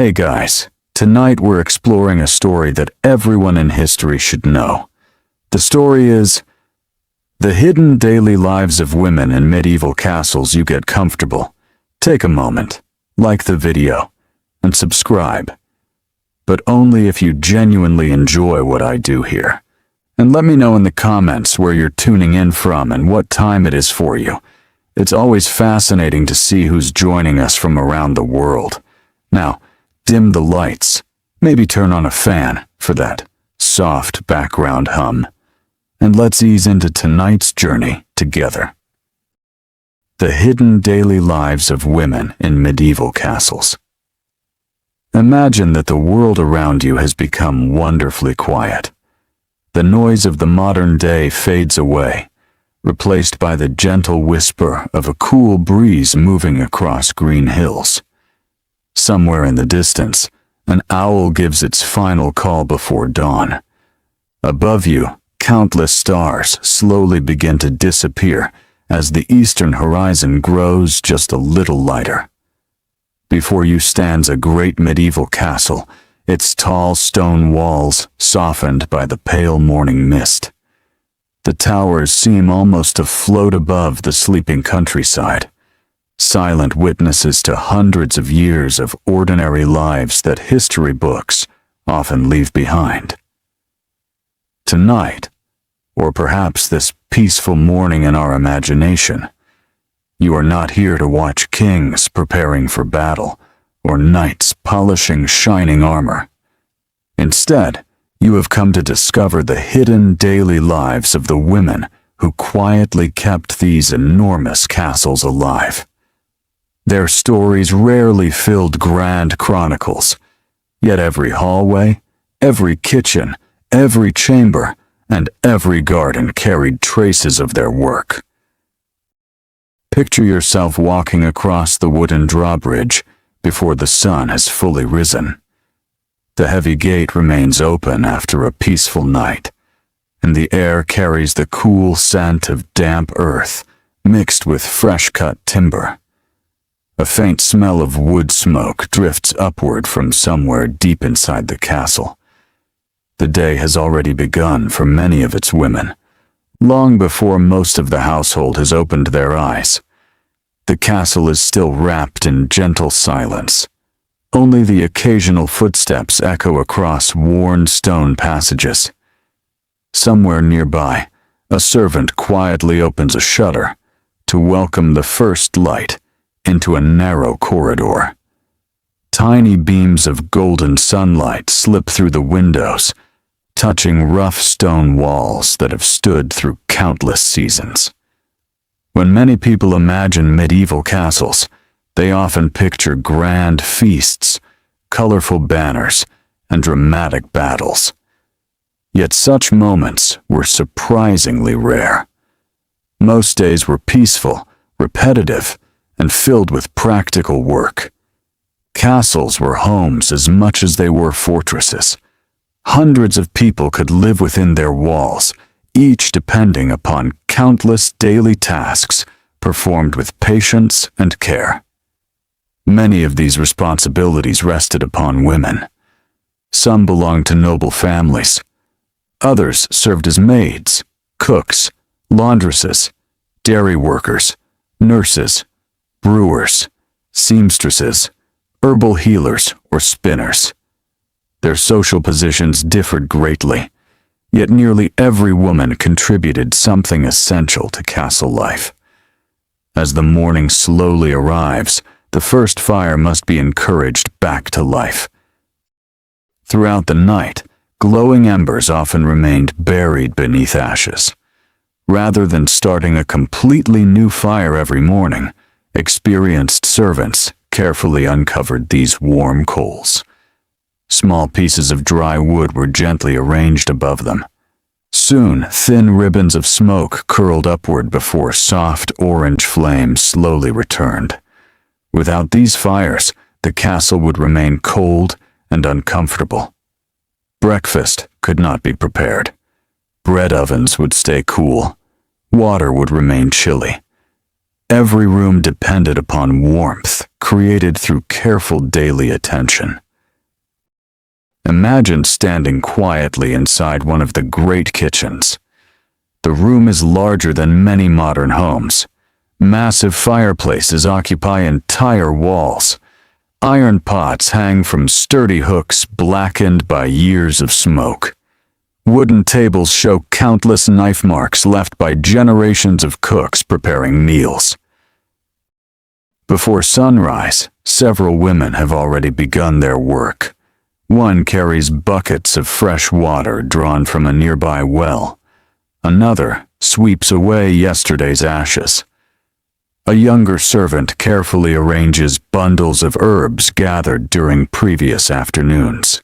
Hey guys, tonight we're exploring a story that everyone in history should know. The story is The Hidden Daily Lives of Women in Medieval Castles. You get comfortable. Take a moment, like the video, and subscribe. But only if you genuinely enjoy what I do here. And let me know in the comments where you're tuning in from and what time it is for you. It's always fascinating to see who's joining us from around the world. Now, dim the lights, maybe turn on a fan for that soft background hum, and let's ease into tonight's journey together. The Hidden Daily Lives of Women in Medieval Castles. Imagine that the world around you has become wonderfully quiet. The noise of the modern day fades away, replaced by the gentle whisper of a cool breeze moving across green hills. Somewhere in the distance, an owl gives its final call before dawn. Above you, countless stars slowly begin to disappear as the eastern horizon grows just a little lighter. Before you stands a great medieval castle, its tall stone walls softened by the pale morning mist. The towers seem almost to float above the sleeping countryside, silent witnesses to hundreds of years of ordinary lives that history books often leave behind. Tonight, or perhaps this peaceful morning in our imagination, you are not here to watch kings preparing for battle or knights polishing shining armor. Instead, you have come to discover the hidden daily lives of the women who quietly kept these enormous castles alive. Their stories rarely filled grand chronicles, yet every hallway, every kitchen, every chamber, and every garden carried traces of their work. Picture yourself walking across the wooden drawbridge before the sun has fully risen. The heavy gate remains open after a peaceful night, and the air carries the cool scent of damp earth mixed with fresh-cut timber. A faint smell of wood smoke drifts upward from somewhere deep inside the castle. The day has already begun for many of its women, long before most of the household has opened their eyes. The castle is still wrapped in gentle silence. Only the occasional footsteps echo across worn stone passages. Somewhere nearby, a servant quietly opens a shutter to welcome the first light into a narrow corridor. Tiny beams of golden sunlight slip through the windows, touching rough stone walls that have stood through countless seasons. When many people imagine medieval castles, they often picture grand feasts, colorful banners, and dramatic battles. Yet such moments were surprisingly rare. Most days were peaceful, repetitive, and filled with practical work. Castles were homes as much as they were fortresses. Hundreds of people could live within their walls, each depending upon countless daily tasks performed with patience and care. Many of these responsibilities rested upon women. Some belonged to noble families. Others served as maids, cooks, laundresses, dairy workers, nurses, brewers, seamstresses, herbal healers, or spinners. Their social positions differed greatly, yet nearly every woman contributed something essential to castle life. As the morning slowly arrives, the first fire must be encouraged back to life. Throughout the night, glowing embers often remained buried beneath ashes. Rather than starting a completely new fire every morning, experienced servants carefully uncovered these warm coals. Small pieces of dry wood were gently arranged above them. Soon, thin ribbons of smoke curled upward before soft orange flames slowly returned. Without these fires, the castle would remain cold and uncomfortable. Breakfast could not be prepared. Bread ovens would stay cool. Water would remain chilly. Every room depended upon warmth created through careful daily attention. Imagine standing quietly inside one of the great kitchens. The room is larger than many modern homes. Massive fireplaces occupy entire walls. Iron pots hang from sturdy hooks blackened by years of smoke. Wooden tables show countless knife marks left by generations of cooks preparing meals. Before sunrise, several women have already begun their work. One carries buckets of fresh water drawn from a nearby well. Another sweeps away yesterday's ashes. A younger servant carefully arranges bundles of herbs gathered during previous afternoons.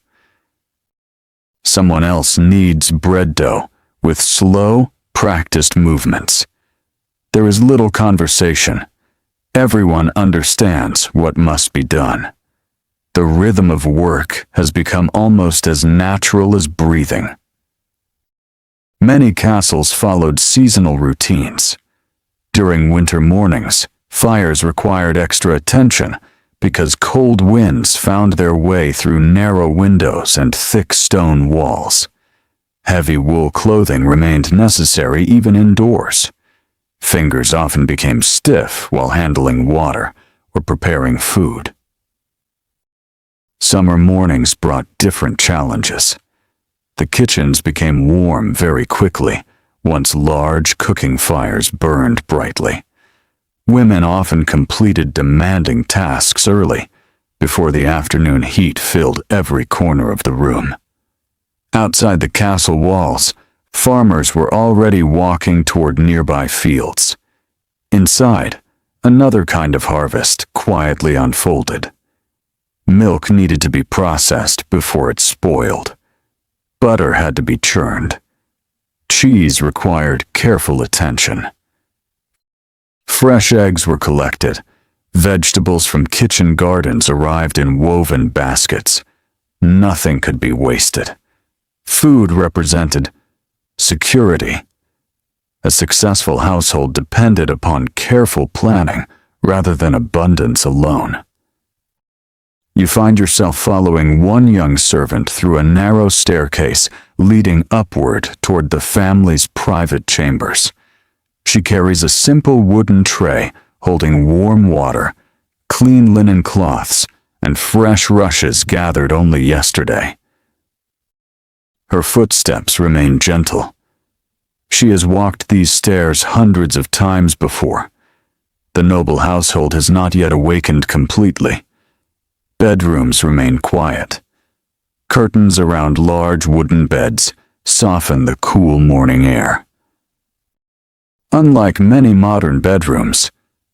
Someone else kneads bread dough with slow, practiced movements. There is little conversation. Everyone understands what must be done. The rhythm of work has become almost as natural as breathing. Many castles followed seasonal routines. During winter mornings, fires required extra attention because cold winds found their way through narrow windows and thick stone walls. Heavy wool clothing remained necessary even indoors. Fingers often became stiff while handling water or preparing food. Summer mornings brought different challenges. The kitchens became warm very quickly, once large cooking fires burned brightly. Women often completed demanding tasks early, before the afternoon heat filled every corner of the room. Outside the castle walls, farmers were already walking toward nearby fields. Inside, another kind of harvest quietly unfolded. Milk needed to be processed before it spoiled. Butter had to be churned. Cheese required careful attention. Fresh eggs were collected. Vegetables from kitchen gardens arrived in woven baskets. Nothing could be wasted. Food represented security. A successful household depended upon careful planning rather than abundance alone. You find yourself following one young servant through a narrow staircase leading upward toward the family's private chambers. She carries a simple wooden tray holding warm water, clean linen cloths, and fresh rushes gathered only yesterday. Her footsteps remain gentle. She has walked these stairs hundreds of times before. The noble household has not yet awakened completely. Bedrooms remain quiet. Curtains around large wooden beds soften the cool morning air. Unlike many modern bedrooms,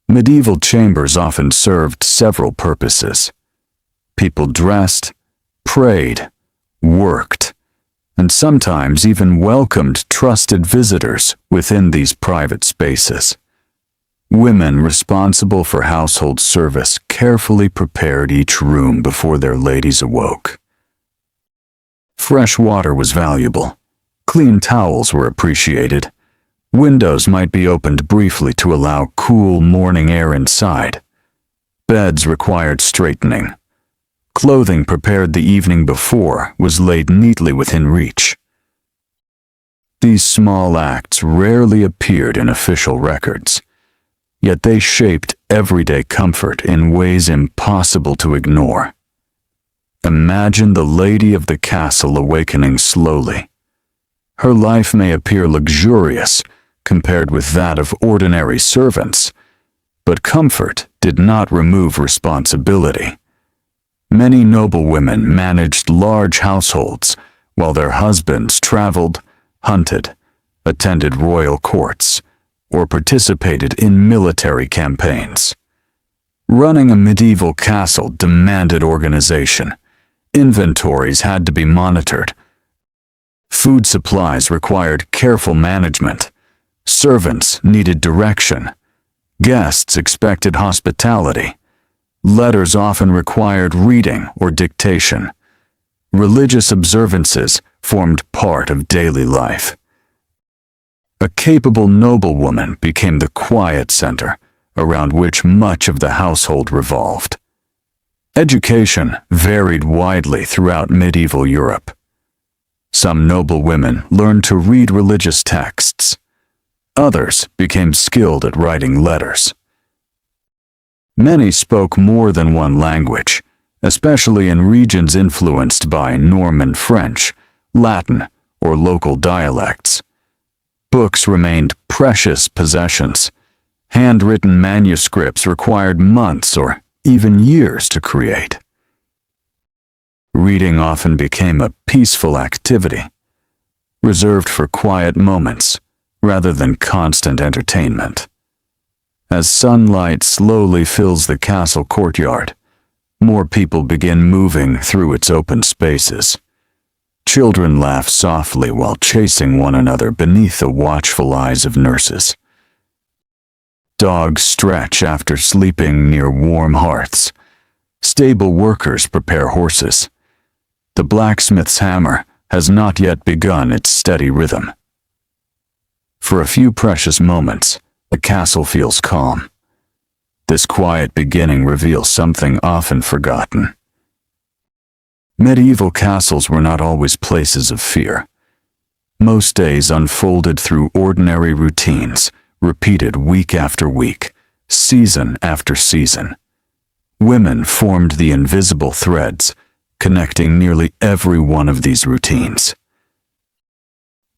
medieval chambers often served several purposes. People dressed, prayed, worked, and sometimes even welcomed trusted visitors within these private spaces. Women responsible for household service carefully prepared each room before their ladies awoke. Fresh water was valuable. Clean towels were appreciated. Windows might be opened briefly to allow cool morning air inside. Beds required straightening. Clothing prepared the evening before was laid neatly within reach. These small acts rarely appeared in official records. Yet they shaped everyday comfort in ways impossible to ignore. Imagine the lady of the castle awakening slowly. Her life may appear luxurious compared with that of ordinary servants, but comfort did not remove responsibility. Many noblewomen managed large households while their husbands traveled, hunted, attended royal courts, or participated in military campaigns. Running a medieval castle demanded organization. Inventories had to be monitored. Food supplies required careful management. Servants needed direction. Guests expected hospitality. Letters often required reading or dictation. Religious observances formed part of daily life. A capable noblewoman became the quiet center around which much of the household revolved. Education varied widely throughout medieval Europe. Some noblewomen learned to read religious texts. Others became skilled at writing letters. Many spoke more than one language, especially in regions influenced by Norman French, Latin, or local dialects. Books remained precious possessions. Handwritten manuscripts required months or even years to create. Reading often became a peaceful activity, reserved for quiet moments rather than constant entertainment. As sunlight slowly fills the castle courtyard, more people begin moving through its open spaces. Children laugh softly while chasing one another beneath the watchful eyes of nurses. Dogs stretch after sleeping near warm hearths. Stable workers prepare horses. The blacksmith's hammer has not yet begun its steady rhythm. For a few precious moments, the castle feels calm. This quiet beginning reveals something often forgotten. Medieval castles were not always places of fear. Most days unfolded through ordinary routines, repeated week after week, season after season. Women formed the invisible threads, connecting nearly every one of these routines.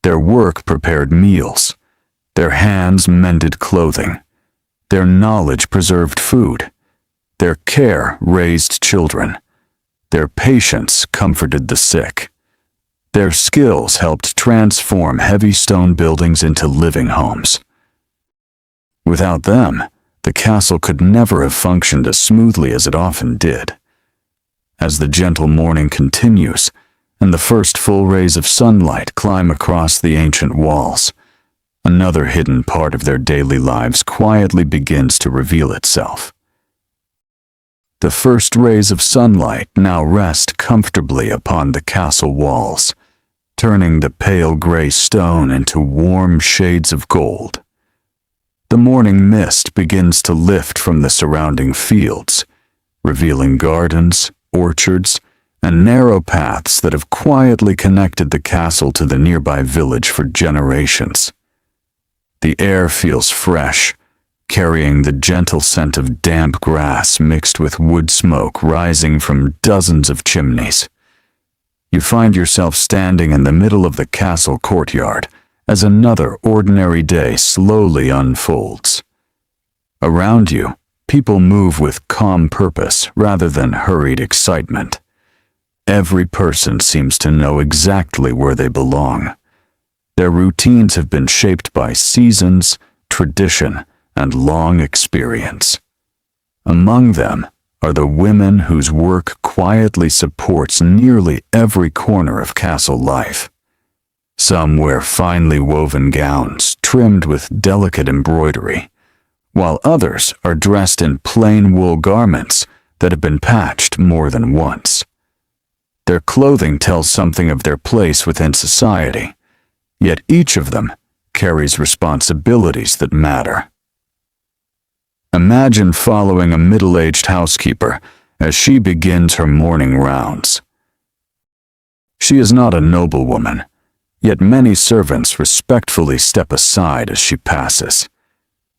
Their work prepared meals. Their hands mended clothing. Their knowledge preserved food. Their care raised children. Their patience comforted the sick. Their skills helped transform heavy stone buildings into living homes. Without them, the castle could never have functioned as smoothly as it often did. As the gentle morning continues, and the first full rays of sunlight climb across the ancient walls, another hidden part of their daily lives quietly begins to reveal itself. The first rays of sunlight now rest comfortably upon the castle walls, turning the pale gray stone into warm shades of gold. The morning mist begins to lift from the surrounding fields, revealing gardens, orchards, and narrow paths that have quietly connected the castle to the nearby village for generations. The air feels fresh, carrying the gentle scent of damp grass mixed with wood smoke rising from dozens of chimneys. You find yourself standing in the middle of the castle courtyard as another ordinary day slowly unfolds. Around you, people move with calm purpose rather than hurried excitement. Every person seems to know exactly where they belong. Their routines have been shaped by seasons, tradition, and long experience. Among them are the women whose work quietly supports nearly every corner of castle life. Some wear finely woven gowns trimmed with delicate embroidery, while others are dressed in plain wool garments that have been patched more than once. Their clothing tells something of their place within society, yet each of them carries responsibilities that matter. Imagine following a middle-aged housekeeper as she begins her morning rounds. She is not a noblewoman, yet many servants respectfully step aside as she passes.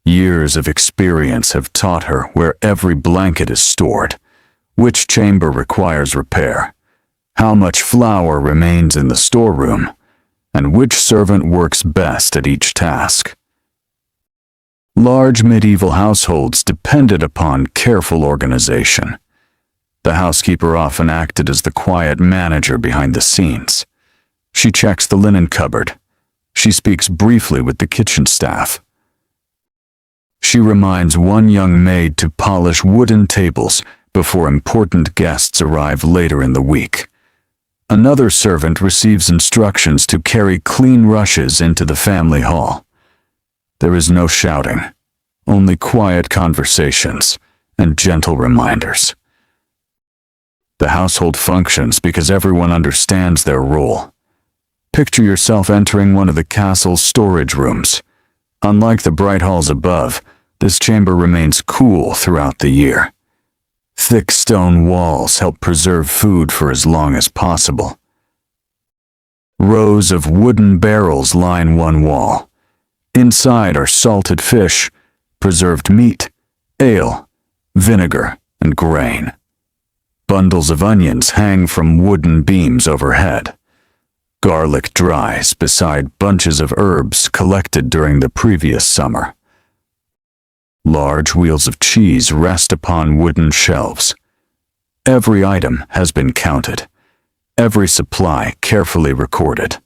Years of experience have taught her where every blanket is stored, which chamber requires repair, how much flour remains in the storeroom, and which servant works best at each task. Large medieval households depended upon careful organization. The housekeeper often acted as the quiet manager behind the scenes. She checks the linen cupboard. She speaks briefly with the kitchen staff. She reminds one young maid to polish wooden tables before important guests arrive later in the week. Another servant receives instructions to carry clean rushes into the family hall. There is no shouting, only quiet conversations and gentle reminders. The household functions because everyone understands their role. Picture yourself entering one of the castle's storage rooms. Unlike the bright halls above, this chamber remains cool throughout the year. Thick stone walls help preserve food for as long as possible. Rows of wooden barrels line one wall. Inside are salted fish, preserved meat, ale, vinegar, and grain. Bundles of onions hang from wooden beams overhead. Garlic dries beside bunches of herbs collected during the previous summer. Large wheels of cheese rest upon wooden shelves. Every item has been counted, every supply carefully recorded.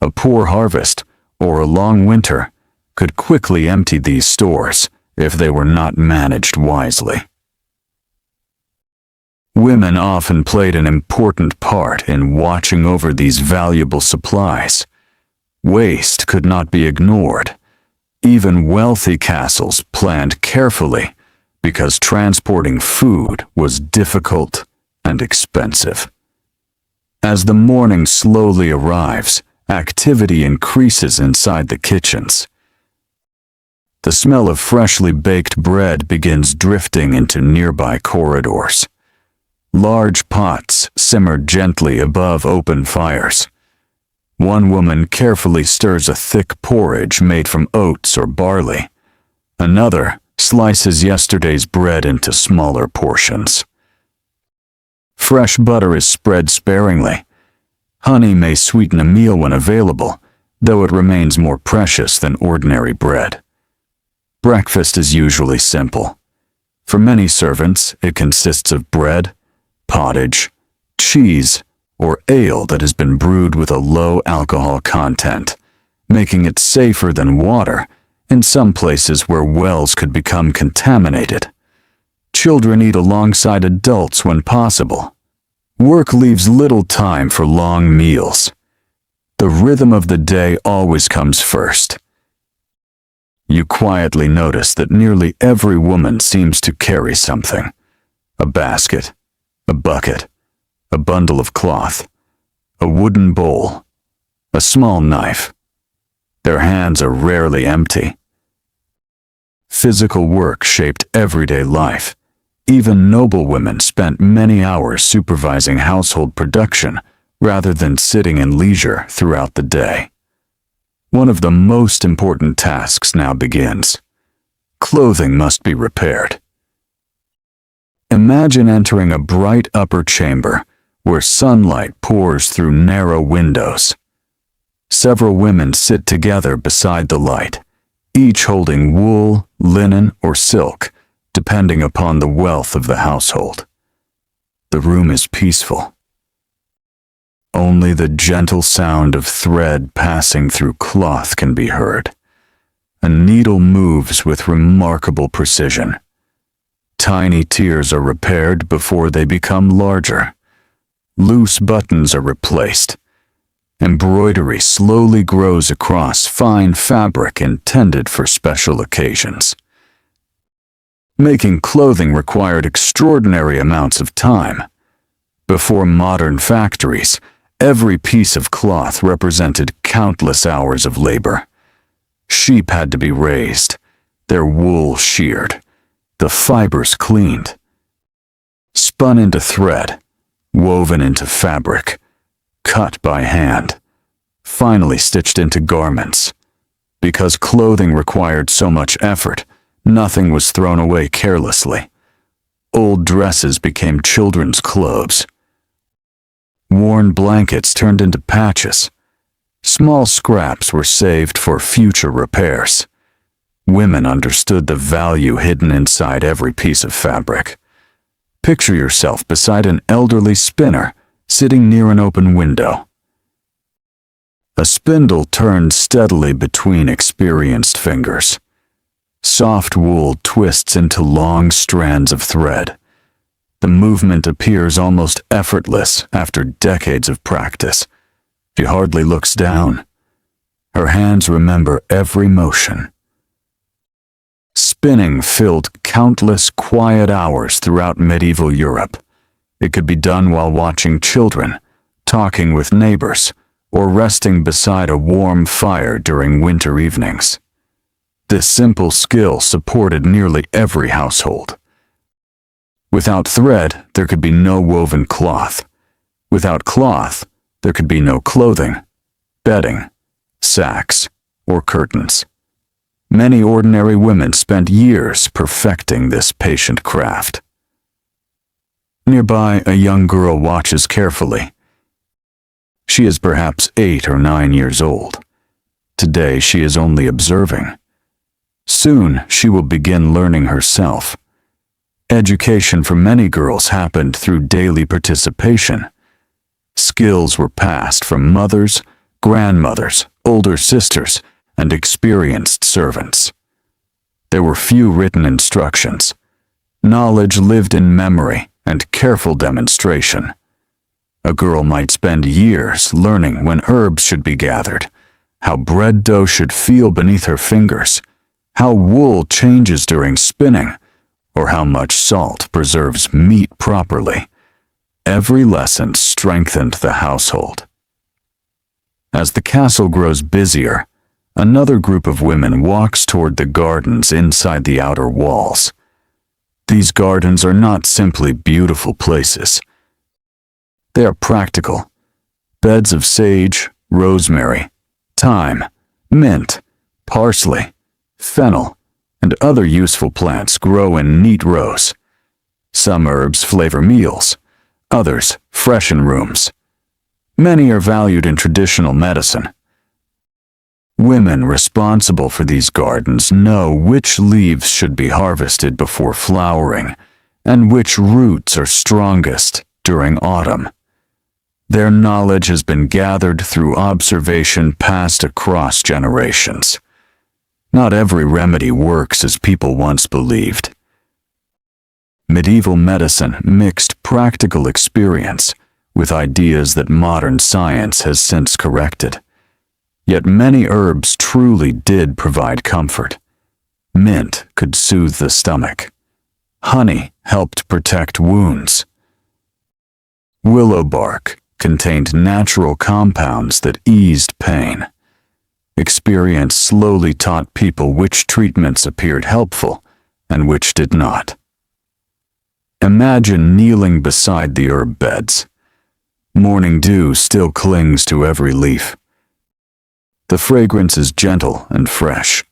A poor harvest or a long winter could quickly empty these stores if they were not managed wisely. Women often played an important part in watching over these valuable supplies. Waste could not be ignored. Even wealthy castles planned carefully because transporting food was difficult and expensive. As the morning slowly arrives, activity increases inside the kitchens. The smell of freshly baked bread begins drifting into nearby corridors. Large pots simmer gently above open fires. One woman carefully stirs a thick porridge made from oats or barley. Another slices yesterday's bread into smaller portions. Fresh butter is spread sparingly. Honey may sweeten a meal when available, though it remains more precious than ordinary bread. Breakfast is usually simple. For many servants, it consists of bread, pottage, cheese, or ale that has been brewed with a low alcohol content, making it safer than water in some places where wells could become contaminated. Children eat alongside adults when possible. Work leaves little time for long meals. The rhythm of the day always comes first. You quietly notice that nearly every woman seems to carry something: a basket, a bucket, a bundle of cloth, a wooden bowl, a small knife. Their hands are rarely empty. Physical work shaped everyday life. Even noblewomen spent many hours supervising household production rather than sitting in leisure throughout the day. One of the most important tasks now begins. Clothing must be repaired. Imagine entering a bright upper chamber where sunlight pours through narrow windows. Several women sit together beside the light, each holding wool, linen, or silk, depending upon the wealth of the household. The room is peaceful. Only the gentle sound of thread passing through cloth can be heard. A needle moves with remarkable precision. Tiny tears are repaired before they become larger. Loose buttons are replaced. Embroidery slowly grows across fine fabric intended for special occasions. Making clothing required extraordinary amounts of time. Before modern factories, every piece of cloth represented countless hours of labor. Sheep had to be raised, their wool sheared, the fibers cleaned, spun into thread, woven into fabric, cut by hand, finally stitched into garments. Because clothing required so much effort, nothing was thrown away carelessly. Old dresses became children's clothes. Worn blankets turned into patches. Small scraps were saved for future repairs. Women understood the value hidden inside every piece of fabric. Picture yourself beside an elderly spinner sitting near an open window. A spindle turned steadily between experienced fingers. Soft wool twists into long strands of thread. The movement appears almost effortless after decades of practice. She hardly looks down. Her hands remember every motion. Spinning filled countless quiet hours throughout medieval Europe. It could be done while watching children, talking with neighbors, or resting beside a warm fire during winter evenings. This simple skill supported nearly every household. Without thread, there could be no woven cloth. Without cloth, there could be no clothing, bedding, sacks, or curtains. Many ordinary women spent years perfecting this patient craft. Nearby, a young girl watches carefully. She is perhaps 8 or 9 years old. Today, she is only observing. Soon, she will begin learning herself. Education for many girls happened through daily participation. Skills were passed from mothers, grandmothers, older sisters, and experienced servants. There were few written instructions. Knowledge lived in memory and careful demonstration. A girl might spend years learning when herbs should be gathered, how bread dough should feel beneath her fingers, how wool changes during spinning, or how much salt preserves meat properly. Every lesson strengthened the household. As the castle grows busier, another group of women walks toward the gardens inside the outer walls. These gardens are not simply beautiful places. They are practical. Beds of sage, rosemary, thyme, mint, parsley, fennel, and other useful plants grow in neat rows. Some herbs flavor meals, others freshen rooms. Many are valued in traditional medicine. Women responsible for these gardens know which leaves should be harvested before flowering and which roots are strongest during autumn. Their knowledge has been gathered through observation passed across generations. Not every remedy works as people once believed. Medieval medicine mixed practical experience with ideas that modern science has since corrected. Yet many herbs truly did provide comfort. Mint could soothe the stomach. Honey helped protect wounds. Willow bark contained natural compounds that eased pain. Experience slowly taught people which treatments appeared helpful and which did not. Imagine kneeling beside the herb beds. Morning dew still clings to every leaf. The fragrance is gentle and fresh.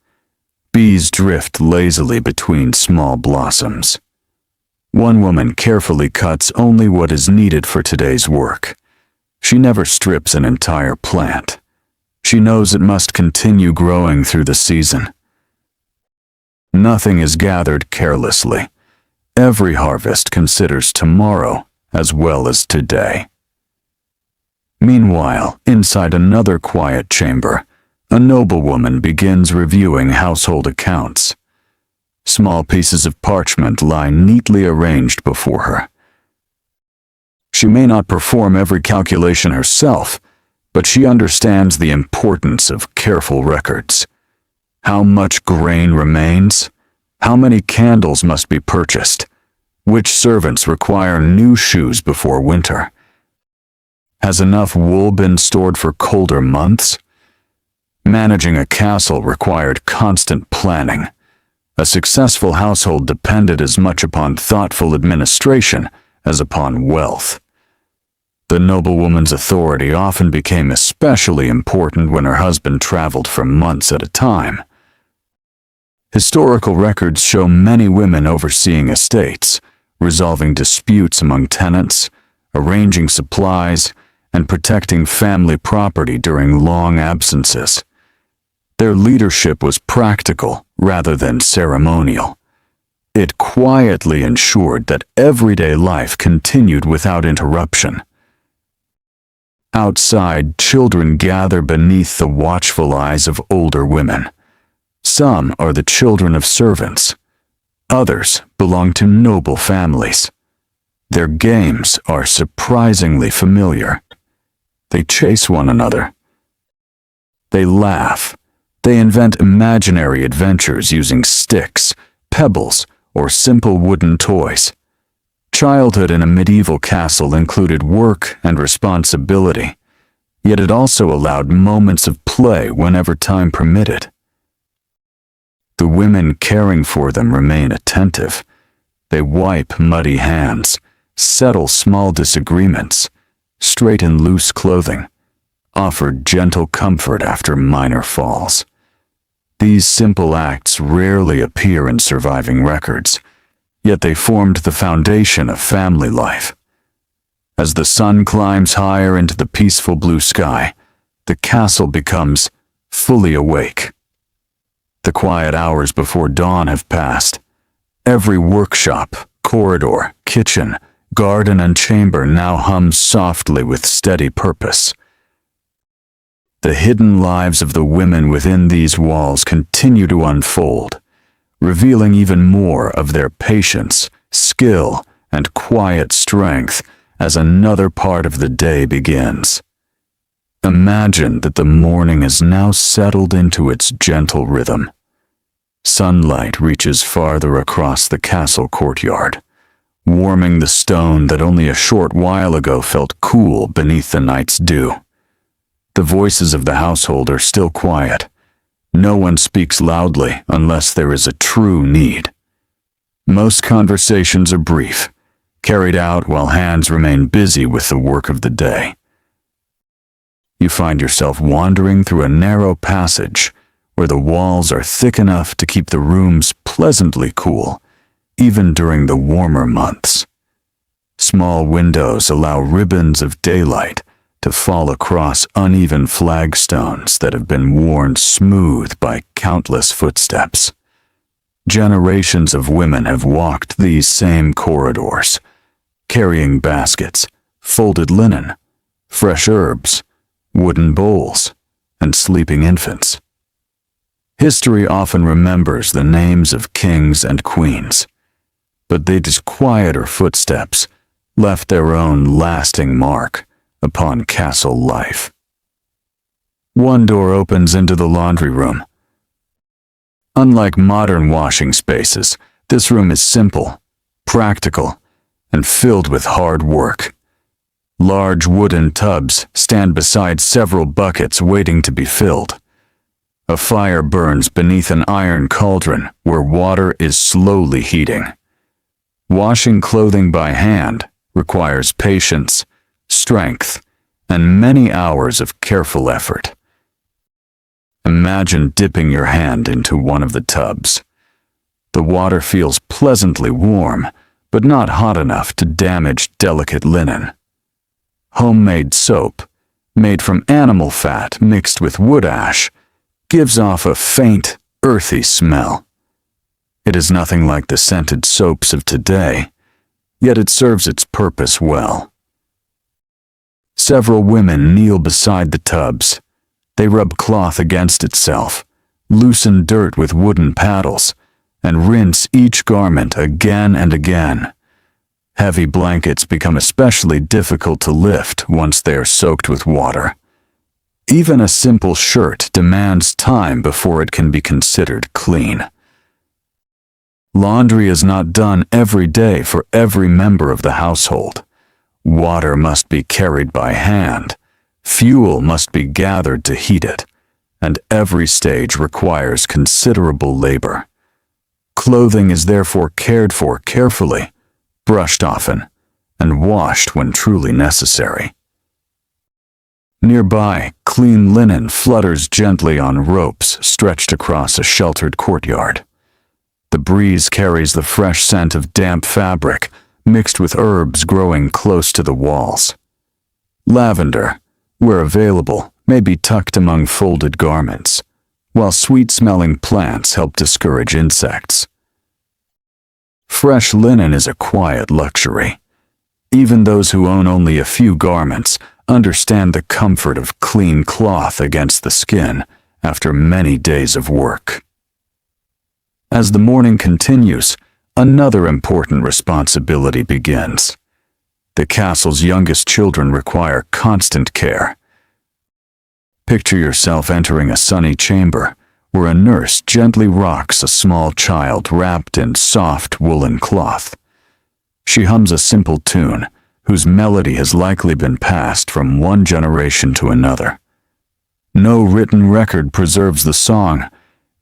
Bees drift lazily between small blossoms. One woman carefully cuts only what is needed for today's work. She never strips an entire plant. She knows it must continue growing through the season. Nothing is gathered carelessly. Every harvest considers tomorrow as well as today. Meanwhile, inside another quiet chamber, a noblewoman begins reviewing household accounts. Small pieces of parchment lie neatly arranged before her. She may not perform every calculation herself, but she understands the importance of careful records. How much grain remains? How many candles must be purchased? Which servants require new shoes before winter? Has enough wool been stored for colder months? Managing a castle required constant planning. A successful household depended as much upon thoughtful administration as upon wealth. The noblewoman's authority often became especially important when her husband traveled for months at a time. Historical records show many women overseeing estates, resolving disputes among tenants, arranging supplies, and protecting family property during long absences. Their leadership was practical rather than ceremonial. It quietly ensured that everyday life continued without interruption. Outside, children gather beneath the watchful eyes of older women. Some are the children of servants. Others belong to noble families. Their games are surprisingly familiar. They chase one another. They laugh. They invent imaginary adventures using sticks, pebbles, or simple wooden toys. Childhood in a medieval castle included work and responsibility, yet it also allowed moments of play whenever time permitted. The women caring for them remain attentive. They wipe muddy hands, settle small disagreements, straighten loose clothing, offer gentle comfort after minor falls. These simple acts rarely appear in surviving records, yet they formed the foundation of family life. As the sun climbs higher into the peaceful blue sky, the castle becomes fully awake. The quiet hours before dawn have passed. Every workshop, corridor, kitchen, garden, and chamber now hums softly with steady purpose. The hidden lives of the women within these walls continue to unfold, revealing even more of their patience, skill, and quiet strength as another part of the day begins. Imagine that the morning is now settled into its gentle rhythm. Sunlight reaches farther across the castle courtyard, warming the stone that only a short while ago felt cool beneath the night's dew. The voices of the household are still quiet. No one speaks loudly unless there is a true need. Most conversations are brief, carried out while hands remain busy with the work of the day. You find yourself wandering through a narrow passage where the walls are thick enough to keep the rooms pleasantly cool, even during the warmer months. Small windows allow ribbons of daylight to fall across uneven flagstones that have been worn smooth by countless footsteps. Generations of women have walked these same corridors, carrying baskets, folded linen, fresh herbs, wooden bowls, and sleeping infants. History often remembers the names of kings and queens, but these quieter footsteps left their own lasting mark upon castle life. One door opens into the laundry room. Unlike modern washing spaces, this room is simple, practical, and filled with hard work. Large wooden tubs stand beside several buckets waiting to be filled. A fire burns beneath an iron cauldron where water is slowly heating. Washing clothing by hand requires patience, strength, and many hours of careful effort. Imagine dipping your hand into one of the tubs. The water feels pleasantly warm, but not hot enough to damage delicate linen. Homemade soap, made from animal fat mixed with wood ash, gives off a faint, earthy smell. It is nothing like the scented soaps of today, yet it serves its purpose well. Several women kneel beside the tubs. They rub cloth against itself, loosen dirt with wooden paddles, and rinse each garment again and again. Heavy blankets become especially difficult to lift once they are soaked with water. Even a simple shirt demands time before it can be considered clean. Laundry is not done every day for every member of the household. Water must be carried by hand, fuel must be gathered to heat it, and every stage requires considerable labor. Clothing is therefore cared for carefully, brushed often, and washed when truly necessary. Nearby, clean linen flutters gently on ropes stretched across a sheltered courtyard. The breeze carries the fresh scent of damp fabric mixed with herbs growing close to the walls. Lavender, where available, may be tucked among folded garments, while sweet-smelling plants help discourage insects. Fresh linen is a quiet luxury. Even those who own only a few garments understand the comfort of clean cloth against the skin after many days of work. As the morning continues, another important responsibility begins. The castle's youngest children require constant care. Picture yourself entering a sunny chamber where a nurse gently rocks a small child wrapped in soft woolen cloth. She hums a simple tune whose melody has likely been passed from one generation to another. No written record preserves the song,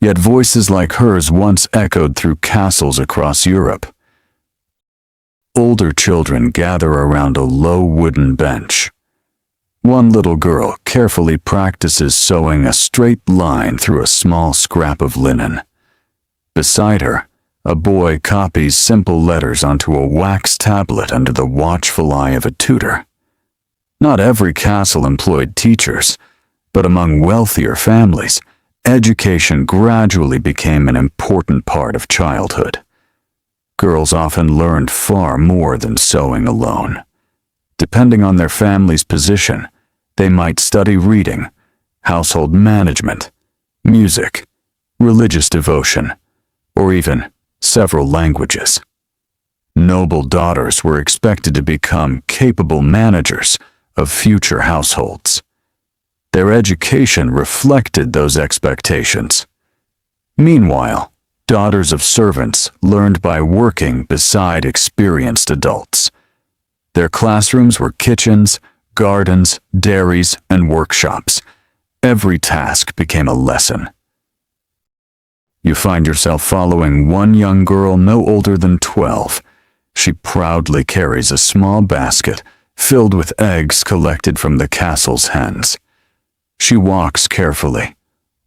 yet voices like hers once echoed through castles across Europe. older children gather around a low wooden bench. One little girl carefully practices sewing a straight line through a small scrap of linen. Beside her, a boy copies simple letters onto a wax tablet under the watchful eye of a tutor. Not every castle employed teachers, but among wealthier families, education gradually became an important part of childhood. Girls often learned far more than sewing alone. Depending on their family's position, they might study reading, household management, music, religious devotion, or even several languages. Noble daughters were expected to become capable managers of future households. Their education reflected those expectations. Meanwhile, daughters of servants learned by working beside experienced adults. Their classrooms were kitchens, gardens, dairies, and workshops. Every task became a lesson. You find yourself following one young girl no older than 12. She proudly carries a small basket filled with eggs collected from the castle's hens. She walks carefully,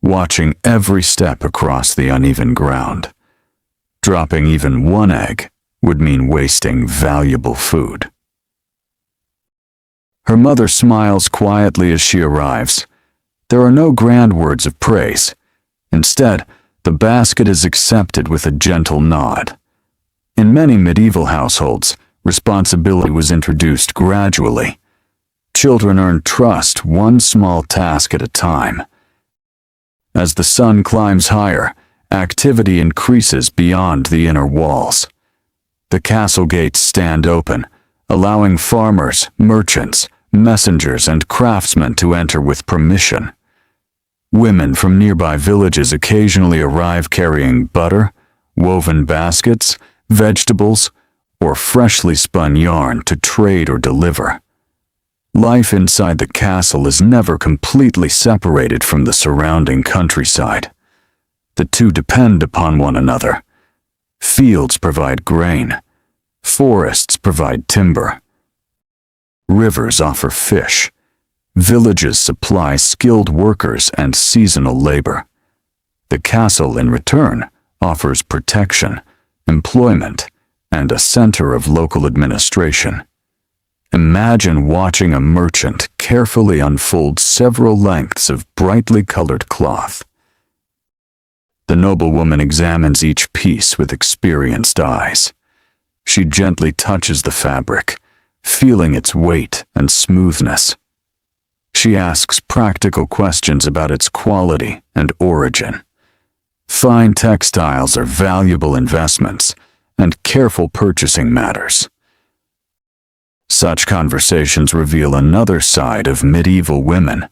watching every step across the uneven ground. Dropping even one egg would mean wasting valuable food. Her mother smiles quietly as she arrives. There are no grand words of praise. Instead, the basket is accepted with a gentle nod. In many medieval households, responsibility was introduced gradually. Children earned trust one small task at a time. As the sun climbs higher, activity increases beyond the inner walls. The castle gates stand open, allowing farmers, merchants, messengers, and craftsmen to enter with permission. Women from nearby villages occasionally arrive carrying butter, woven baskets, vegetables, or freshly spun yarn to trade or deliver. Life inside the castle is never completely separated from the surrounding countryside. The two depend upon one another. Fields provide grain. Forests provide timber. Rivers offer fish. Villages supply skilled workers and seasonal labor. The castle, in return, offers protection, employment, and a center of local administration. Imagine watching a merchant carefully unfold several lengths of brightly colored cloth. The noblewoman examines each piece with experienced eyes. She gently touches the fabric, feeling its weight and smoothness. She asks practical questions about its quality and origin. Fine textiles are valuable investments, and careful purchasing matters. Such conversations reveal another side of medieval women.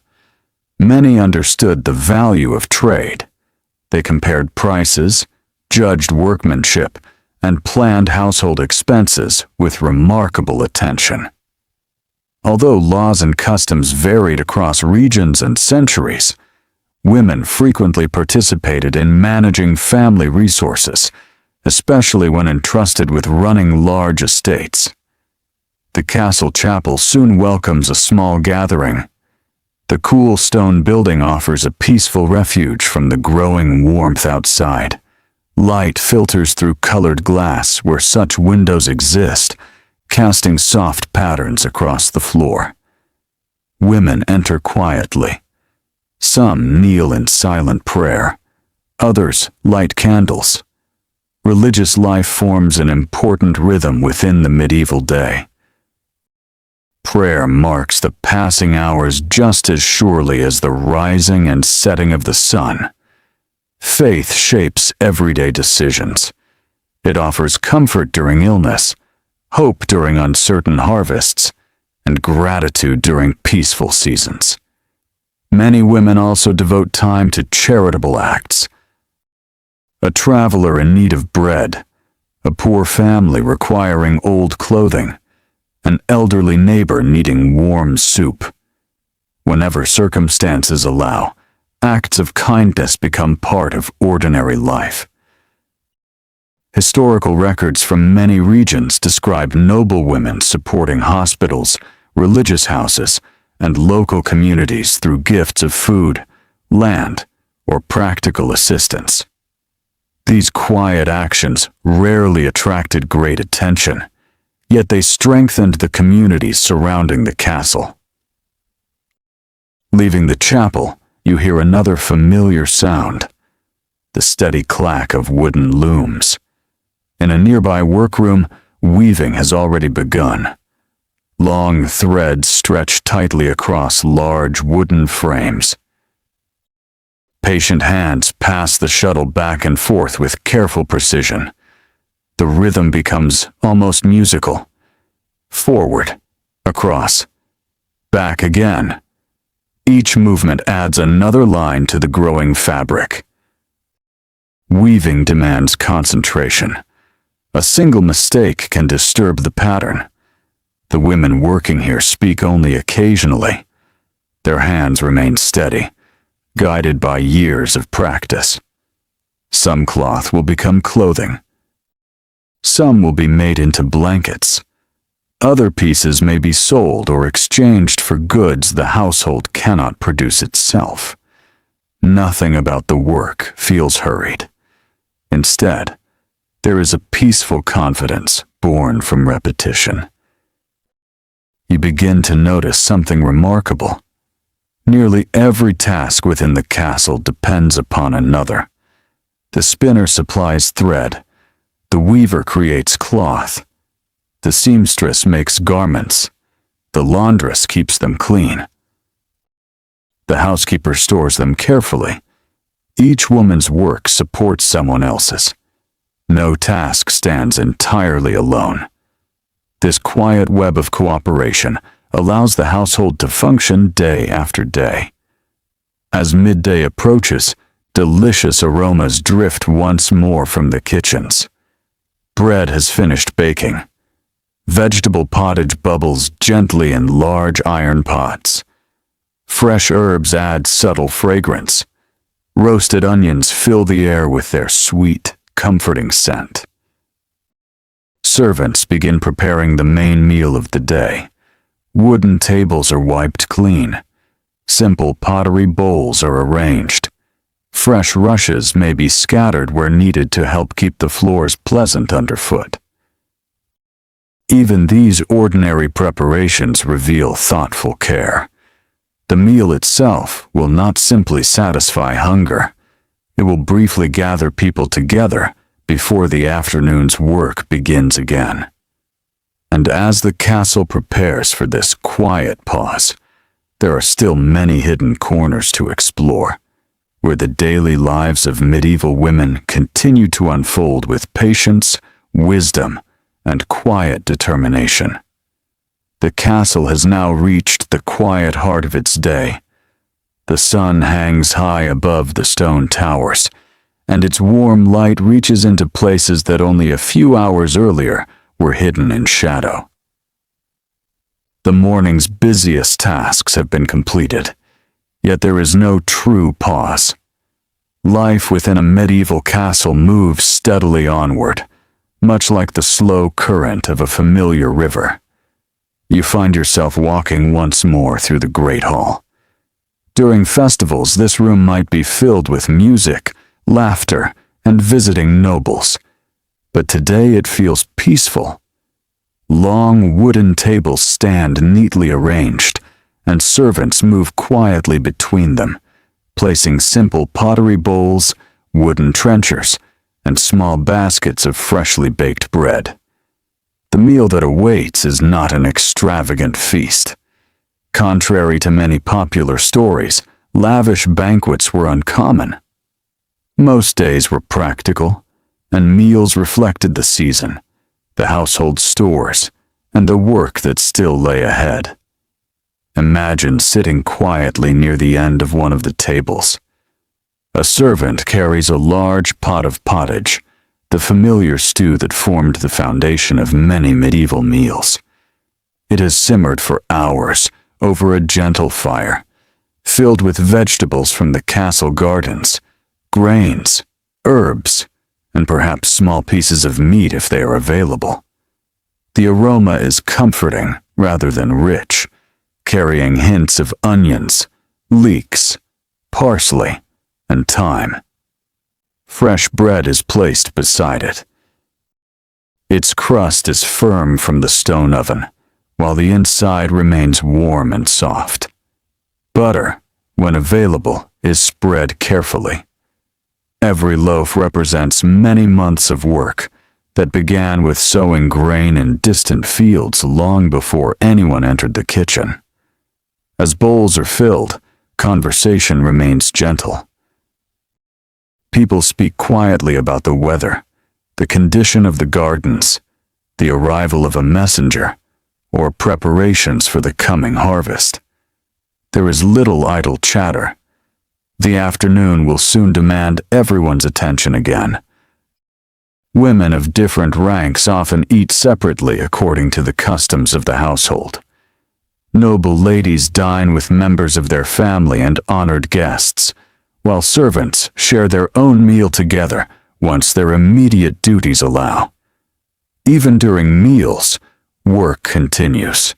Many understood the value of trade. They compared prices, judged workmanship, and planned household expenses with remarkable attention. Although laws and customs varied across regions and centuries, women frequently participated in managing family resources, especially when entrusted with running large estates. The castle chapel soon welcomes a small gathering. The cool stone building offers a peaceful refuge from the growing warmth outside. Light filters through colored glass where such windows exist, casting soft patterns across the floor. Women enter quietly. Some kneel in silent prayer. Others light candles. Religious life forms an important rhythm within the medieval day. Prayer marks the passing hours just as surely as the rising and setting of the sun. Faith shapes everyday decisions. It offers comfort during illness, hope during uncertain harvests, and gratitude during peaceful seasons. Many women also devote time to charitable acts. A traveler in need of bread, a poor family requiring old clothing, an elderly neighbor needing warm soup. Whenever circumstances allow, acts of kindness become part of ordinary life. Historical records from many regions describe noblewomen supporting hospitals, religious houses, and local communities through gifts of food, land, or practical assistance. These quiet actions rarely attracted great attention, yet they strengthened the communities surrounding the castle. Leaving the chapel, you hear another familiar sound, the steady clack of wooden looms. In a nearby workroom, weaving has already begun. Long threads stretch tightly across large wooden frames. Patient hands pass the shuttle back and forth with careful precision. The rhythm becomes almost musical. Forward, across, back again. Each movement adds another line to the growing fabric. Weaving demands concentration. A single mistake can disturb the pattern. The women working here speak only occasionally. Their hands remain steady, guided by years of practice. Some cloth will become clothing. Some will be made into blankets. Other pieces may be sold or exchanged for goods the household cannot produce itself. Nothing about the work feels hurried. Instead, there is a peaceful confidence born from repetition. You begin to notice something remarkable. Nearly every task within the castle depends upon another. The spinner supplies thread. The weaver creates cloth. The seamstress makes garments. The laundress keeps them clean. The housekeeper stores them carefully. Each woman's work supports someone else's. No task stands entirely alone. This quiet web of cooperation allows the household to function day after day. As midday approaches, delicious aromas drift once more from the kitchens. Bread has finished baking. Vegetable pottage bubbles gently in large iron pots. Fresh herbs add subtle fragrance. Roasted onions fill the air with their sweet, comforting scent. Servants begin preparing the main meal of the day. Wooden tables are wiped clean. Simple pottery bowls are arranged. Fresh rushes may be scattered where needed to help keep the floors pleasant underfoot. Even these ordinary preparations reveal thoughtful care. The meal itself will not simply satisfy hunger. It will briefly gather people together before the afternoon's work begins again. And as the castle prepares for this quiet pause, there are still many hidden corners to explore, where the daily lives of medieval women continue to unfold with patience, wisdom, and quiet determination. The castle has now reached the quiet heart of its day. The sun hangs high above the stone towers, and its warm light reaches into places that only a few hours earlier were hidden in shadow. The morning's busiest tasks have been completed, yet there is no true pause. Life within a medieval castle moves steadily onward, much like the slow current of a familiar river. You find yourself walking once more through the Great Hall. During festivals, this room might be filled with music, laughter, and visiting nobles. But today it feels peaceful. Long wooden tables stand neatly arranged, and servants move quietly between them, placing simple pottery bowls, wooden trenchers, and small baskets of freshly baked bread. The meal that awaits is not an extravagant feast. Contrary to many popular stories, lavish banquets were uncommon. Most days were practical, and meals reflected the season, the household stores, and the work that still lay ahead. Imagine sitting quietly near the end of one of the tables. A servant carries a large pot of pottage, the familiar stew that formed the foundation of many medieval meals. It has simmered for hours over a gentle fire, filled with vegetables from the castle gardens, grains, herbs, and perhaps small pieces of meat if they are available. The aroma is comforting rather than rich, carrying hints of onions, leeks, parsley, and thyme. Fresh bread is placed beside it. Its crust is firm from the stone oven, while the inside remains warm and soft. Butter, when available, is spread carefully. Every loaf represents many months of work that began with sowing grain in distant fields long before anyone entered the kitchen. As bowls are filled, conversation remains gentle. People speak quietly about the weather, the condition of the gardens, the arrival of a messenger, or preparations for the coming harvest. There is little idle chatter. The afternoon will soon demand everyone's attention again. Women of different ranks often eat separately according to the customs of the household. Noble ladies dine with members of their family and honored guests, while servants share their own meal together once their immediate duties allow. Even during meals, work continues.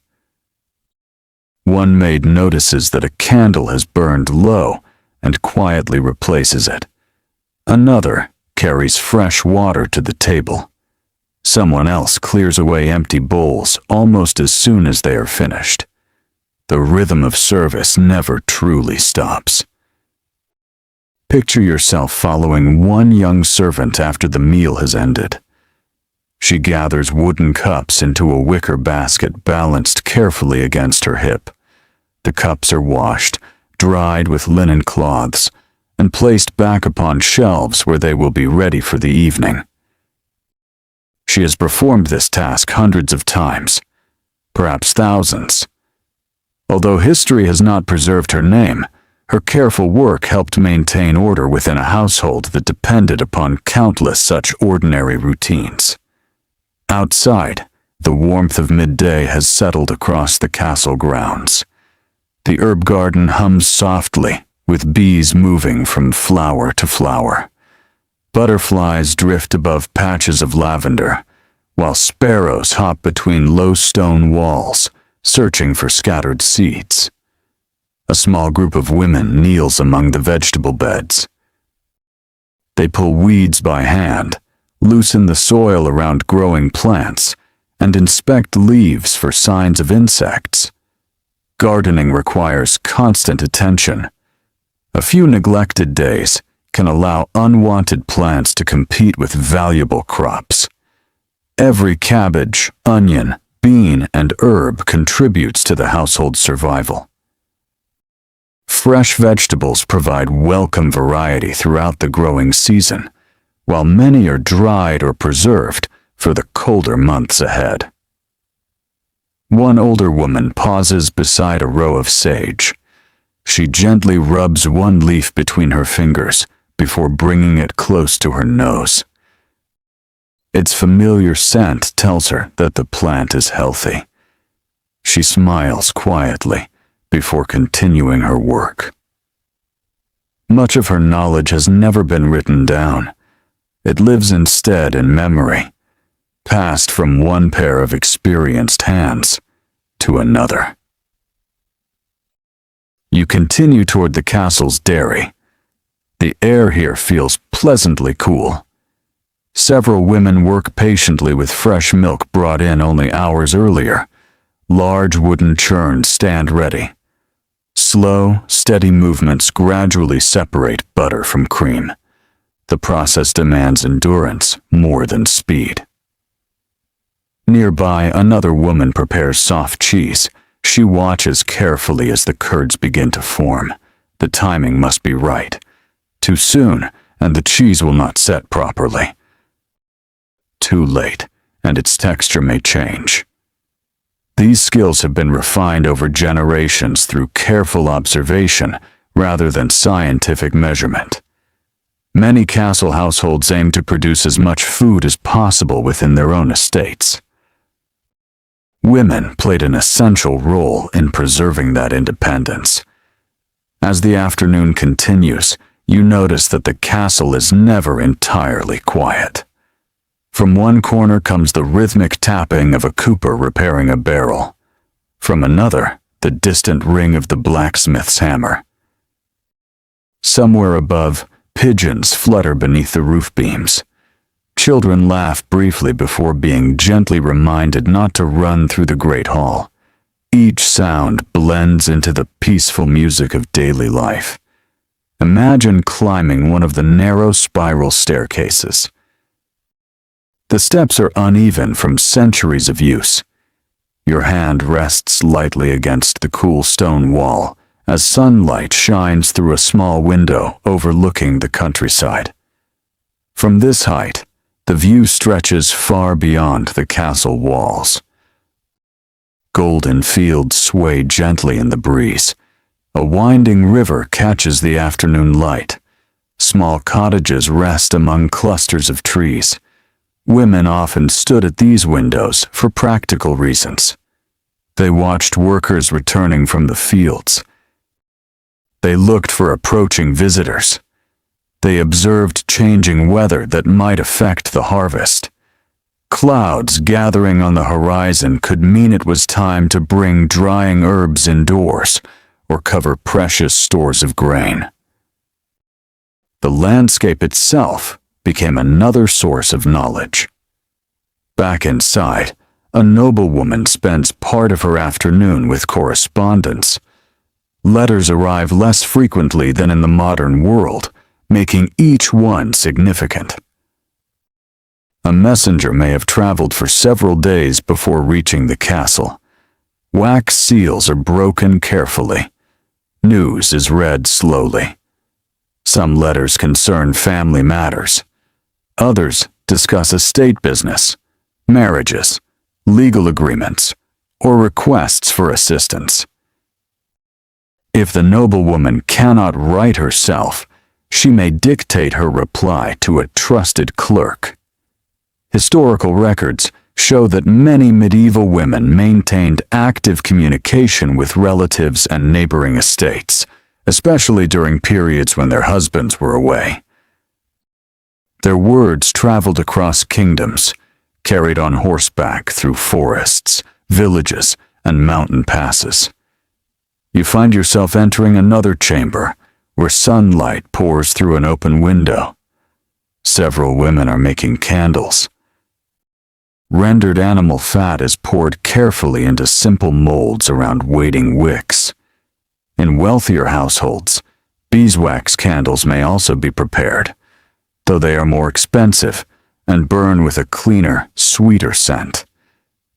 One maid notices that a candle has burned low and quietly replaces it. Another carries fresh water to the table. Someone else clears away empty bowls almost as soon as they are finished. The rhythm of service never truly stops. Picture yourself following one young servant after the meal has ended. She gathers wooden cups into a wicker basket balanced carefully against her hip. The cups are washed, dried with linen cloths, and placed back upon shelves where they will be ready for the evening. She has performed this task hundreds of times, perhaps thousands. Although history has not preserved her name, her careful work helped maintain order within a household that depended upon countless such ordinary routines. Outside, the warmth of midday has settled across the castle grounds. The herb garden hums softly, with bees moving from flower to flower. Butterflies drift above patches of lavender, while sparrows hop between low stone walls, searching for scattered seeds. A small group of women kneels among the vegetable beds. They pull weeds by hand, loosen the soil around growing plants, and inspect leaves for signs of insects. Gardening requires constant attention. A few neglected days can allow unwanted plants to compete with valuable crops. Every cabbage, onion, bean, and herb contributes to the household's survival. Fresh vegetables provide welcome variety throughout the growing season, while many are dried or preserved for the colder months ahead. One older woman pauses beside a row of sage. She gently rubs one leaf between her fingers before bringing it close to her nose. Its familiar scent tells her that the plant is healthy. She smiles quietly before continuing her work. Much of her knowledge has never been written down. It lives instead in memory, passed from one pair of experienced hands to another. You continue toward the castle's dairy. The air here feels pleasantly cool. Several women work patiently with fresh milk brought in only hours earlier. Large wooden churns stand ready. Slow, steady movements gradually separate butter from cream. The process demands endurance more than speed. Nearby, another woman prepares soft cheese. She watches carefully as the curds begin to form. The timing must be right. Too soon, and the cheese will not set properly. Too late, and its texture may change. These skills have been refined over generations through careful observation rather than scientific measurement. Many castle households aim to produce as much food as possible within their own estates. Women played an essential role in preserving that independence. As the afternoon continues, you notice that the castle is never entirely quiet. From one corner comes the rhythmic tapping of a cooper repairing a barrel. From another, the distant ring of the blacksmith's hammer. Somewhere above, pigeons flutter beneath the roof beams. Children laugh briefly before being gently reminded not to run through the great hall. Each sound blends into the peaceful music of daily life. Imagine climbing one of the narrow spiral staircases. The steps are uneven from centuries of use. Your hand rests lightly against the cool stone wall as sunlight shines through a small window overlooking the countryside. From this height, the view stretches far beyond the castle walls. Golden fields sway gently in the breeze. A winding river catches the afternoon light. Small cottages rest among clusters of trees. Women often stood at these windows for practical reasons. They watched workers returning from the fields. They looked for approaching visitors. They observed changing weather that might affect the harvest. Clouds gathering on the horizon could mean it was time to bring drying herbs indoors or cover precious stores of grain. The landscape itself became another source of knowledge. Back inside, a noblewoman spends part of her afternoon with correspondence. Letters arrive less frequently than in the modern world, making each one significant. A messenger may have traveled for several days before reaching the castle. Wax seals are broken carefully. News is read slowly. Some letters concern family matters. Others discuss estate business, marriages, legal agreements, or requests for assistance. If the noblewoman cannot write herself, she may dictate her reply to a trusted clerk. Historical records show that many medieval women maintained active communication with relatives and neighboring estates, especially during periods when their husbands were away. Their words traveled across kingdoms, carried on horseback through forests, villages, and mountain passes. You find yourself entering another chamber, where sunlight pours through an open window. Several women are making candles. Rendered animal fat is poured carefully into simple molds around waiting wicks. In wealthier households, beeswax candles may also be prepared, though they are more expensive and burn with a cleaner, sweeter scent.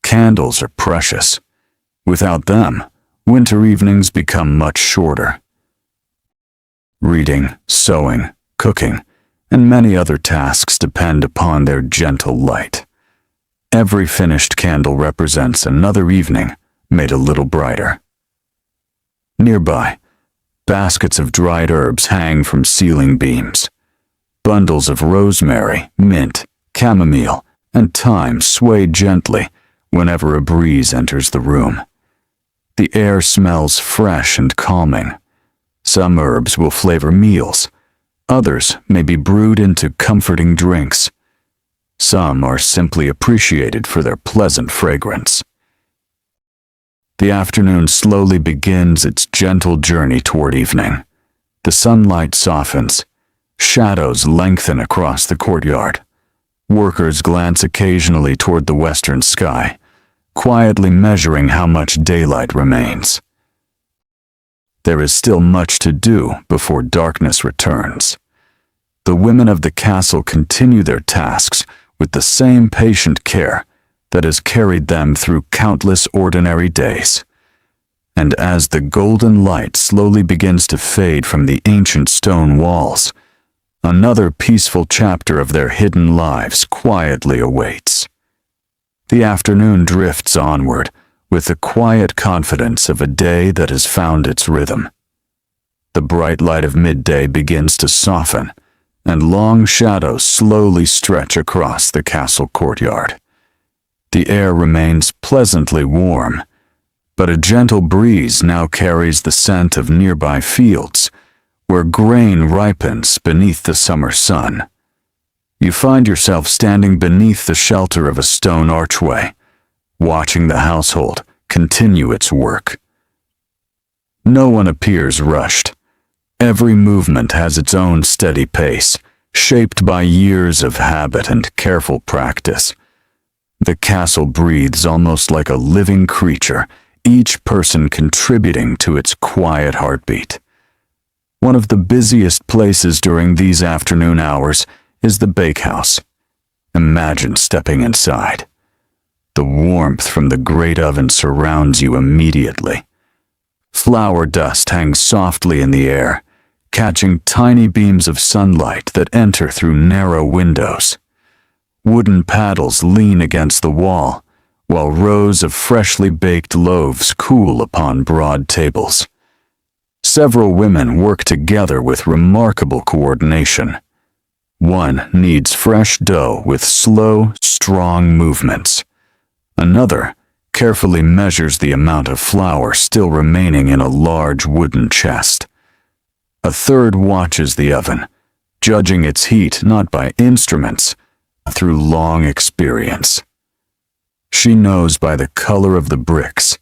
Candles are precious. Without them, winter evenings become much shorter. Reading, sewing, cooking, and many other tasks depend upon their gentle light. Every finished candle represents another evening made a little brighter. Nearby, baskets of dried herbs hang from ceiling beams. Bundles of rosemary, mint, chamomile, and thyme sway gently whenever a breeze enters the room. The air smells fresh and calming. Some herbs will flavor meals. Others may be brewed into comforting drinks. Some are simply appreciated for their pleasant fragrance. The afternoon slowly begins its gentle journey toward evening. The sunlight softens. Shadows lengthen across the courtyard. Workers glance occasionally toward the western sky, quietly measuring how much daylight remains. There is still much to do before darkness returns. The women of the castle continue their tasks with the same patient care that has carried them through countless ordinary days. And as the golden light slowly begins to fade from the ancient stone walls, another peaceful chapter of their hidden lives quietly awaits. The afternoon drifts onward with the quiet confidence of a day that has found its rhythm. The bright light of midday begins to soften, and long shadows slowly stretch across the castle courtyard. The air remains pleasantly warm, but a gentle breeze now carries the scent of nearby fields, where grain ripens beneath the summer sun. You find yourself standing beneath the shelter of a stone archway, watching the household continue its work. No one appears rushed. Every movement has its own steady pace, shaped by years of habit and careful practice. The castle breathes almost like a living creature, each person contributing to its quiet heartbeat. One of the busiest places during these afternoon hours is the bakehouse. Imagine stepping inside. The warmth from the great oven surrounds you immediately. Flour dust hangs softly in the air, catching tiny beams of sunlight that enter through narrow windows. Wooden paddles lean against the wall, while rows of freshly baked loaves cool upon broad tables. Several women work together with remarkable coordination. One kneads fresh dough with slow, strong movements. Another carefully measures the amount of flour still remaining in a large wooden chest. A third watches the oven, judging its heat not by instruments, but through long experience. She knows by the color of the bricks,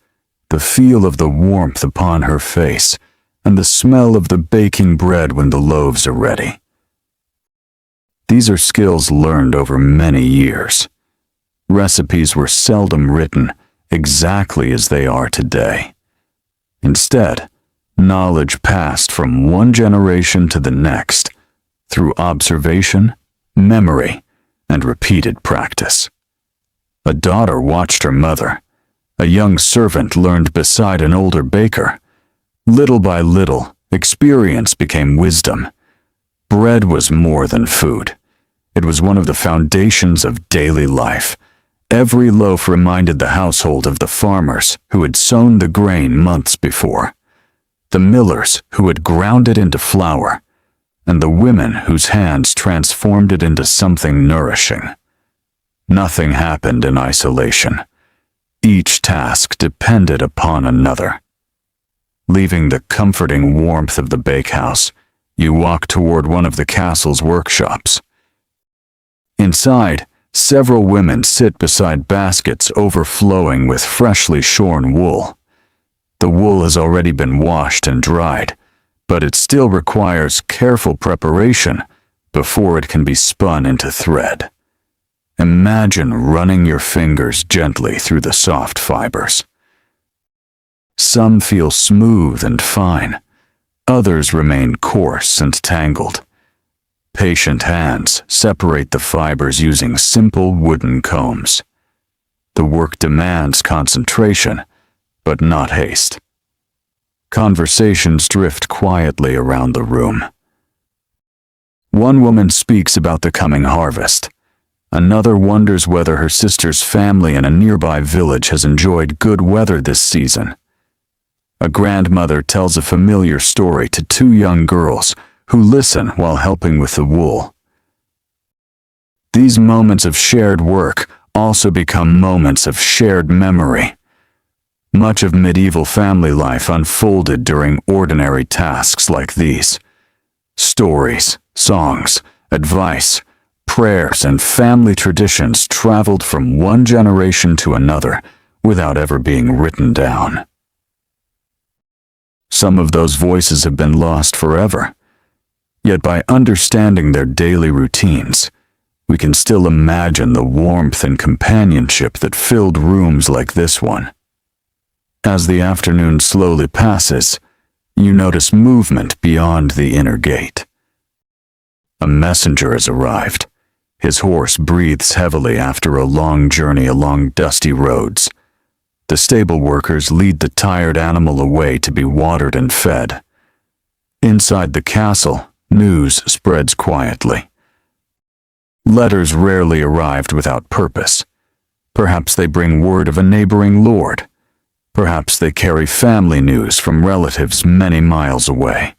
the feel of the warmth upon her face, and the smell of the baking bread when the loaves are ready. These are skills learned over many years. Recipes were seldom written exactly as they are today. Instead, knowledge passed from one generation to the next through observation, memory, and repeated practice. A daughter watched her mother. A young servant learned beside an older baker. Little by little, experience became wisdom. Bread was more than food. It was one of the foundations of daily life. Every loaf reminded the household of the farmers who had sown the grain months before, the millers who had ground it into flour, and the women whose hands transformed it into something nourishing. Nothing happened in isolation. Each task depended upon another. Leaving the comforting warmth of the bakehouse, you walk toward one of the castle's workshops. Inside, several women sit beside baskets overflowing with freshly shorn wool. The wool has already been washed and dried, but it still requires careful preparation before it can be spun into thread. Imagine running your fingers gently through the soft fibers. Some feel smooth and fine. Others remain coarse and tangled. Patient hands separate the fibers using simple wooden combs. The work demands concentration, but not haste. Conversations drift quietly around the room. One woman speaks about the coming harvest. Another wonders whether her sister's family in a nearby village has enjoyed good weather this season. A grandmother tells a familiar story to two young girls who listen while helping with the wool. These moments of shared work also become moments of shared memory. Much of medieval family life unfolded during ordinary tasks like these. Stories, songs, advice, prayers, and family traditions traveled from one generation to another without ever being written down. Some of those voices have been lost forever. Yet by understanding their daily routines, we can still imagine the warmth and companionship that filled rooms like this one. As the afternoon slowly passes, you notice movement beyond the inner gate. A messenger has arrived. His horse breathes heavily after a long journey along dusty roads. The stable workers lead the tired animal away to be watered and fed. Inside the castle, news spreads quietly. Letters rarely arrived without purpose. Perhaps they bring word of a neighboring lord. Perhaps they carry family news from relatives many miles away.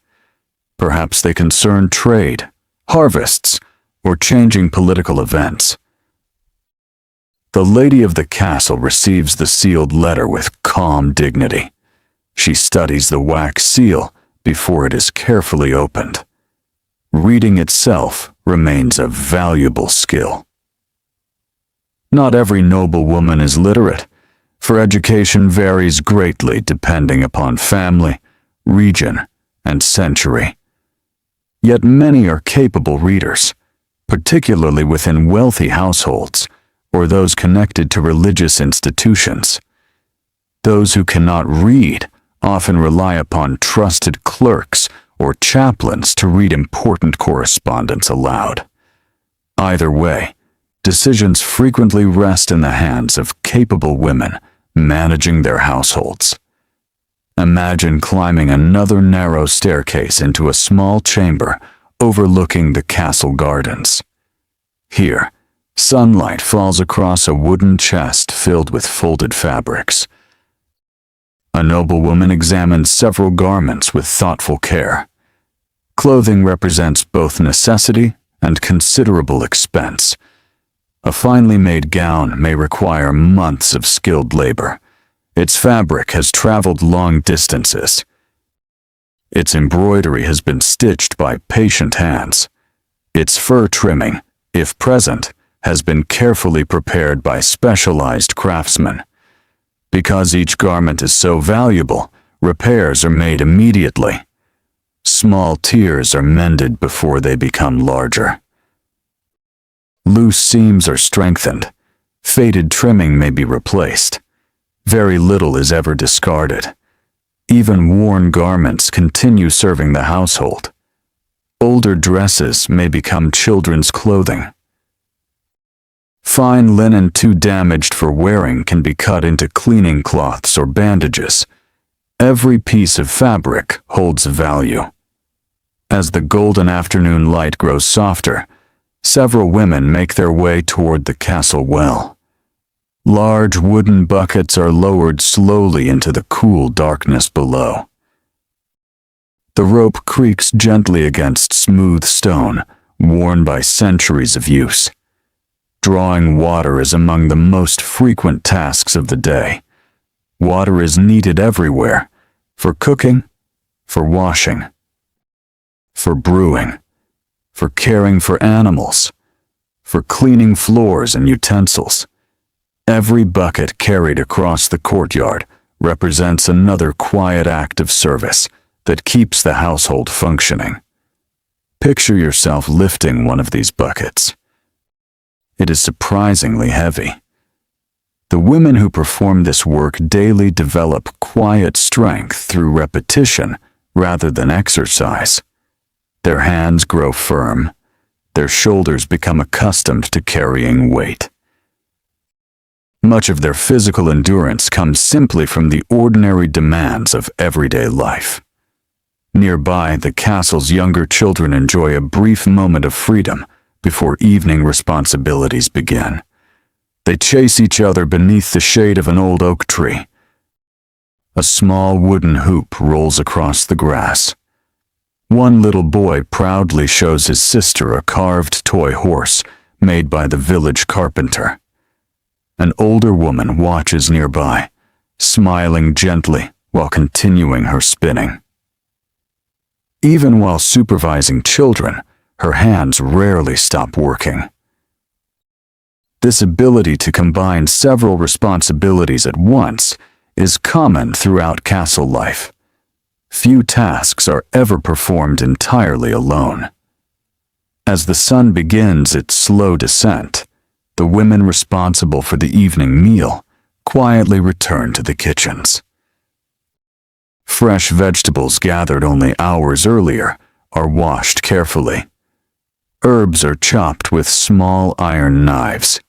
Perhaps they concern trade, harvests, or changing political events. The lady of the castle receives the sealed letter with calm dignity. She studies the wax seal before it is carefully opened. Reading itself remains a valuable skill. Not every noblewoman is literate, for education varies greatly depending upon family, region, and century. Yet many are capable readers, particularly within wealthy households or those connected to religious institutions. Those who cannot read often rely upon trusted clerks or chaplains to read important correspondence aloud. Either way, decisions frequently rest in the hands of capable women managing their households. Imagine climbing another narrow staircase into a small chamber overlooking the castle gardens. Here, sunlight falls across a wooden chest filled with folded fabrics. A noblewoman examines several garments with thoughtful care. Clothing represents both necessity and considerable expense. A finely made gown may require months of skilled labor. Its fabric has traveled long distances. Its embroidery has been stitched by patient hands. Its fur trimming, if present, has been carefully prepared by specialized craftsmen. Because each garment is so valuable, repairs are made immediately. Small tears are mended before they become larger. Loose seams are strengthened. Faded trimming may be replaced. Very little is ever discarded. Even worn garments continue serving the household. Older dresses may become children's clothing. Fine linen too damaged for wearing can be cut into cleaning cloths or bandages. Every piece of fabric holds value. As the golden afternoon light grows softer, several women make their way toward the castle well. Large wooden buckets are lowered slowly into the cool darkness below. The rope creaks gently against smooth stone, worn by centuries of use. Drawing water is among the most frequent tasks of the day. Water is needed everywhere, for cooking, for washing, for brewing, for caring for animals, for cleaning floors and utensils. Every bucket carried across the courtyard represents another quiet act of service that keeps the household functioning. Picture yourself lifting one of these buckets. It is surprisingly heavy. The women who perform this work daily develop quiet strength through repetition rather than exercise. Their hands grow firm. Their shoulders become accustomed to carrying weight. Much of their physical endurance comes simply from the ordinary demands of everyday life. Nearby, the castle's younger children enjoy a brief moment of freedom before evening responsibilities begin. They chase each other beneath the shade of an old oak tree. A small wooden hoop rolls across the grass. One little boy proudly shows his sister a carved toy horse made by the village carpenter. An older woman watches nearby, smiling gently while continuing her spinning. Even while supervising children, her hands rarely stop working. This ability to combine several responsibilities at once is common throughout castle life. Few tasks are ever performed entirely alone. As the sun begins its slow descent, the women responsible for the evening meal quietly return to the kitchens. Fresh vegetables gathered only hours earlier are washed carefully. Herbs are chopped with small iron knives.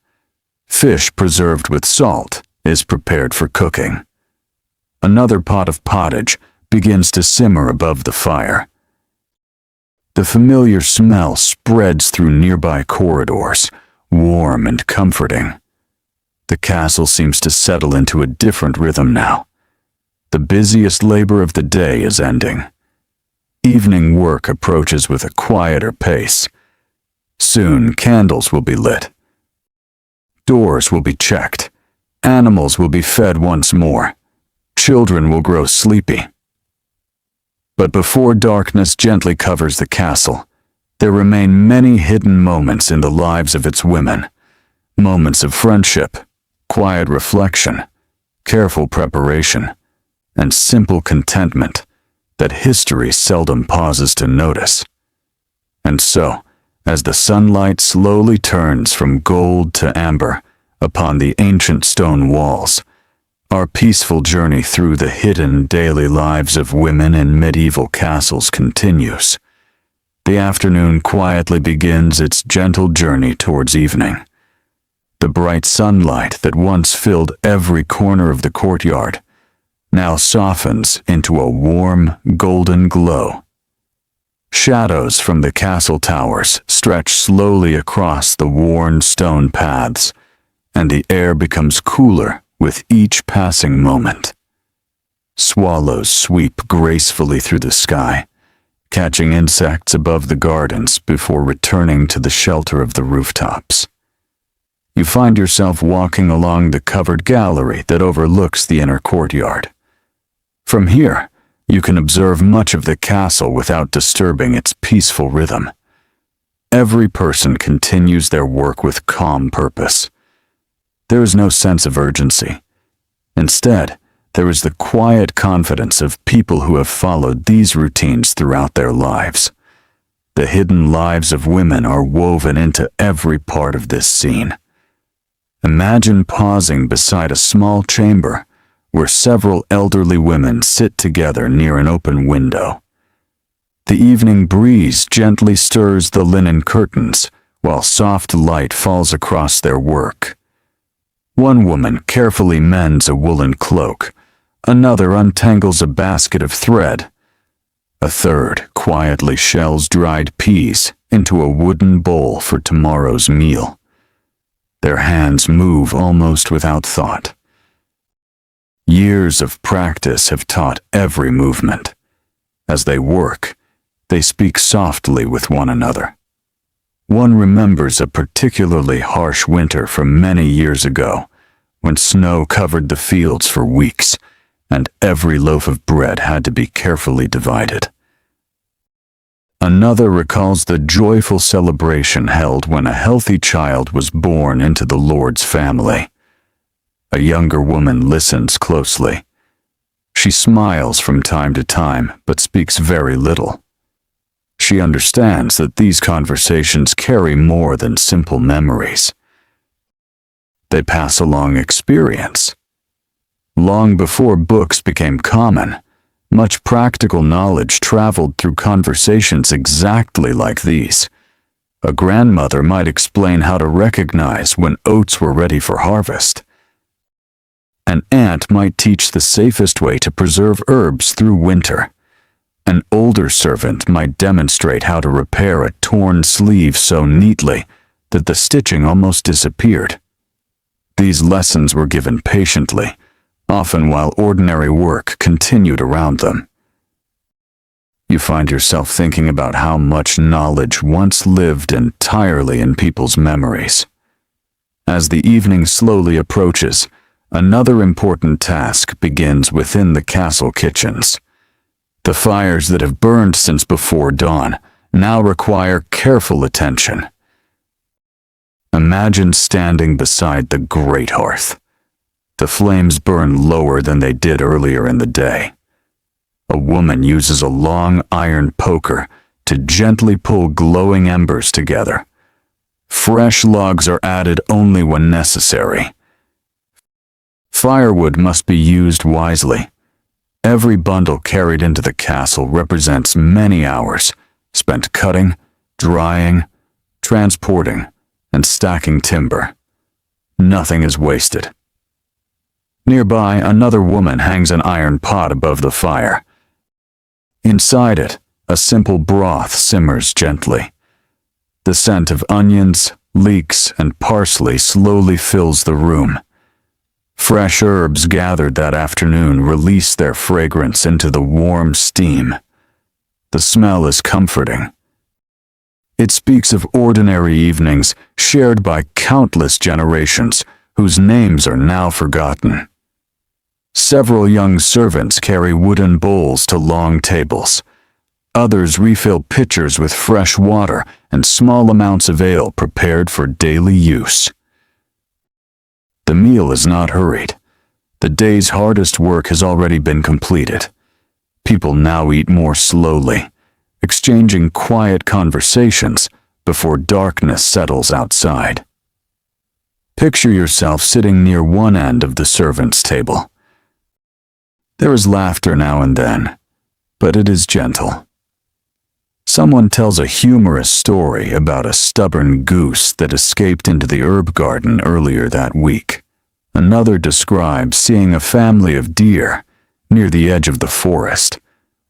Fish preserved with salt is prepared for cooking. Another pot of pottage begins to simmer above the fire. The familiar smell spreads through nearby corridors, warm and comforting. The castle seems to settle into a different rhythm now. The busiest labor of the day is ending. Evening work approaches with a quieter pace. Soon candles will be lit. Doors will be checked. Animals will be fed once more. Children will grow sleepy. But before darkness gently covers the castle, there remain many hidden moments in the lives of its women. Moments of friendship, quiet reflection, careful preparation, and simple contentment that history seldom pauses to notice. And so, as the sunlight slowly turns from gold to amber upon the ancient stone walls, our peaceful journey through the hidden daily lives of women in medieval castles continues. The afternoon quietly begins its gentle journey towards evening. The bright sunlight that once filled every corner of the courtyard now softens into a warm, golden glow. Shadows from the castle towers stretch slowly across the worn stone paths, and the air becomes cooler with each passing moment. Swallows sweep gracefully through the sky, catching insects above the gardens before returning to the shelter of the rooftops. You find yourself walking along the covered gallery that overlooks the inner courtyard. From here, you can observe much of the castle without disturbing its peaceful rhythm. Every person continues their work with calm purpose. There is no sense of urgency. Instead, there is the quiet confidence of people who have followed these routines throughout their lives. The hidden lives of women are woven into every part of this scene. Imagine pausing beside a small chamber where several elderly women sit together near an open window. The evening breeze gently stirs the linen curtains while soft light falls across their work. One woman carefully mends a woolen cloak, another untangles a basket of thread, a third quietly shells dried peas into a wooden bowl for tomorrow's meal. Their hands move almost without thought. Years of practice have taught every movement. As they work, they speak softly with one another. One remembers a particularly harsh winter from many years ago, when snow covered the fields for weeks, and every loaf of bread had to be carefully divided. Another recalls the joyful celebration held when a healthy child was born into the Lord's family. A younger woman listens closely. She smiles from time to time, but speaks very little. She understands that these conversations carry more than simple memories. They pass along experience. Long before books became common, much practical knowledge traveled through conversations exactly like these. A grandmother might explain how to recognize when oats were ready for harvest. An aunt might teach the safest way to preserve herbs through winter. An older servant might demonstrate how to repair a torn sleeve so neatly that the stitching almost disappeared. These lessons were given patiently, often while ordinary work continued around them. You find yourself thinking about how much knowledge once lived entirely in people's memories. As the evening slowly approaches, another important task begins within the castle kitchens. The fires that have burned since before dawn now require careful attention. Imagine standing beside the great hearth. The flames burn lower than they did earlier in the day. A woman uses a long iron poker to gently pull glowing embers together. Fresh logs are added only when necessary. Firewood must be used wisely. Every bundle carried into the castle represents many hours spent cutting, drying, transporting, and stacking timber. Nothing is wasted. Nearby, another woman hangs an iron pot above the fire. Inside it, a simple broth simmers gently. The scent of onions, leeks, and parsley slowly fills the room. Fresh herbs gathered that afternoon release their fragrance into the warm steam. The smell is comforting. It speaks of ordinary evenings shared by countless generations whose names are now forgotten. Several young servants carry wooden bowls to long tables. Others refill pitchers with fresh water and small amounts of ale prepared for daily use. The meal is not hurried. The day's hardest work has already been completed. People now eat more slowly, exchanging quiet conversations before darkness settles outside. Picture yourself sitting near one end of the servants' table. There is laughter now and then, but it is gentle. Someone tells a humorous story about a stubborn goose that escaped into the herb garden earlier that week. Another describes seeing a family of deer near the edge of the forest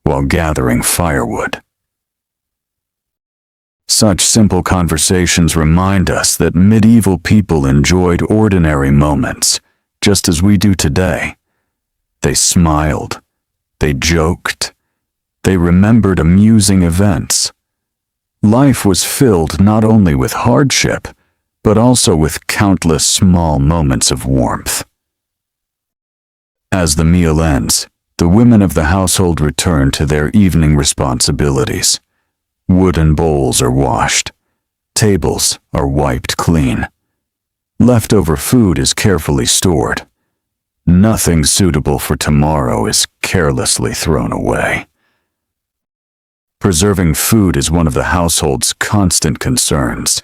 while gathering firewood. Such simple conversations remind us that medieval people enjoyed ordinary moments, just as we do today. They smiled, they joked, they remembered amusing events. Life was filled not only with hardship, but also with countless small moments of warmth. As the meal ends, the women of the household return to their evening responsibilities. Wooden bowls are washed. Tables are wiped clean. Leftover food is carefully stored. Nothing suitable for tomorrow is carelessly thrown away. Preserving food is one of the household's constant concerns.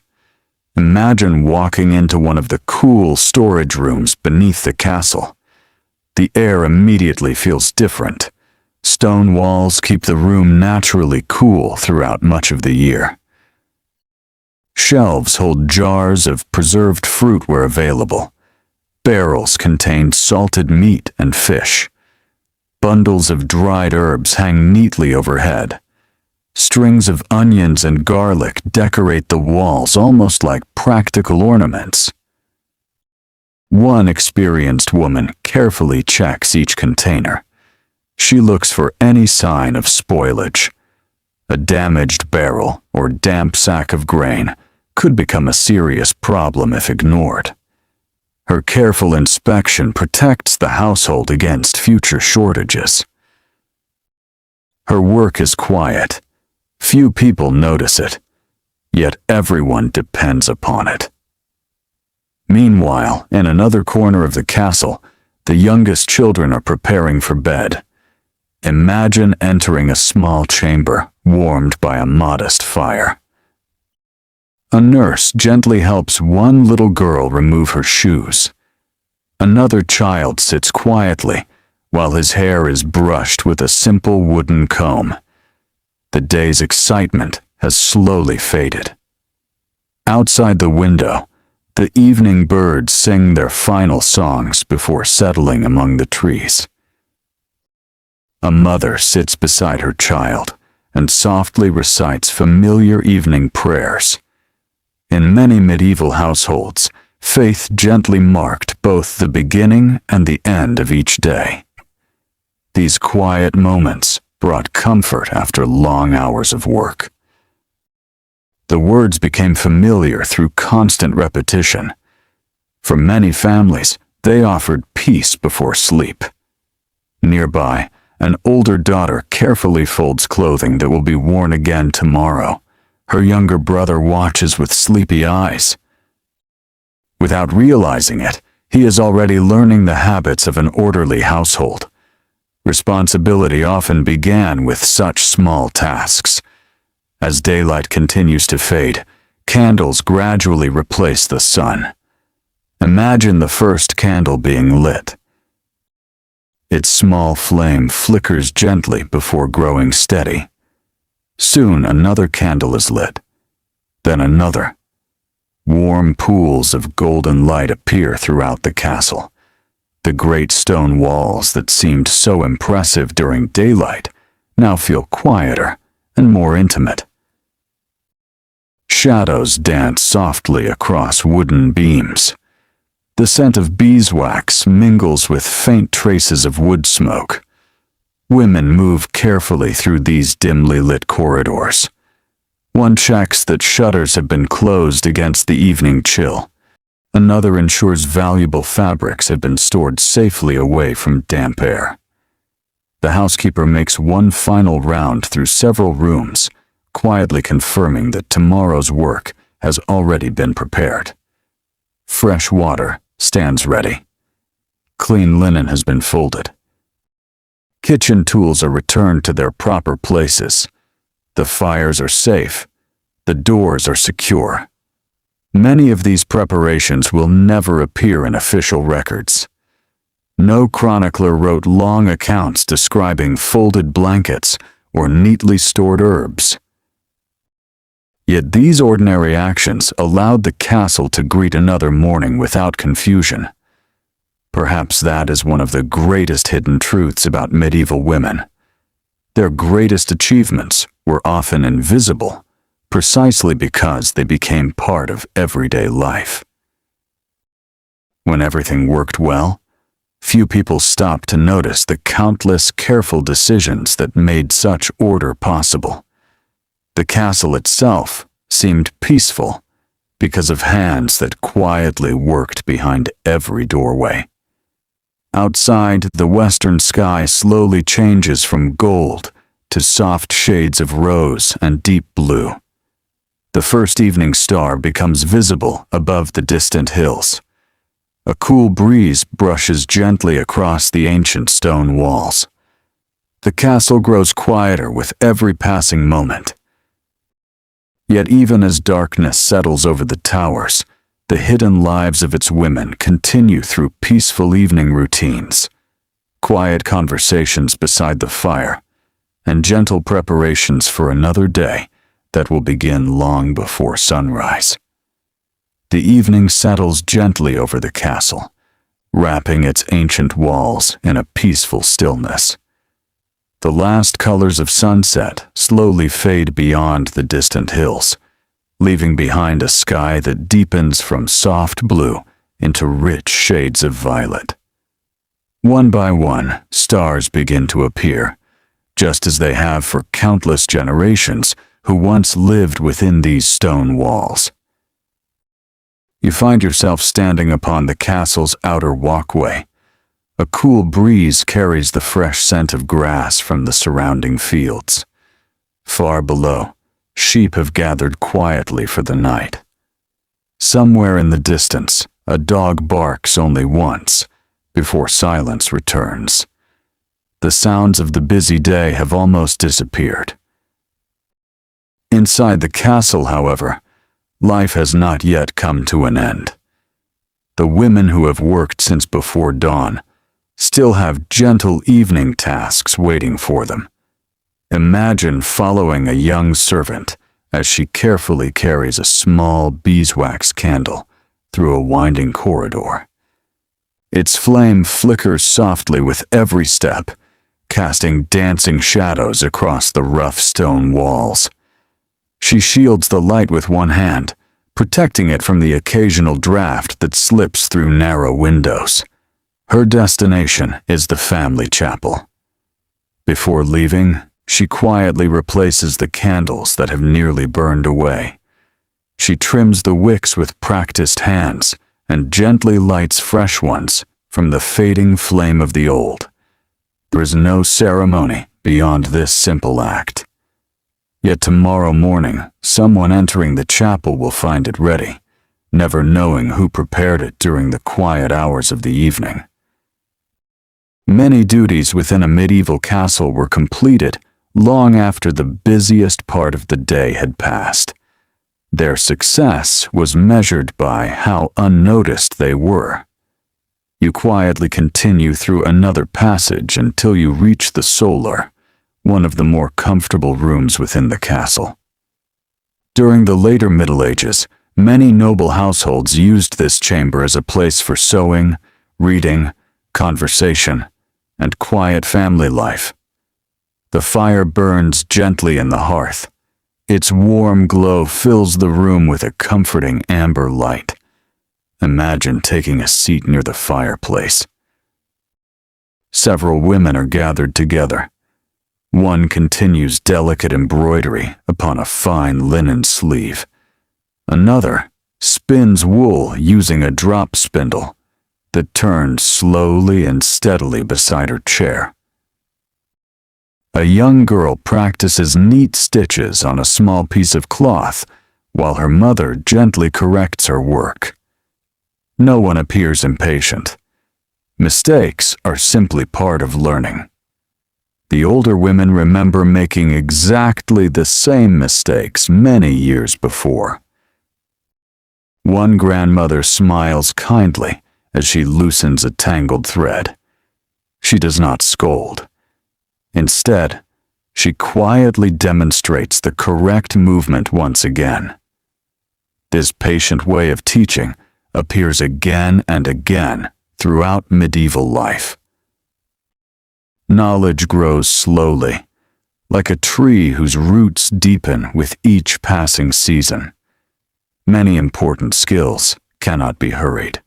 Imagine walking into one of the cool storage rooms beneath the castle. The air immediately feels different. Stone walls keep the room naturally cool throughout much of the year. Shelves hold jars of preserved fruit where available. Barrels contain salted meat and fish. Bundles of dried herbs hang neatly overhead. Strings of onions and garlic decorate the walls almost like practical ornaments. One experienced woman carefully checks each container. She looks for any sign of spoilage. A damaged barrel or damp sack of grain could become a serious problem if ignored. Her careful inspection protects the household against future shortages. Her work is quiet. Few people notice it, yet everyone depends upon it. Meanwhile, in another corner of the castle, the youngest children are preparing for bed. Imagine entering a small chamber warmed by a modest fire. A nurse gently helps one little girl remove her shoes. Another child sits quietly while his hair is brushed with a simple wooden comb. The day's excitement has slowly faded. Outside the window, the evening birds sing their final songs before settling among the trees. A mother sits beside her child and softly recites familiar evening prayers. In many medieval households, faith gently marked both the beginning and the end of each day. These quiet moments brought comfort after long hours of work. The words became familiar through constant repetition. For many families, they offered peace before sleep. Nearby, an older daughter carefully folds clothing that will be worn again tomorrow. Her younger brother watches with sleepy eyes. Without realizing it, he is already learning the habits of an orderly household. Responsibility often began with such small tasks. As daylight continues to fade, candles gradually replace the sun. Imagine the first candle being lit. Its small flame flickers gently before growing steady. Soon another candle is lit, then another. Warm pools of golden light appear throughout the castle. The great stone walls that seemed so impressive during daylight now feel quieter and more intimate. Shadows dance softly across wooden beams. The scent of beeswax mingles with faint traces of wood smoke. Women move carefully through these dimly lit corridors. One checks that shutters have been closed against the evening chill. Another ensures valuable fabrics have been stored safely away from damp air. The housekeeper makes one final round through several rooms, quietly confirming that tomorrow's work has already been prepared. Fresh water stands ready. Clean linen has been folded. Kitchen tools are returned to their proper places. The fires are safe. The doors are secure. Many of these preparations will never appear in official records. No chronicler wrote long accounts describing folded blankets or neatly stored herbs. Yet these ordinary actions allowed the castle to greet another morning without confusion. Perhaps that is one of the greatest hidden truths about medieval women. Their greatest achievements were often invisible, precisely because they became part of everyday life. When everything worked well, few people stopped to notice the countless careful decisions that made such order possible. The castle itself seemed peaceful because of hands that quietly worked behind every doorway. Outside, the western sky slowly changes from gold to soft shades of rose and deep blue. The first evening star becomes visible above the distant hills. A cool breeze brushes gently across the ancient stone walls. The castle grows quieter with every passing moment. Yet even as darkness settles over the towers, the hidden lives of its women continue through peaceful evening routines, quiet conversations beside the fire, and gentle preparations for another day that will begin long before sunrise. The evening settles gently over the castle, wrapping its ancient walls in a peaceful stillness. The last colors of sunset slowly fade beyond the distant hills, leaving behind a sky that deepens from soft blue into rich shades of violet. One by one, stars begin to appear, just as they have for countless generations who once lived within these stone walls. You find yourself standing upon the castle's outer walkway. A cool breeze carries the fresh scent of grass from the surrounding fields. Far below, sheep have gathered quietly for the night. Somewhere in the distance, a dog barks only once, before silence returns. The sounds of the busy day have almost disappeared. Inside the castle, however, life has not yet come to an end. The women who have worked since before dawn still have gentle evening tasks waiting for them. Imagine following a young servant as she carefully carries a small beeswax candle through a winding corridor. Its flame flickers softly with every step, casting dancing shadows across the rough stone walls. She shields the light with one hand, protecting it from the occasional draft that slips through narrow windows. Her destination is the family chapel. Before leaving, she quietly replaces the candles that have nearly burned away. She trims the wicks with practiced hands and gently lights fresh ones from the fading flame of the old. There is no ceremony beyond this simple act. Yet tomorrow morning, someone entering the chapel will find it ready, never knowing who prepared it during the quiet hours of the evening. Many duties within a medieval castle were completed long after the busiest part of the day had passed. Their success was measured by how unnoticed they were. You quietly continue through another passage until you reach the solar, one of the more comfortable rooms within the castle. During the later Middle Ages, many noble households used this chamber as a place for sewing, reading, conversation, and quiet family life. The fire burns gently in the hearth. Its warm glow fills the room with a comforting amber light. Imagine taking a seat near the fireplace. Several women are gathered together. One continues delicate embroidery upon a fine linen sleeve. Another spins wool using a drop spindle that turns slowly and steadily beside her chair. A young girl practices neat stitches on a small piece of cloth while her mother gently corrects her work. No one appears impatient. Mistakes are simply part of learning. The older women remember making exactly the same mistakes many years before. One grandmother smiles kindly as she loosens a tangled thread. She does not scold. Instead, she quietly demonstrates the correct movement once again. This patient way of teaching appears again and again throughout medieval life. Knowledge grows slowly, like a tree whose roots deepen with each passing season. Many important skills cannot be hurried.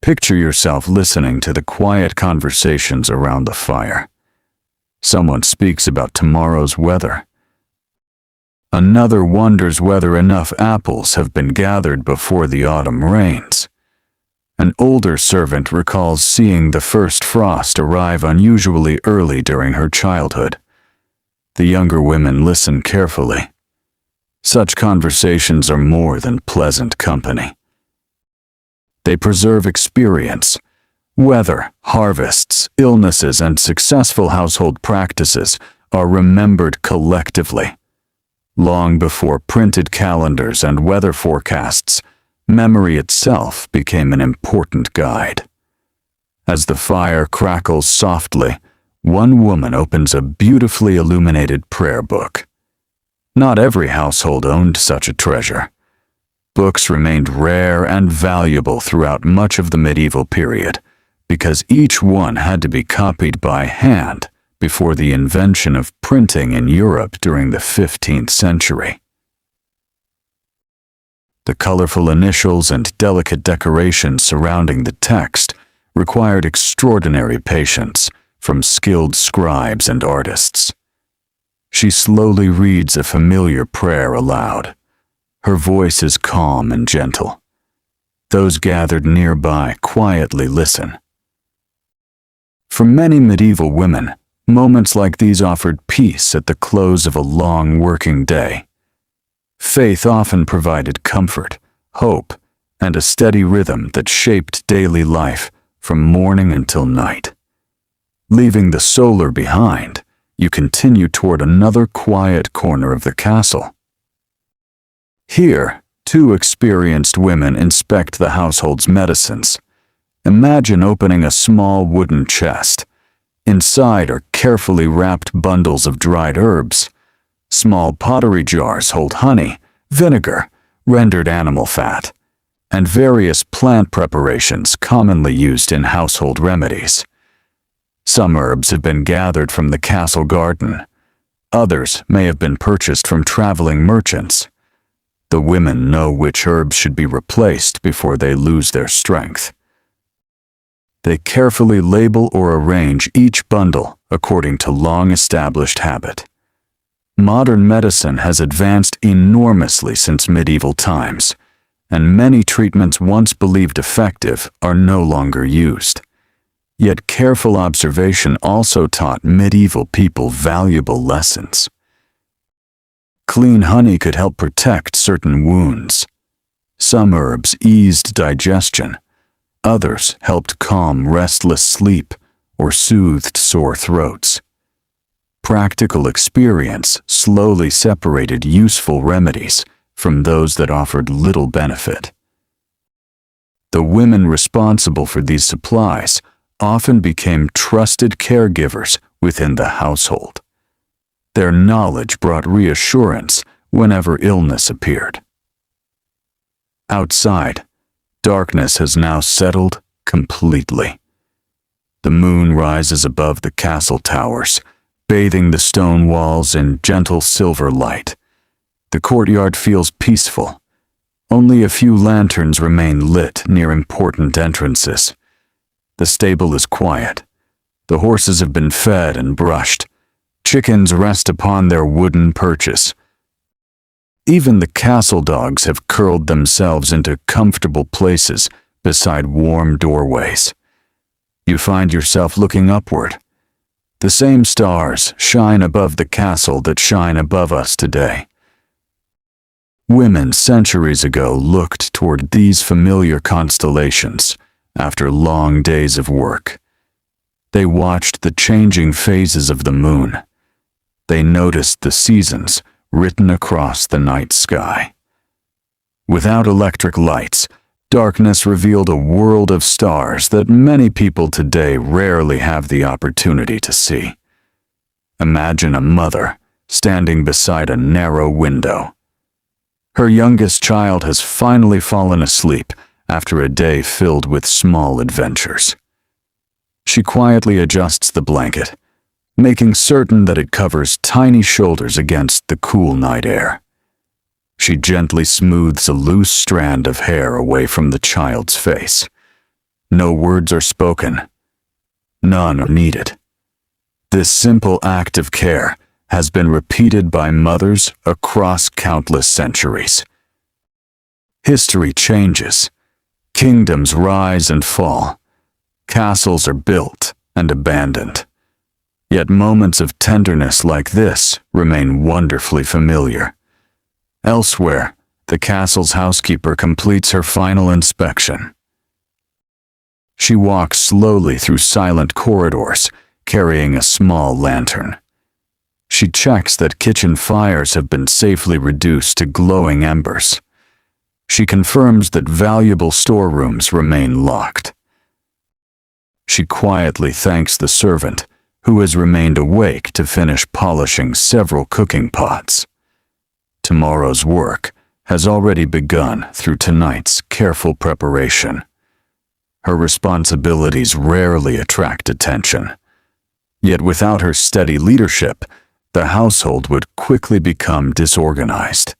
Picture yourself listening to the quiet conversations around the fire. Someone speaks about tomorrow's weather. Another wonders whether enough apples have been gathered before the autumn rains. An older servant recalls seeing the first frost arrive unusually early during her childhood. The younger women listen carefully. Such conversations are more than pleasant company. They preserve experience. Weather, harvests, illnesses, and successful household practices are remembered collectively. Long before printed calendars and weather forecasts, memory itself became an important guide. As the fire crackles softly, one woman opens a beautifully illuminated prayer book. Not every household owned such a treasure. Books remained rare and valuable throughout much of the medieval period, because each one had to be copied by hand before the invention of printing in Europe during the 15th century. The colorful initials and delicate decorations surrounding the text required extraordinary patience from skilled scribes and artists. She slowly reads a familiar prayer aloud. Her voice is calm and gentle. Those gathered nearby quietly listen. For many medieval women, moments like these offered peace at the close of a long working day. Faith often provided comfort, hope, and a steady rhythm that shaped daily life from morning until night. Leaving the solar behind, you continue toward another quiet corner of the castle. Here, two experienced women inspect the household's medicines. Imagine opening a small wooden chest. Inside are carefully wrapped bundles of dried herbs. Small pottery jars hold honey, vinegar, rendered animal fat, and various plant preparations commonly used in household remedies. Some herbs have been gathered from the castle garden. Others may have been purchased from traveling merchants. The women know which herbs should be replaced before they lose their strength. They carefully label or arrange each bundle according to long-established habit. Modern medicine has advanced enormously since medieval times, and many treatments once believed effective are no longer used. Yet careful observation also taught medieval people valuable lessons. Clean honey could help protect certain wounds. Some herbs eased digestion. Others helped calm restless sleep or soothed sore throats. Practical experience slowly separated useful remedies from those that offered little benefit. The women responsible for these supplies often became trusted caregivers within the household. Their knowledge brought reassurance whenever illness appeared. Outside, darkness has now settled completely. The moon rises above the castle towers, bathing the stone walls in gentle silver light. The courtyard feels peaceful. Only a few lanterns remain lit near important entrances. The stable is quiet. The horses have been fed and brushed. Chickens rest upon their wooden perches. Even the castle dogs have curled themselves into comfortable places beside warm doorways. You find yourself looking upward. The same stars shine above the castle that shine above us today. Women centuries ago looked toward these familiar constellations after long days of work. They watched the changing phases of the moon. They noticed the seasons written across the night sky. Without electric lights, darkness revealed a world of stars that many people today rarely have the opportunity to see. Imagine a mother standing beside a narrow window. Her youngest child has finally fallen asleep after a day filled with small adventures. She quietly adjusts the blanket, making certain that it covers tiny shoulders against the cool night air. She gently smooths a loose strand of hair away from the child's face. No words are spoken. None are needed. This simple act of care has been repeated by mothers across countless centuries. History changes. Kingdoms rise and fall. Castles are built and abandoned. Yet moments of tenderness like this remain wonderfully familiar. Elsewhere, the castle's housekeeper completes her final inspection. She walks slowly through silent corridors, carrying a small lantern. She checks that kitchen fires have been safely reduced to glowing embers. She confirms that valuable storerooms remain locked. She quietly thanks the servant, who has remained awake to finish polishing several cooking pots. Tomorrow's work has already begun through tonight's careful preparation. Her responsibilities rarely attract attention. Yet without her steady leadership, the household would quickly become disorganized.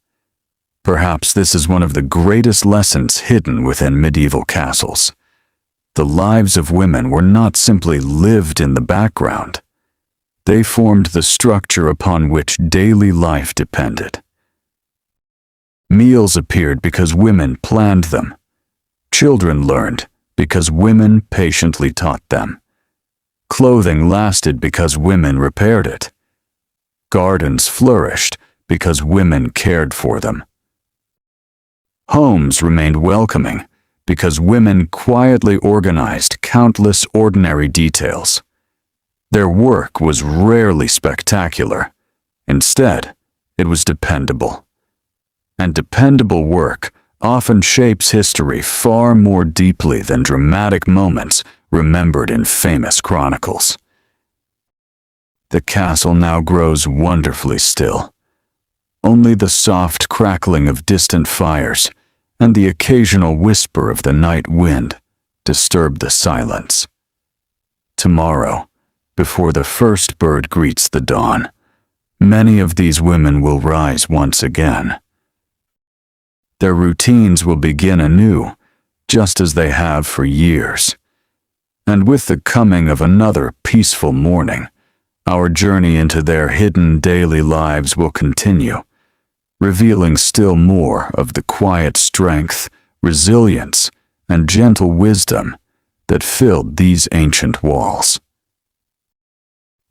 Perhaps this is one of the greatest lessons hidden within medieval castles. The lives of women were not simply lived in the background. They formed the structure upon which daily life depended. Meals appeared because women planned them. Children learned because women patiently taught them. Clothing lasted because women repaired it. Gardens flourished because women cared for them. Homes remained welcoming because women quietly organized countless ordinary details. Their work was rarely spectacular. Instead, it was dependable. And dependable work often shapes history far more deeply than dramatic moments remembered in famous chronicles. The castle now grows wonderfully still. Only the soft crackling of distant fires and the occasional whisper of the night wind disturb the silence. Tomorrow, before the first bird greets the dawn, many of these women will rise once again. Their routines will begin anew, just as they have for years. And with the coming of another peaceful morning, our journey into their hidden daily lives will continue, revealing still more of the quiet strength, resilience, and gentle wisdom that filled these ancient walls.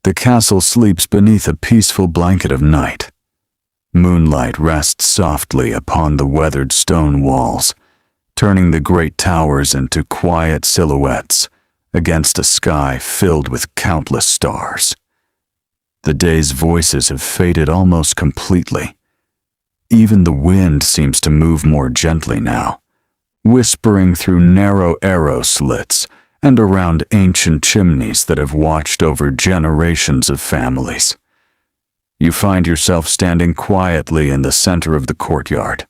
The castle sleeps beneath a peaceful blanket of night. Moonlight rests softly upon the weathered stone walls, turning the great towers into quiet silhouettes against a sky filled with countless stars. The day's voices have faded almost completely. Even the wind seems to move more gently now, whispering through narrow arrow slits and around ancient chimneys that have watched over generations of families. You find yourself standing quietly in the center of the courtyard.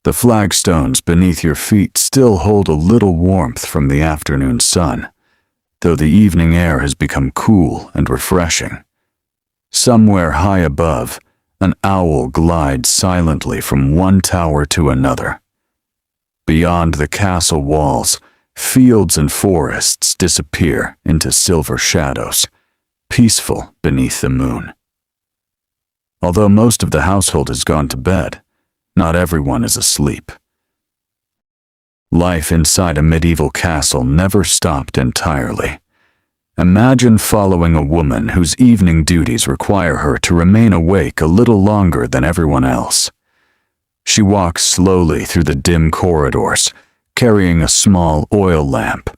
The flagstones beneath your feet still hold a little warmth from the afternoon sun, though the evening air has become cool and refreshing. Somewhere high above, an owl glides silently from one tower to another. Beyond the castle walls, fields and forests disappear into silver shadows, peaceful beneath the moon. Although most of the household has gone to bed, not everyone is asleep. Life inside a medieval castle never stopped entirely. Imagine following a woman whose evening duties require her to remain awake a little longer than everyone else. She walks slowly through the dim corridors, carrying a small oil lamp.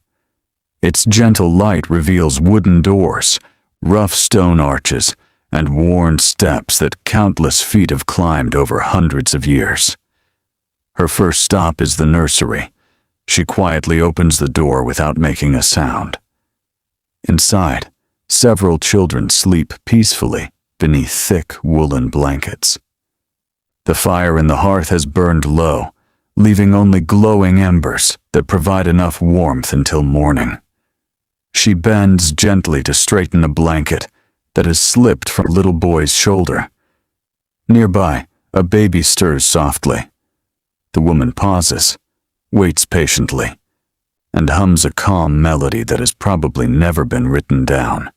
Its gentle light reveals wooden doors, rough stone arches, and worn steps that countless feet have climbed over hundreds of years. Her first stop is the nursery. She quietly opens the door without making a sound. Inside, several children sleep peacefully beneath thick woolen blankets. The fire in the hearth has burned low, leaving only glowing embers that provide enough warmth until morning. She bends gently to straighten a blanket that has slipped from a little boy's shoulder. Nearby, a baby stirs softly. The woman pauses, waits patiently, and hums a calm melody that has probably never been written down.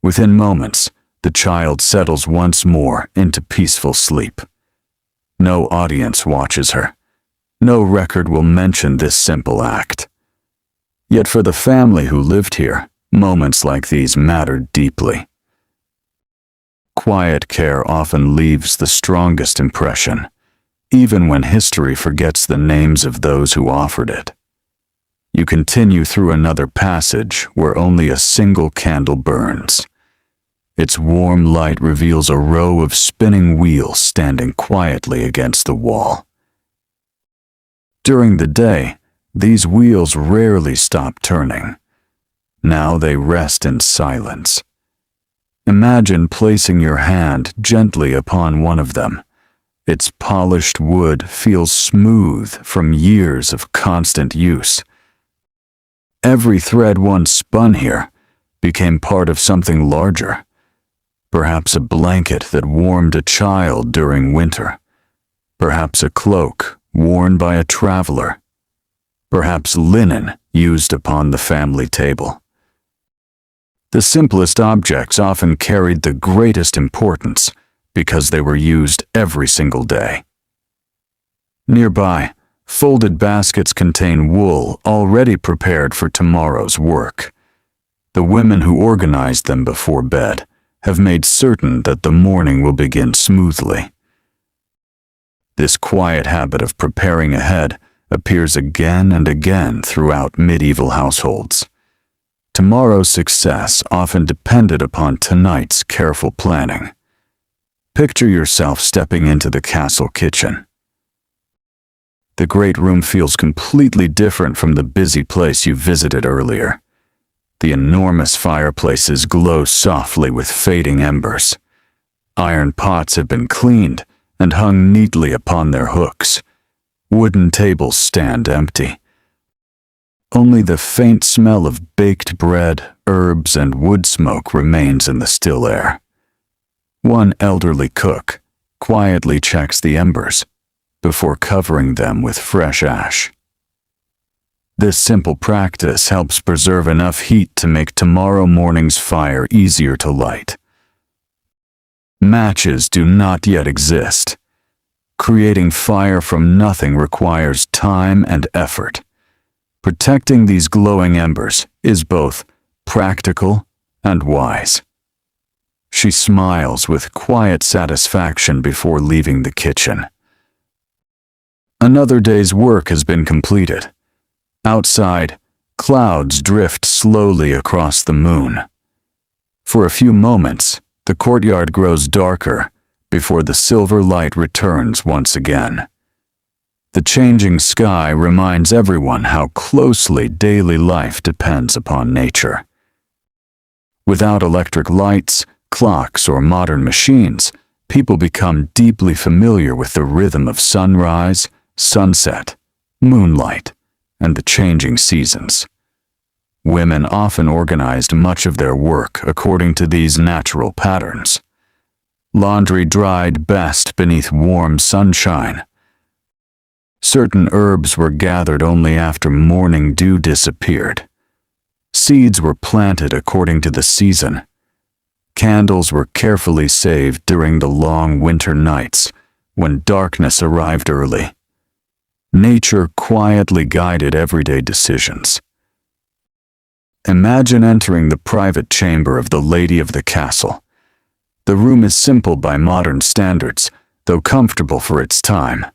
Within moments, the child settles once more into peaceful sleep. No audience watches her. No record will mention this simple act. Yet for the family who lived here, moments like these mattered deeply. Quiet care often leaves the strongest impression, even when history forgets the names of those who offered it. You continue through another passage where only a single candle burns. Its warm light reveals a row of spinning wheels standing quietly against the wall. During the day, these wheels rarely stop turning. Now they rest in silence. Imagine placing your hand gently upon one of them. Its polished wood feels smooth from years of constant use. Every thread once spun here became part of something larger. Perhaps a blanket that warmed a child during winter. Perhaps a cloak worn by a traveler. Perhaps linen used upon the family table. The simplest objects often carried the greatest importance because they were used every single day. Nearby, folded baskets contain wool already prepared for tomorrow's work. The women who organized them before bed have made certain that the morning will begin smoothly. This quiet habit of preparing ahead appears again and again throughout medieval households. Tomorrow's success often depended upon tonight's careful planning. Picture yourself stepping into the castle kitchen. The great room feels completely different from the busy place you visited earlier. The enormous fireplaces glow softly with fading embers. Iron pots have been cleaned and hung neatly upon their hooks. Wooden tables stand empty. Only the faint smell of baked bread, herbs, and wood smoke remains in the still air. One elderly cook quietly checks the embers before covering them with fresh ash. This simple practice helps preserve enough heat to make tomorrow morning's fire easier to light. Matches do not yet exist. Creating fire from nothing requires time and effort. Protecting these glowing embers is both practical and wise. She smiles with quiet satisfaction before leaving the kitchen. Another day's work has been completed. Outside, clouds drift slowly across the moon. For a few moments, the courtyard grows darker before the silver light returns once again. The changing sky reminds everyone how closely daily life depends upon nature. Without electric lights, clocks, or modern machines, people become deeply familiar with the rhythm of sunrise, sunset, moonlight, and the changing seasons. Women often organized much of their work according to these natural patterns. Laundry dried best beneath warm sunshine. Certain herbs were gathered only after morning dew disappeared. Seeds were planted according to the season. Candles were carefully saved during the long winter nights, when darkness arrived early. Nature quietly guided everyday decisions. Imagine entering the private chamber of the lady of the castle. The room is simple by modern standards, though comfortable for its time.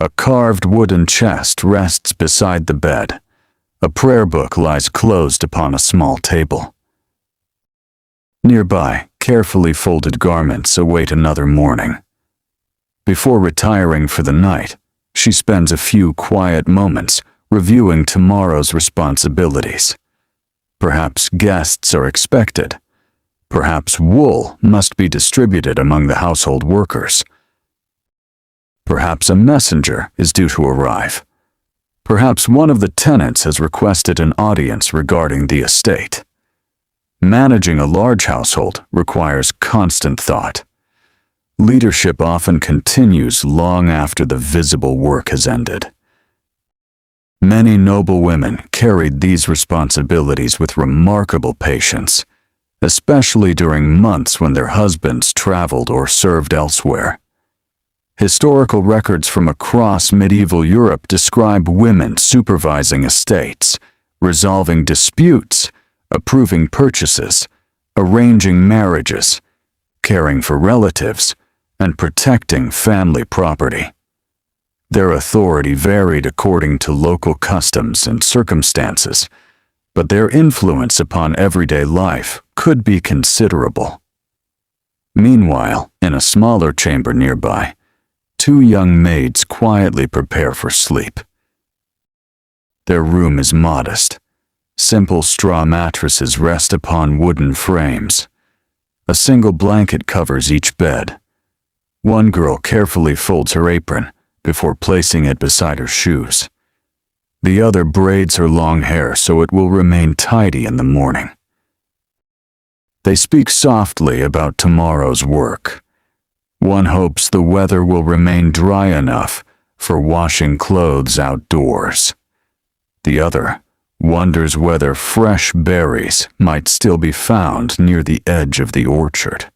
A carved wooden chest rests beside the bed. A prayer book lies closed upon a small table. Nearby, carefully folded garments await another morning. Before retiring for the night, she spends a few quiet moments reviewing tomorrow's responsibilities. Perhaps guests are expected. Perhaps wool must be distributed among the household workers. Perhaps a messenger is due to arrive. Perhaps one of the tenants has requested an audience regarding the estate. Managing a large household requires constant thought. Leadership often continues long after the visible work has ended. Many noblewomen carried these responsibilities with remarkable patience, especially during months when their husbands traveled or served elsewhere. Historical records from across medieval Europe describe women supervising estates, resolving disputes, approving purchases, arranging marriages, caring for relatives, and protecting family property. Their authority varied according to local customs and circumstances, but their influence upon everyday life could be considerable. Meanwhile, in a smaller chamber nearby, two young maids quietly prepare for sleep. Their room is modest. Simple straw mattresses rest upon wooden frames. A single blanket covers each bed. One girl carefully folds her apron before placing it beside her shoes. The other braids her long hair so it will remain tidy in the morning. They speak softly about tomorrow's work. One hopes the weather will remain dry enough for washing clothes outdoors. The other wonders whether fresh berries might still be found near the edge of the orchard.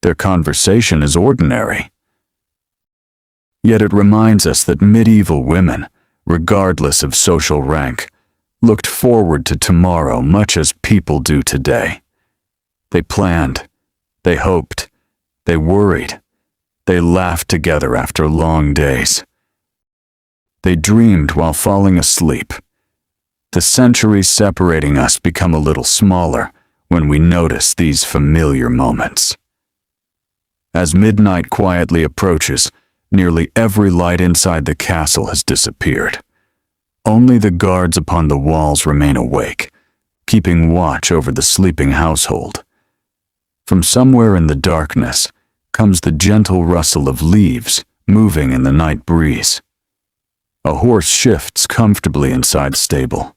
Their conversation is ordinary. Yet it reminds us that medieval women, regardless of social rank, looked forward to tomorrow much as people do today. They planned, they hoped, they worried, they laughed together after long days. They dreamed while falling asleep. The centuries separating us become a little smaller when we notice these familiar moments. As midnight quietly approaches, nearly every light inside the castle has disappeared. Only the guards upon the walls remain awake, keeping watch over the sleeping household. From somewhere in the darkness comes the gentle rustle of leaves moving in the night breeze. A horse shifts comfortably inside the stable.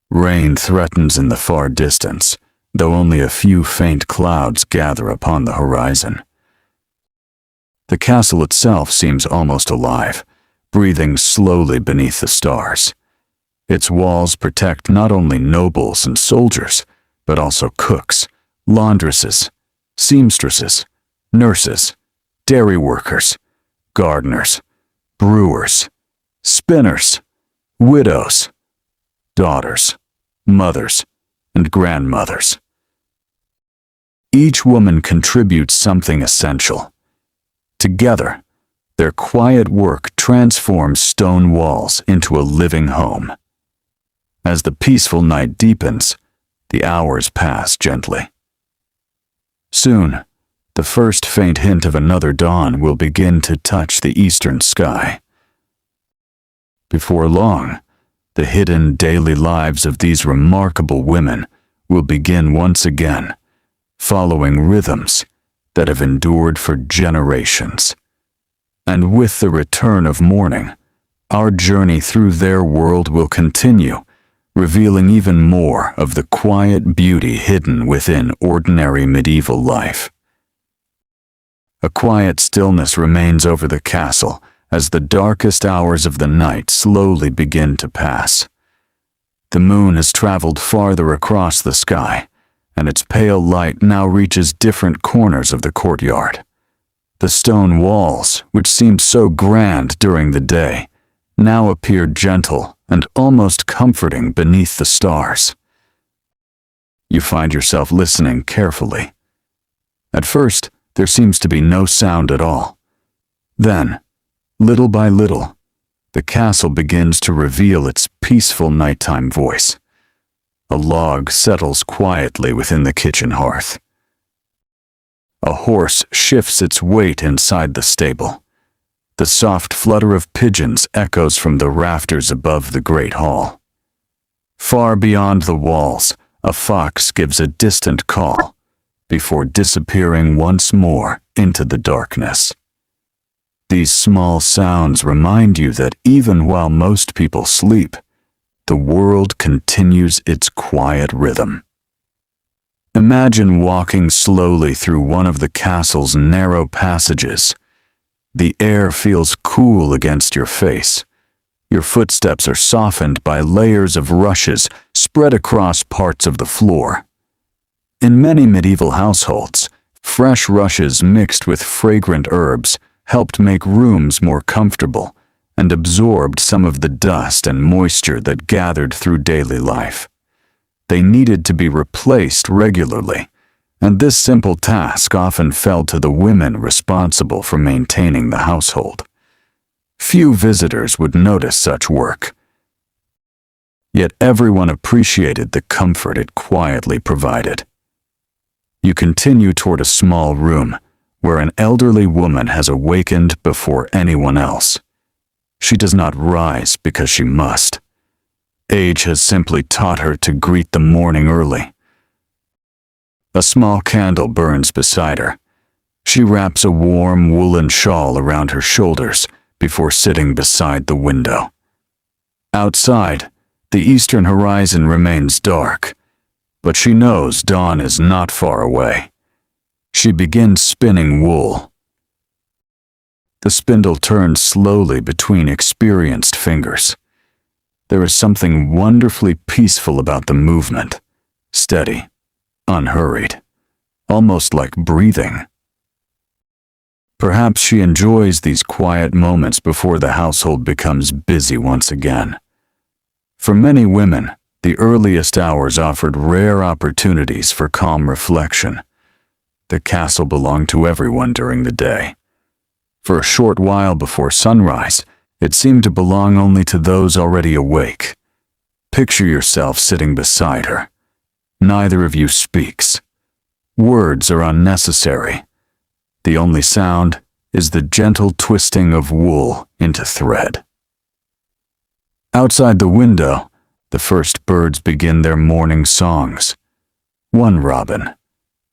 Rain threatens in the far distance, though only a few faint clouds gather upon the horizon. The castle itself seems almost alive, breathing slowly beneath the stars. Its walls protect not only nobles and soldiers, but also cooks, laundresses, seamstresses, nurses, dairy workers, gardeners, brewers, spinners, widows, daughters, mothers, and grandmothers. Each woman contributes something essential. Together, their quiet work transforms stone walls into a living home. As the peaceful night deepens, the hours pass gently. Soon, the first faint hint of another dawn will begin to touch the eastern sky. Before long, the hidden daily lives of these remarkable women will begin once again, following rhythms that have endured for generations. And with the return of morning, our journey through their world will continue, revealing even more of the quiet beauty hidden within ordinary medieval life. A quiet stillness remains over the castle as the darkest hours of the night slowly begin to pass. The moon has traveled farther across the sky, and its pale light now reaches different corners of the courtyard. The stone walls, which seemed so grand during the day, now appeared gentle and almost comforting beneath the stars. You find yourself listening carefully. At first, there seems to be no sound at all. Then, little by little, the castle begins to reveal its peaceful nighttime voice. A log settles quietly within the kitchen hearth. A horse shifts its weight inside the stable. The soft flutter of pigeons echoes from the rafters above the great hall. Far beyond the walls, a fox gives a distant call, before disappearing once more into the darkness. These small sounds remind you that even while most people sleep, the world continues its quiet rhythm. Imagine walking slowly through one of the castle's narrow passages. The air feels cool against your face. Your footsteps are softened by layers of rushes spread across parts of the floor. In many medieval households, fresh rushes mixed with fragrant herbs helped make rooms more comfortable and absorbed some of the dust and moisture that gathered through daily life. They needed to be replaced regularly, and this simple task often fell to the women responsible for maintaining the household. Few visitors would notice such work. Yet everyone appreciated the comfort it quietly provided. You continue toward a small room where an elderly woman has awakened before anyone else. She does not rise because she must. Age has simply taught her to greet the morning early. A small candle burns beside her. She wraps a warm woolen shawl around her shoulders before sitting beside the window. Outside, the eastern horizon remains dark, but she knows dawn is not far away. She begins spinning wool. The spindle turns slowly between experienced fingers. There is something wonderfully peaceful about the movement, steady, unhurried, almost like breathing. Perhaps she enjoys these quiet moments before the household becomes busy once again. For many women, the earliest hours offered rare opportunities for calm reflection. The castle belonged to everyone during the day. For a short while before sunrise, it seemed to belong only to those already awake. Picture yourself sitting beside her. Neither of you speaks. Words are unnecessary. The only sound is the gentle twisting of wool into thread. Outside the window, the first birds begin their morning songs. One robin,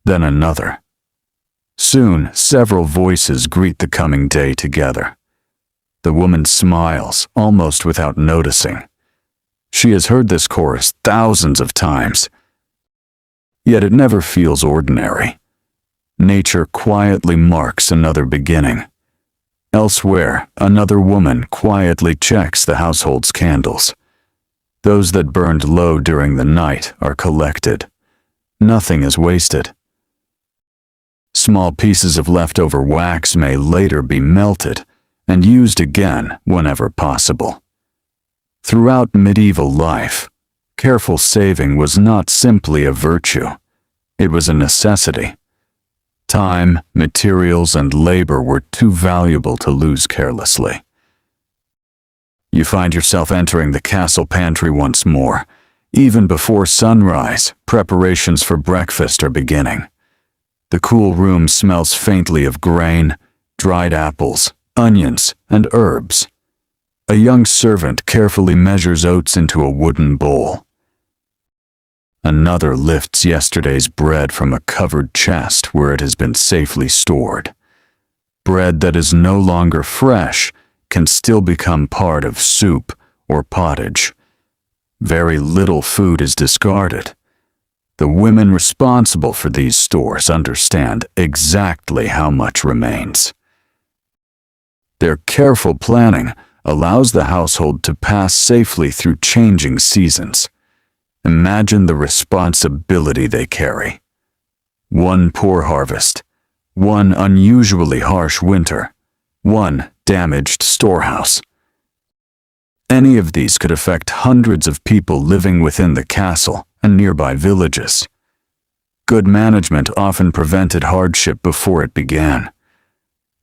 then another. Soon, several voices greet the coming day together. The woman smiles, almost without noticing. She has heard this chorus thousands of times. Yet it never feels ordinary. Nature quietly marks another beginning. Elsewhere, another woman quietly checks the household's candles. Those that burned low during the night are collected. Nothing is wasted. Small pieces of leftover wax may later be melted and used again whenever possible. Throughout medieval life, careful saving was not simply a virtue. It was a necessity. Time, materials, and labor were too valuable to lose carelessly. You find yourself entering the castle pantry once more. Even before sunrise, preparations for breakfast are beginning. The cool room smells faintly of grain, dried apples, onions, and herbs. A young servant carefully measures oats into a wooden bowl. Another lifts yesterday's bread from a covered chest where it has been safely stored. Bread that is no longer fresh can still become part of soup or pottage. Very little food is discarded. The women responsible for these stores understand exactly how much remains. Their careful planning allows the household to pass safely through changing seasons. Imagine the responsibility they carry. One poor harvest, one unusually harsh winter, one damaged storehouse. Any of these could affect hundreds of people living within the castle and nearby villages. Good management often prevented hardship before it began.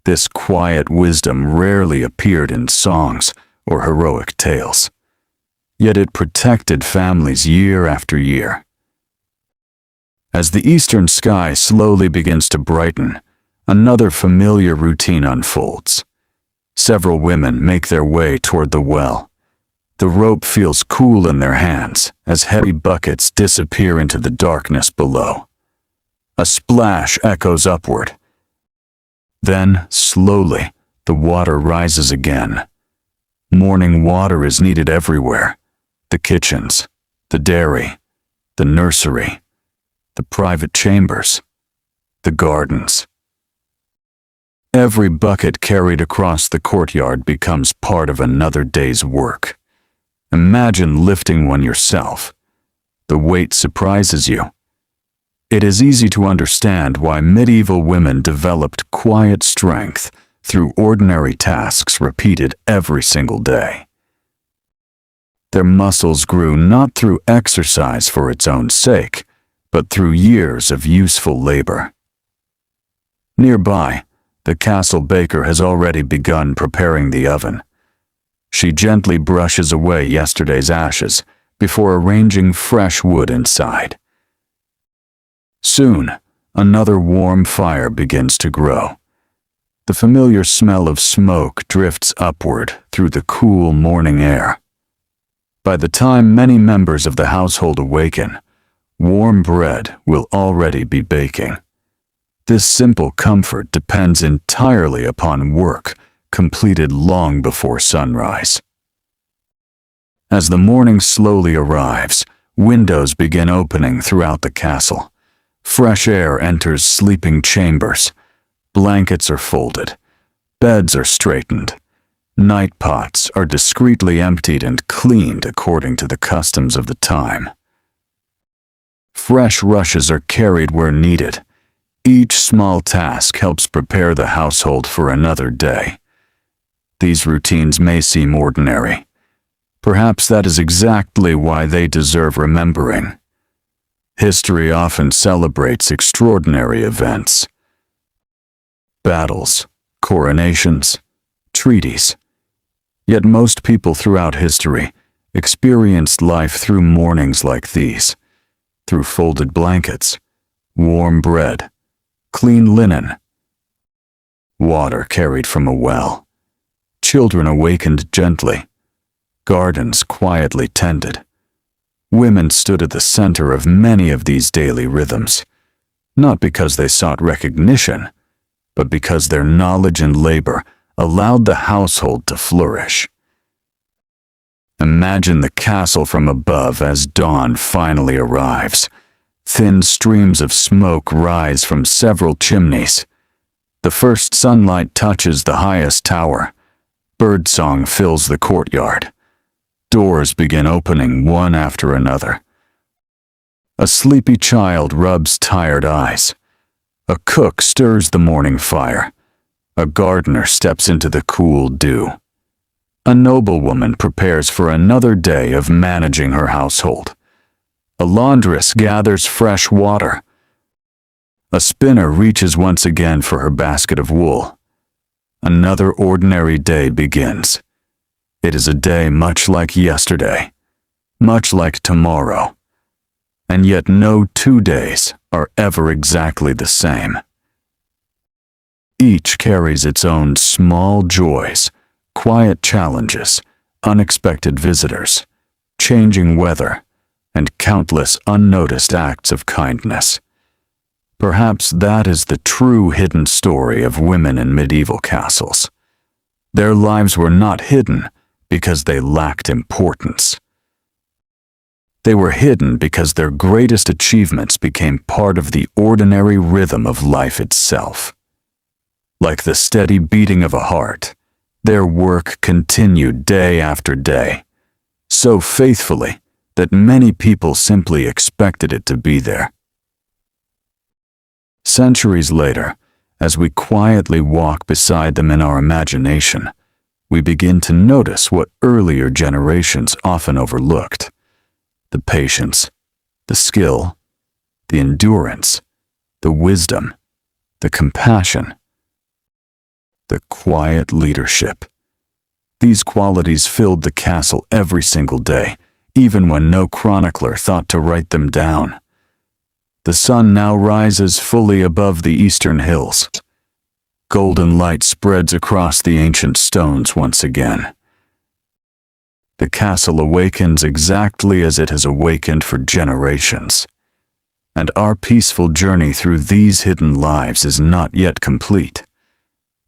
This quiet wisdom rarely appeared in songs or heroic tales, yet it protected families year after year. As the eastern sky slowly begins to brighten, another familiar routine unfolds. Several women make their way toward the well. The rope feels cool in their hands as heavy buckets disappear into the darkness below. A splash echoes upward. Then, slowly, the water rises again. Morning water is needed everywhere. The kitchens, the dairy, the nursery, the private chambers, the gardens. Every bucket carried across the courtyard becomes part of another day's work. Imagine lifting one yourself. The weight surprises you. It is easy to understand why medieval women developed quiet strength through ordinary tasks repeated every single day. Their muscles grew not through exercise for its own sake, but through years of useful labor. Nearby, the castle baker has already begun preparing the oven. She gently brushes away yesterday's ashes before arranging fresh wood inside. Soon, another warm fire begins to grow. The familiar smell of smoke drifts upward through the cool morning air. By the time many members of the household awaken, warm bread will already be baking. This simple comfort depends entirely upon work completed long before sunrise. As the morning slowly arrives, windows begin opening throughout the castle. Fresh air enters sleeping chambers. Blankets are folded. Beds are straightened. Night pots are discreetly emptied and cleaned according to the customs of the time. Fresh rushes are carried where needed. Each small task helps prepare the household for another day. These routines may seem ordinary. Perhaps that is exactly why they deserve remembering. History often celebrates extraordinary events. Battles, coronations, treaties. Yet most people throughout history experienced life through mornings like these, through folded blankets, warm bread, clean linen, water carried from a well, children awakened gently, gardens quietly tended. Women stood at the center of many of these daily rhythms, not because they sought recognition, but because their knowledge and labor allowed the household to flourish. Imagine the castle from above as dawn finally arrives. Thin streams of smoke rise from several chimneys. The first sunlight touches the highest tower. Birdsong fills the courtyard. Doors begin opening one after another. A sleepy child rubs tired eyes. A cook stirs the morning fire. A gardener steps into the cool dew. A noblewoman prepares for another day of managing her household. A laundress gathers fresh water. A spinner reaches once again for her basket of wool. Another ordinary day begins. It is a day much like yesterday, much like tomorrow, and yet no 2 days are ever exactly the same. Each carries its own small joys, quiet challenges, unexpected visitors, changing weather, and countless unnoticed acts of kindness. Perhaps that is the true hidden story of women in medieval castles. Their lives were not hidden because they lacked importance. They were hidden because their greatest achievements became part of the ordinary rhythm of life itself. Like the steady beating of a heart, their work continued day after day, so faithfully that many people simply expected it to be there. Centuries later, As we quietly walk beside them in our imagination, we begin to notice what earlier generations often overlooked: the patience, the skill, the endurance, the wisdom, the compassion, the quiet leadership. These qualities filled the castle every single day, even when no chronicler thought to write them down. The sun now rises fully above the eastern hills. Golden light spreads across the ancient stones once again. The castle awakens exactly as it has awakened for generations. And our peaceful journey through these hidden lives is not yet complete.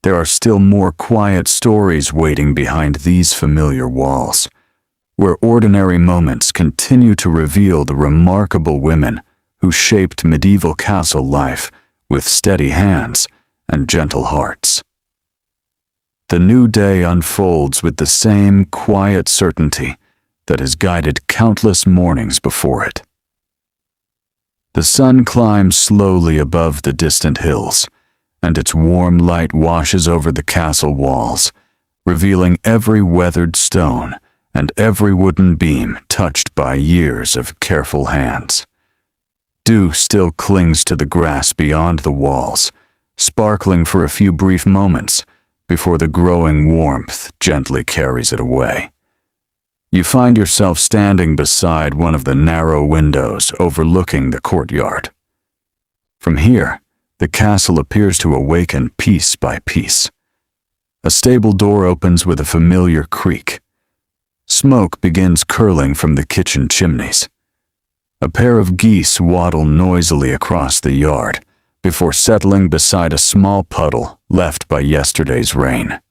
There are still more quiet stories waiting behind these familiar walls, where ordinary moments continue to reveal the remarkable women who shaped medieval castle life with steady hands and gentle hearts. The new day unfolds with the same quiet certainty that has guided countless mornings before it. The sun climbs slowly above the distant hills, and its warm light washes over the castle walls, revealing every weathered stone and every wooden beam touched by years of careful hands. Dew still clings to the grass beyond the walls, sparkling for a few brief moments before the growing warmth gently carries it away. You find yourself standing beside one of the narrow windows overlooking the courtyard. From here, the castle appears to awaken piece by piece. A stable door opens with a familiar creak. Smoke begins curling from the kitchen chimneys. A pair of geese waddle noisily across the yard before settling beside a small puddle left by yesterday's rain.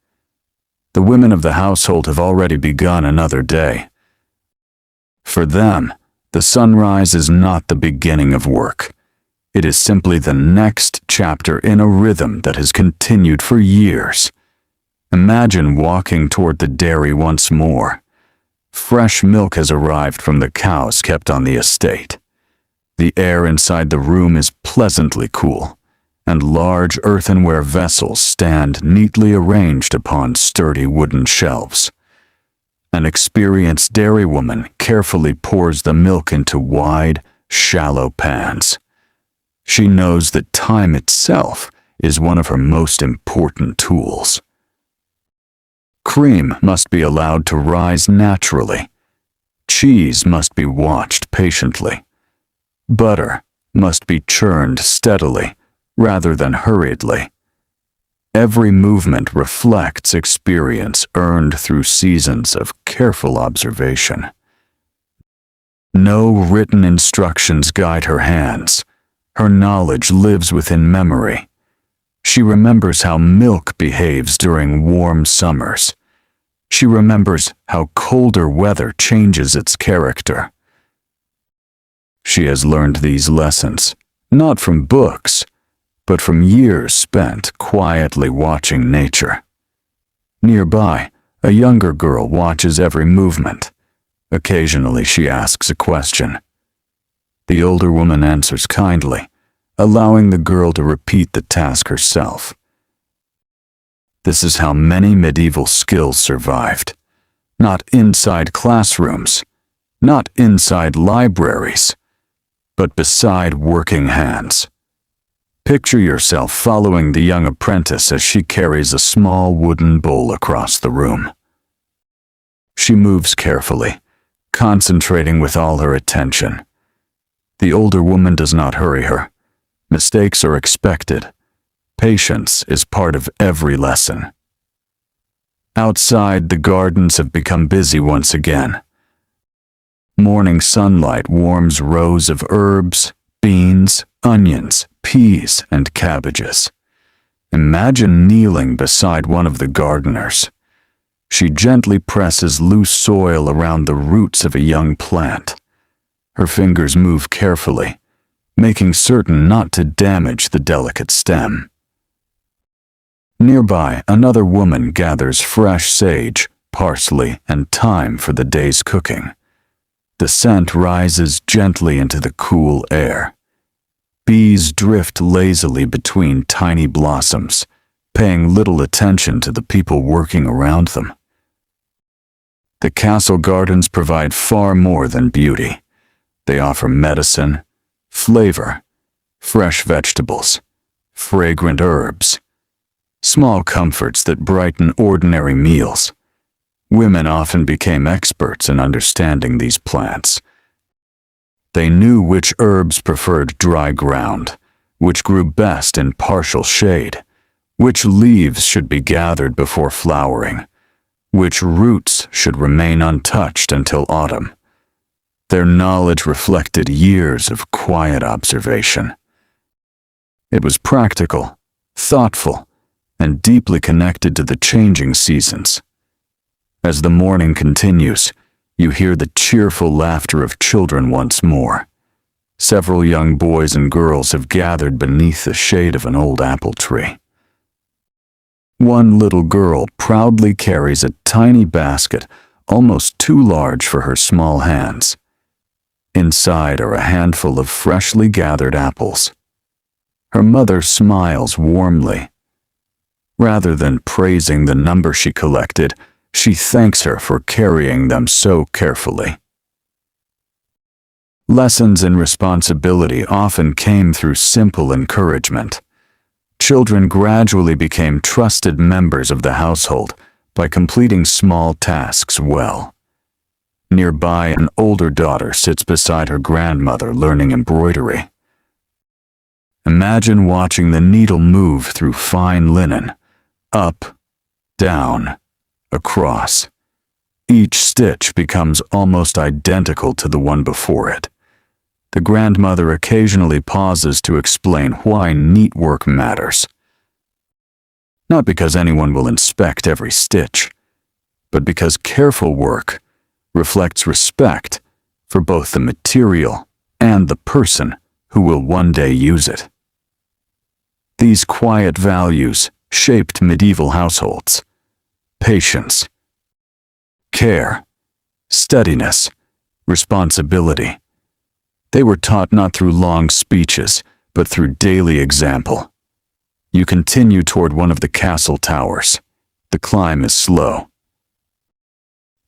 The women of the household have already begun another day. For them, the sunrise is not the beginning of work. It is simply the next chapter in a rhythm that has continued for years. Imagine walking toward the dairy once more. Fresh milk has arrived from the cows kept on the estate. The air inside the room is pleasantly cool, and large earthenware vessels stand neatly arranged upon sturdy wooden shelves. An experienced dairywoman carefully pours the milk into wide, shallow pans. She knows that time itself is one of her most important tools. Cream must be allowed to rise naturally. Cheese must be watched patiently. Butter must be churned steadily rather than hurriedly. Every movement reflects experience earned through seasons of careful observation. No written instructions guide her hands. Her knowledge lives within memory. She remembers how milk behaves during warm summers. She remembers how colder weather changes its character. She has learned these lessons, not from books, but from years spent quietly watching nature. Nearby, a younger girl watches every movement. Occasionally she asks a question. The older woman answers kindly, allowing the girl to repeat the task herself. This is how many medieval skills survived. Not inside classrooms, not inside libraries, but beside working hands. Picture yourself following the young apprentice as she carries a small wooden bowl across the room. She moves carefully, concentrating with all her attention. The older woman does not hurry her. Mistakes are expected. Patience is part of every lesson. Outside, the gardens have become busy once again. Morning sunlight warms rows of herbs, beans, onions, peas, and cabbages. Imagine kneeling beside one of the gardeners. She gently presses loose soil around the roots of a young plant. Her fingers move carefully, making certain not to damage the delicate stem. Nearby, another woman gathers fresh sage, parsley, and thyme for the day's cooking. The scent rises gently into the cool air. Bees drift lazily between tiny blossoms, paying little attention to the people working around them. The castle gardens provide far more than beauty. They offer medicine, flavor, fresh vegetables, fragrant herbs, small comforts that brighten ordinary meals. Women often became experts in understanding these plants. They knew which herbs preferred dry ground, which grew best in partial shade, which leaves should be gathered before flowering, which roots should remain untouched until autumn. Their knowledge reflected years of quiet observation. It was practical, thoughtful, and deeply connected to the changing seasons. As the morning continues, you hear the cheerful laughter of children once more. Several young boys and girls have gathered beneath the shade of an old apple tree. One little girl proudly carries a tiny basket, almost too large for her small hands. Inside are a handful of freshly gathered apples. Her mother smiles warmly. Rather than praising the number she collected, she thanks her for carrying them so carefully. Lessons in responsibility often came through simple encouragement. Children gradually became trusted members of the household by completing small tasks well. Nearby, an older daughter sits beside her grandmother learning embroidery. Imagine watching the needle move through fine linen, up, down, across. Each stitch becomes almost identical to the one before it. The grandmother occasionally pauses to explain why neat work matters. Not because anyone will inspect every stitch, but because careful work reflects respect for both the material and the person who will one day use it. These quiet values shaped medieval households: patience, care, steadiness, responsibility. They were taught not through long speeches, but through daily example. You continue toward one of the castle towers. The climb is slow.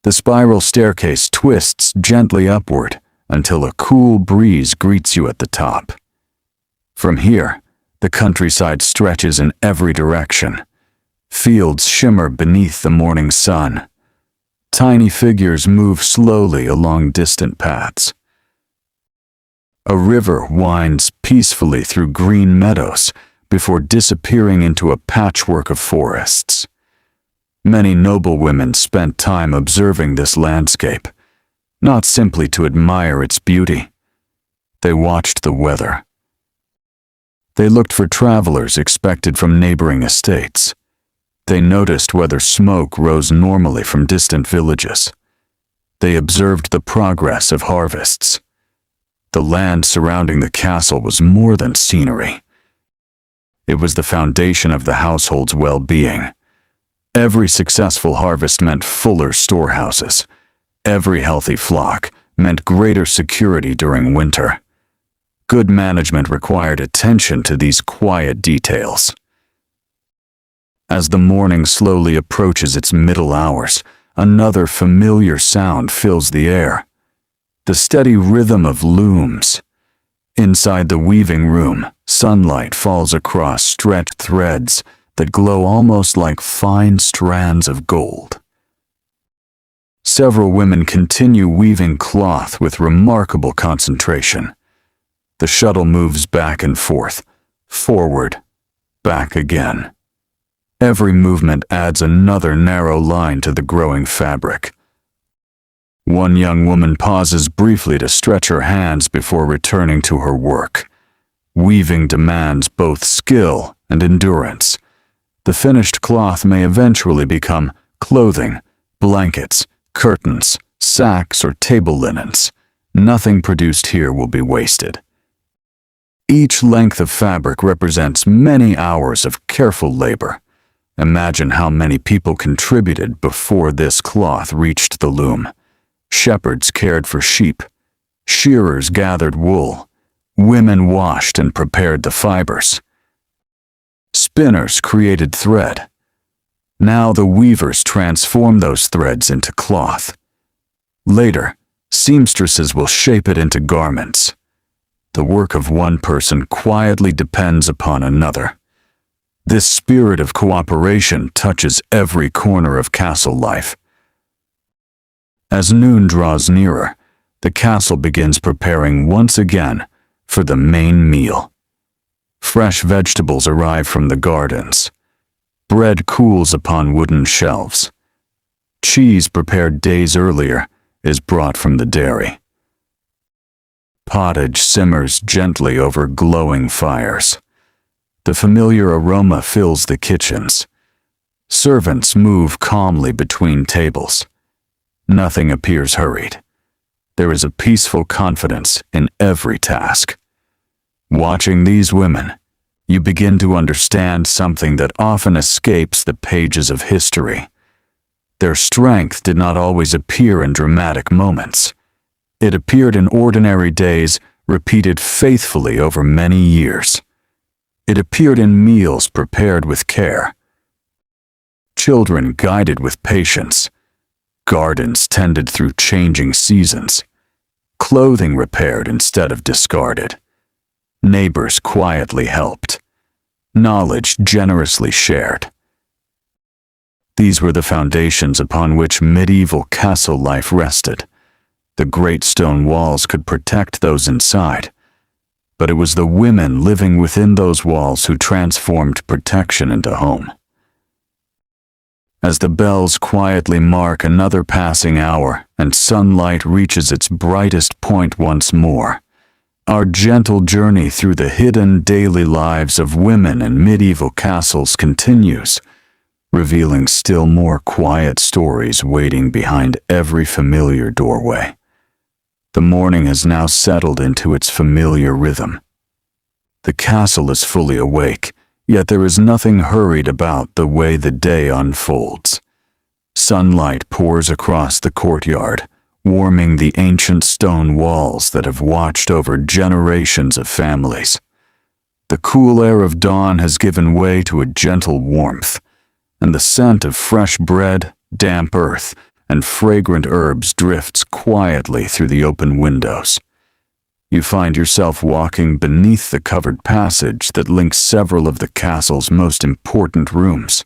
The spiral staircase twists gently upward until a cool breeze greets you at the top. From here, the countryside stretches in every direction. Fields shimmer beneath the morning sun. Tiny figures move slowly along distant paths. A river winds peacefully through green meadows before disappearing into a patchwork of forests. Many noblewomen spent time observing this landscape, not simply to admire its beauty. They watched the weather. They looked for travelers expected from neighboring estates. They noticed whether smoke rose normally from distant villages. They observed the progress of harvests. The land surrounding the castle was more than scenery. It was the foundation of the household's well-being. Every successful harvest meant fuller storehouses. Every healthy flock meant greater security during winter. Good management required attention to these quiet details. As the morning slowly approaches its middle hours, another familiar sound fills the air: the steady rhythm of looms. Inside the weaving room, sunlight falls across stretched threads that glow almost like fine strands of gold. Several women continue weaving cloth with remarkable concentration. The shuttle moves back and forth, forward, back again. Every movement adds another narrow line to the growing fabric. One young woman pauses briefly to stretch her hands before returning to her work. Weaving demands both skill and endurance. The finished cloth may eventually become clothing, blankets, curtains, sacks, or table linens. Nothing produced here will be wasted. Each length of fabric represents many hours of careful labor. Imagine how many people contributed before this cloth reached the loom. Shepherds cared for sheep. Shearers gathered wool. Women washed and prepared the fibers. Spinners created thread. Now the weavers transform those threads into cloth. Later, seamstresses will shape it into garments. The work of one person quietly depends upon another. This spirit of cooperation touches every corner of castle life. As noon draws nearer, the castle begins preparing once again for the main meal. Fresh vegetables arrive from the gardens. Bread cools upon wooden shelves. Cheese prepared days earlier is brought from the dairy. Pottage simmers gently over glowing fires. The familiar aroma fills the kitchens. Servants move calmly between tables. Nothing appears hurried. There is a peaceful confidence in every task. Watching these women, you begin to understand something that often escapes the pages of history. Their strength did not always appear in dramatic moments. It appeared in ordinary days, repeated faithfully over many years. It appeared in meals prepared with care, children guided with patience, gardens tended through changing seasons, clothing repaired instead of discarded, neighbors quietly helped, knowledge generously shared. These were the foundations upon which medieval castle life rested. The great stone walls could protect those inside, but it was the women living within those walls who transformed protection into home. As the bells quietly mark another passing hour and sunlight reaches its brightest point once more, our gentle journey through the hidden daily lives of women in medieval castles continues, revealing still more quiet stories waiting behind every familiar doorway. The morning has now settled into its familiar rhythm. The castle is fully awake, yet there is nothing hurried about the way the day unfolds. Sunlight pours across the courtyard, warming the ancient stone walls that have watched over generations of families. The cool air of dawn has given way to a gentle warmth, and the scent of fresh bread, damp earth, and fragrant herbs drifts quietly through the open windows. You find yourself walking beneath the covered passage that links several of the castle's most important rooms.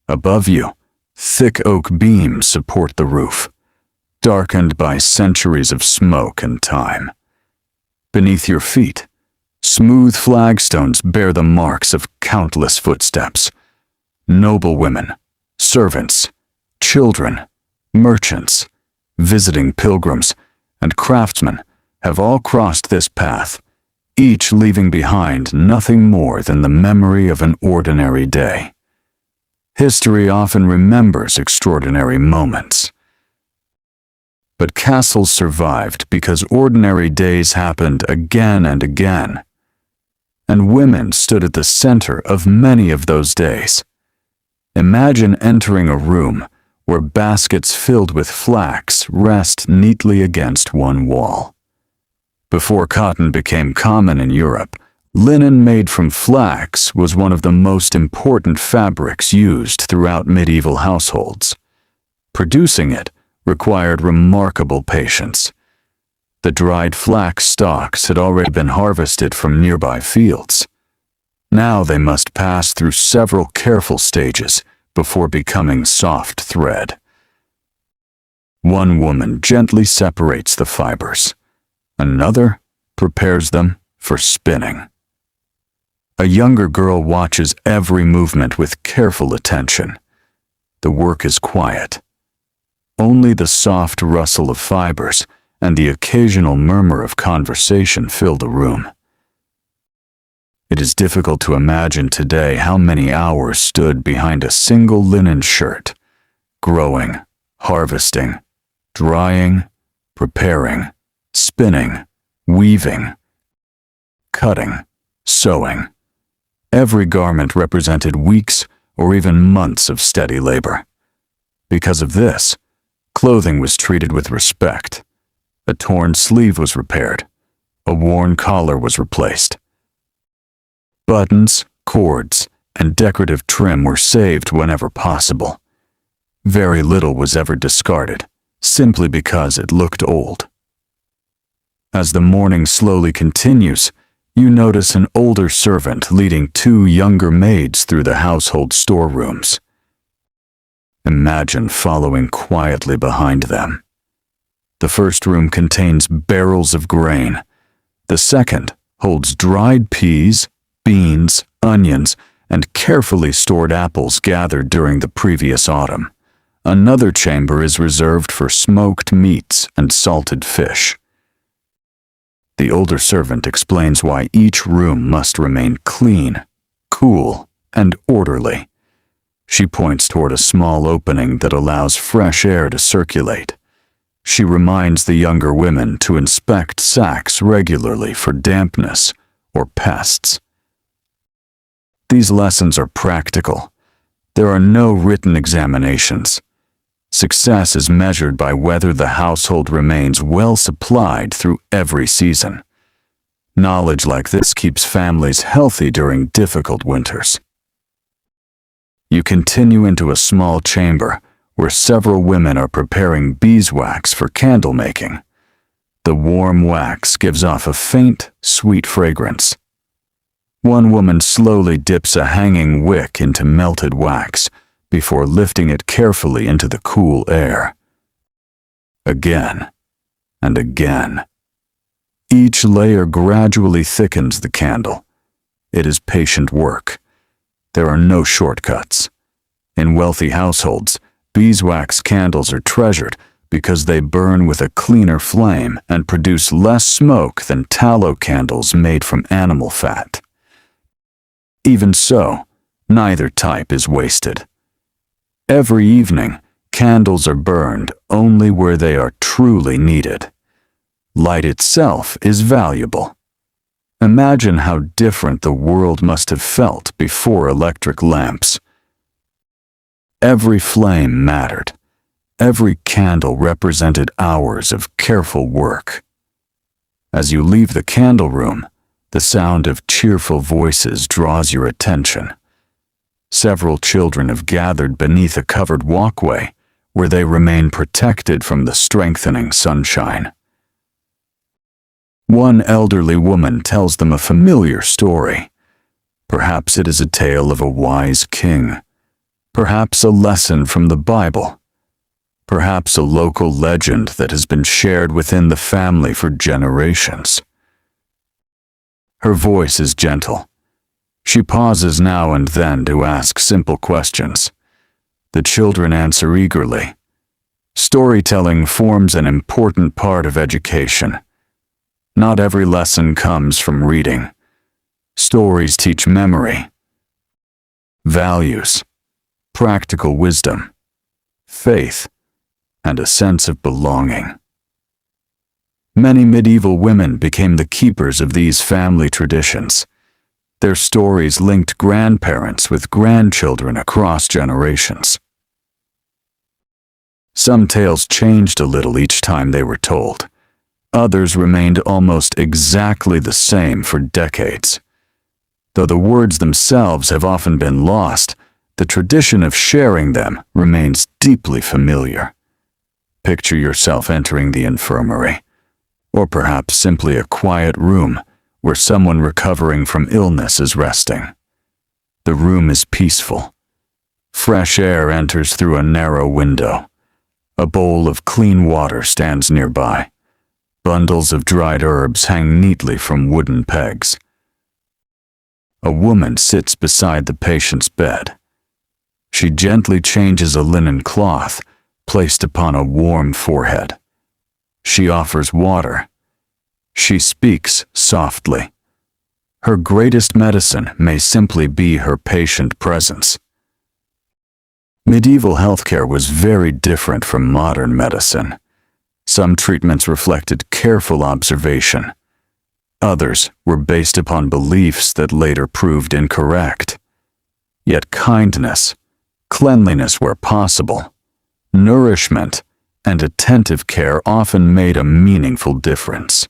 Above you, thick oak beams support the roof, darkened by centuries of smoke and time. Beneath your feet, smooth flagstones bear the marks of countless footsteps. Noblewomen, servants, children, merchants, visiting pilgrims, and craftsmen have all crossed this path, each leaving behind nothing more than the memory of an ordinary day. History often remembers extraordinary moments. But castles survived because ordinary days happened again and again, and women stood at the center of many of those days. Imagine entering a room where baskets filled with flax rest neatly against one wall. Before cotton became common in Europe, linen made from flax was one of the most important fabrics used throughout medieval households. Producing it required remarkable patience. The dried flax stalks had already been harvested from nearby fields. Now they must pass through several careful stages before becoming soft thread. One woman gently separates the fibers. Another prepares them for spinning. A younger girl watches every movement with careful attention. The work is quiet. Only the soft rustle of fibers and the occasional murmur of conversation fill the room. It is difficult to imagine today how many hours stood behind a single linen shirt, growing, harvesting, drying, preparing, spinning, weaving, cutting, sewing. Every garment represented weeks or even months of steady labor. Because of this, clothing was treated with respect. A torn sleeve was repaired. A worn collar was replaced. Buttons, cords, and decorative trim were saved whenever possible. Very little was ever discarded, simply because it looked old. As the morning slowly continues, you notice an older servant leading two younger maids through the household storerooms. Imagine following quietly behind them. The first room contains barrels of grain. The second holds dried peas, beans, onions, and carefully stored apples gathered during the previous autumn. Another chamber is reserved for smoked meats and salted fish. The older servant explains why each room must remain clean, cool, and orderly. She points toward a small opening that allows fresh air to circulate. She reminds the younger women to inspect sacks regularly for dampness or pests. These lessons are practical. There are no written examinations. Success is measured by whether the household remains well supplied through every season. Knowledge like this keeps families healthy during difficult winters. You continue into a small chamber where several women are preparing beeswax for candle making. The warm wax gives off a faint, sweet fragrance. One woman slowly dips a hanging wick into melted wax before lifting it carefully into the cool air. Again and again. Each layer gradually thickens the candle. It is patient work. There are no shortcuts. In wealthy households, beeswax candles are treasured because they burn with a cleaner flame and produce less smoke than tallow candles made from animal fat. Even so, neither type is wasted. Every evening, candles are burned only where they are truly needed. Light itself is valuable. Imagine how different the world must have felt before electric lamps. Every flame mattered. Every candle represented hours of careful work. As you leave the candle room, the sound of cheerful voices draws your attention. Several children have gathered beneath a covered walkway where they remain protected from the strengthening sunshine. One elderly woman tells them a familiar story. Perhaps it is a tale of a wise king. Perhaps a lesson from the Bible. Perhaps a local legend that has been shared within the family for generations. Her voice is gentle. She pauses now and then to ask simple questions. The children answer eagerly. Storytelling forms an important part of education. Not every lesson comes from reading. Stories teach memory, values, practical wisdom, faith, and a sense of belonging. Many medieval women became the keepers of these family traditions. Their stories linked grandparents with grandchildren across generations. Some tales changed a little each time they were told. Others remained almost exactly the same for decades. Though the words themselves have often been lost, the tradition of sharing them remains deeply familiar. Picture yourself entering the infirmary, or perhaps simply a quiet room where someone recovering from illness is resting. The room is peaceful. Fresh air enters through a narrow window. A bowl of clean water stands nearby. Bundles of dried herbs hang neatly from wooden pegs. A woman sits beside the patient's bed. She gently changes a linen cloth placed upon a warm forehead. She offers water. She speaks softly. Her greatest medicine may simply be her patient presence. Medieval healthcare was very different from modern medicine. Some treatments reflected careful observation. Others were based upon beliefs that later proved incorrect. Yet kindness, cleanliness where possible, nourishment, and attentive care often made a meaningful difference.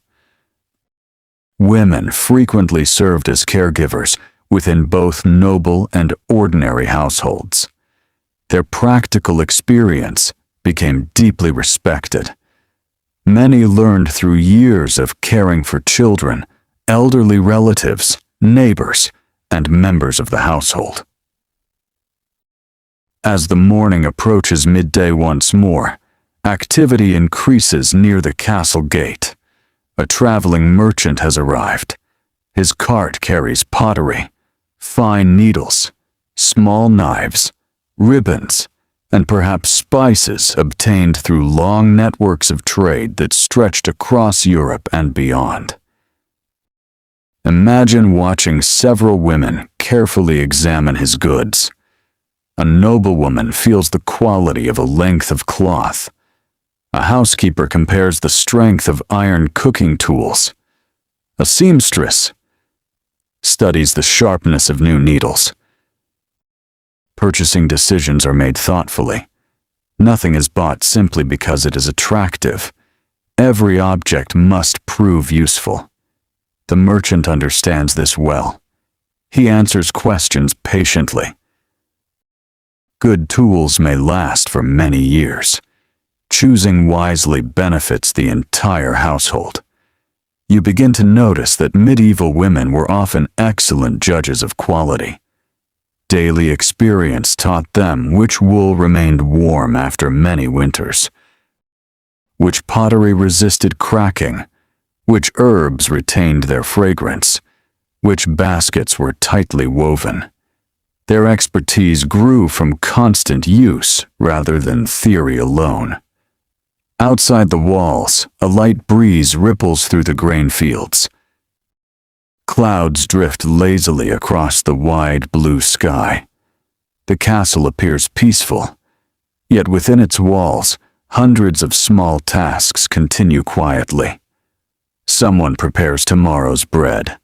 Women frequently served as caregivers within both noble and ordinary households. Their practical experience became deeply respected. Many learned through years of caring for children, elderly relatives, neighbors, and members of the household. As the morning approaches midday once more, activity increases near the castle gate. A traveling merchant has arrived. His cart carries pottery, fine needles, small knives, ribbons, and perhaps spices obtained through long networks of trade that stretched across Europe and beyond. Imagine watching several women carefully examine his goods. A noblewoman feels the quality of a length of cloth. A housekeeper compares the strength of iron cooking tools. A seamstress studies the sharpness of new needles. Purchasing decisions are made thoughtfully. Nothing is bought simply because it is attractive. Every object must prove useful. The merchant understands this well. He answers questions patiently. Good tools may last for many years. Choosing wisely benefits the entire household. You begin to notice that medieval women were often excellent judges of quality. Daily experience taught them which wool remained warm after many winters, which pottery resisted cracking, which herbs retained their fragrance, which baskets were tightly woven. Their expertise grew from constant use rather than theory alone. Outside the walls, a light breeze ripples through the grain fields. Clouds drift lazily across the wide blue sky. The castle appears peaceful, yet within its walls, hundreds of small tasks continue quietly. Someone prepares tomorrow's bread.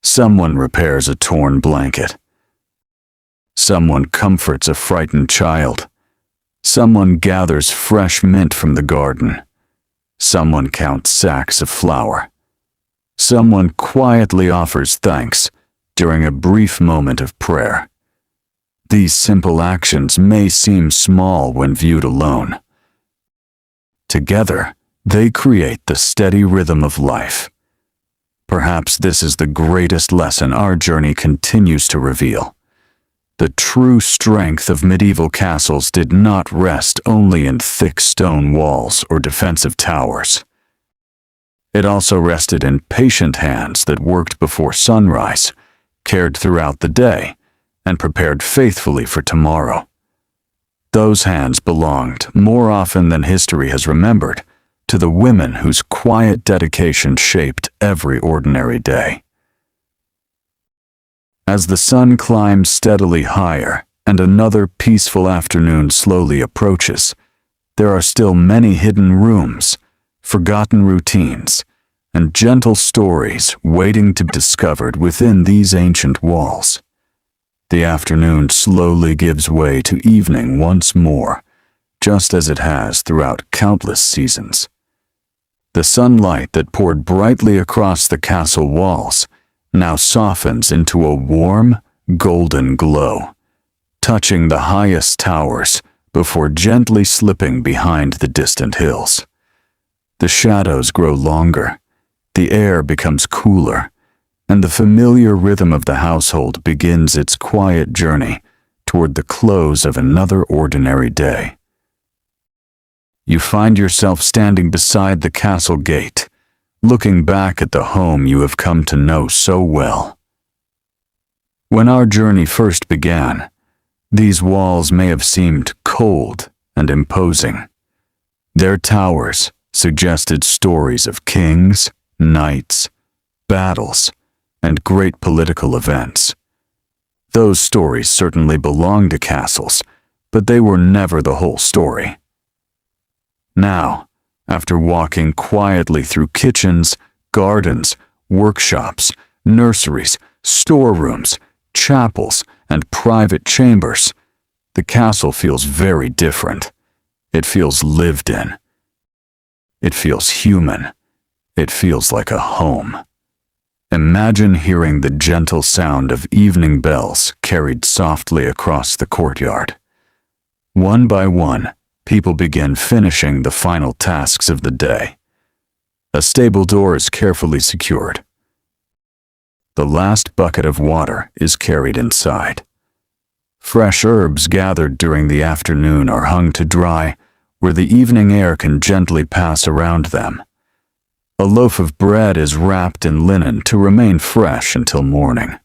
Someone repairs a torn blanket. Someone comforts a frightened child. Someone gathers fresh mint from the garden. Someone counts sacks of flour. Someone quietly offers thanks during a brief moment of prayer. These simple actions may seem small when viewed alone. Together, they create the steady rhythm of life. Perhaps this is the greatest lesson our journey continues to reveal. The true strength of medieval castles did not rest only in thick stone walls or defensive towers. It also rested in patient hands that worked before sunrise, cared throughout the day, and prepared faithfully for tomorrow. Those hands belonged, more often than history has remembered, to the women whose quiet dedication shaped every ordinary day. As the sun climbs steadily higher and another peaceful afternoon slowly approaches, there are still many hidden rooms, forgotten routines, and gentle stories waiting to be discovered within these ancient walls. The afternoon slowly gives way to evening once more, just as it has throughout countless seasons. The sunlight that poured brightly across the castle walls now softens into a warm, golden glow, touching the highest towers before gently slipping behind the distant hills. The shadows grow longer, the air becomes cooler, and the familiar rhythm of the household begins its quiet journey toward the close of another ordinary day. You find yourself standing beside the castle gate, looking back at the home you have come to know so well. When our journey first began, these walls may have seemed cold and imposing. Their towers suggested stories of kings, knights, battles, and great political events. Those stories certainly belonged to castles, but they were never the whole story. Now, after walking quietly through kitchens, gardens, workshops, nurseries, storerooms, chapels, and private chambers, the castle feels very different. It feels lived in. It feels human. It feels like a home. Imagine hearing the gentle sound of evening bells carried softly across the courtyard. One by one, people begin finishing the final tasks of the day. A stable door is carefully secured. The last bucket of water is carried inside. Fresh herbs gathered during the afternoon are hung to dry, where the evening air can gently pass around them. A loaf of bread is wrapped in linen to remain fresh until morning.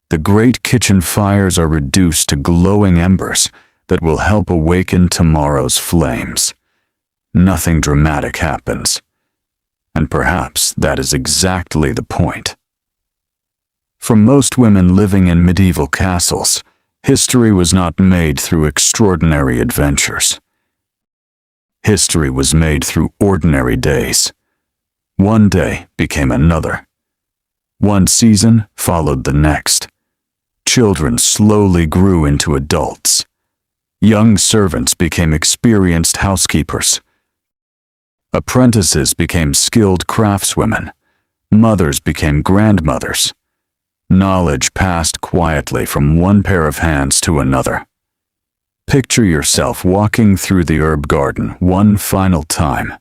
The great kitchen fires are reduced to glowing embers that will help awaken tomorrow's flames. Nothing dramatic happens, and perhaps that is exactly the point. For most women living in medieval castles, history was not made through extraordinary adventures. History was made through ordinary days. One day became another. One season followed the next. Children slowly grew into adults. Young servants became experienced housekeepers. Apprentices became skilled craftswomen. Mothers became grandmothers. Knowledge passed quietly from one pair of hands to another. Picture yourself walking through the herb garden one final time.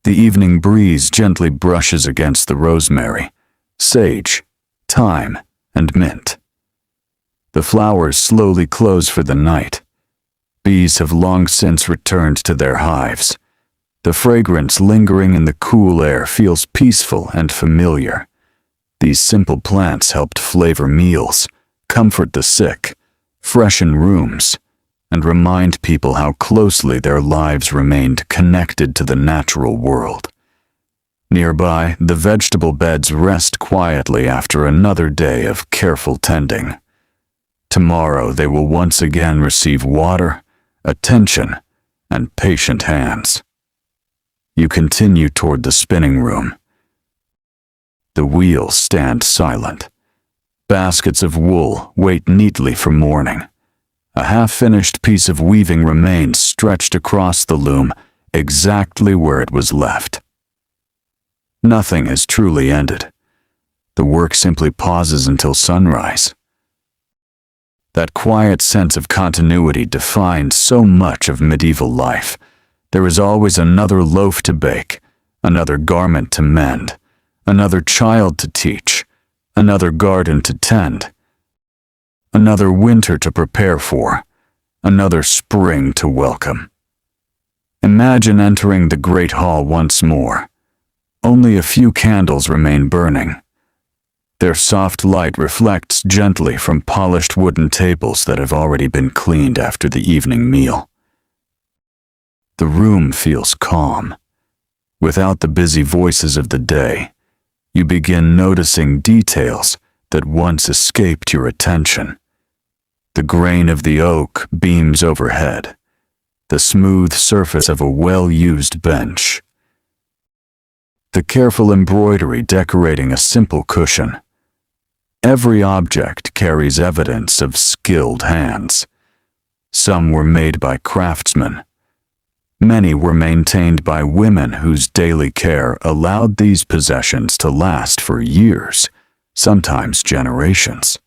The evening breeze gently brushes against the rosemary, sage, thyme, and mint. The flowers slowly close for the night. Bees have long since returned to their hives. The fragrance lingering in the cool air feels peaceful and familiar. These simple plants helped flavor meals, comfort the sick, freshen rooms, and remind people how closely their lives remained connected to the natural world. Nearby, the vegetable beds rest quietly after another day of careful tending. Tomorrow they will once again receive water, attention, and patient hands. You continue toward the spinning room. The wheels stand silent. Baskets of wool wait neatly for morning. A half-finished piece of weaving remains stretched across the loom, exactly where it was left. Nothing has truly ended. The work simply pauses until sunrise. That quiet sense of continuity defines so much of medieval life. There is always another loaf to bake, another garment to mend, another child to teach, another garden to tend, another winter to prepare for, another spring to welcome. Imagine entering the great hall once more. Only a few candles remain burning. Their soft light reflects gently from polished wooden tables that have already been cleaned after the evening meal. The room feels calm. Without the busy voices of the day, you begin noticing details that once escaped your attention. The grain of the oak beams overhead, the smooth surface of a well-used bench, the careful embroidery decorating a simple cushion. Every object carries evidence of skilled hands. Some were made by craftsmen. Many were maintained by women whose daily care allowed these possessions to last for years, sometimes generations.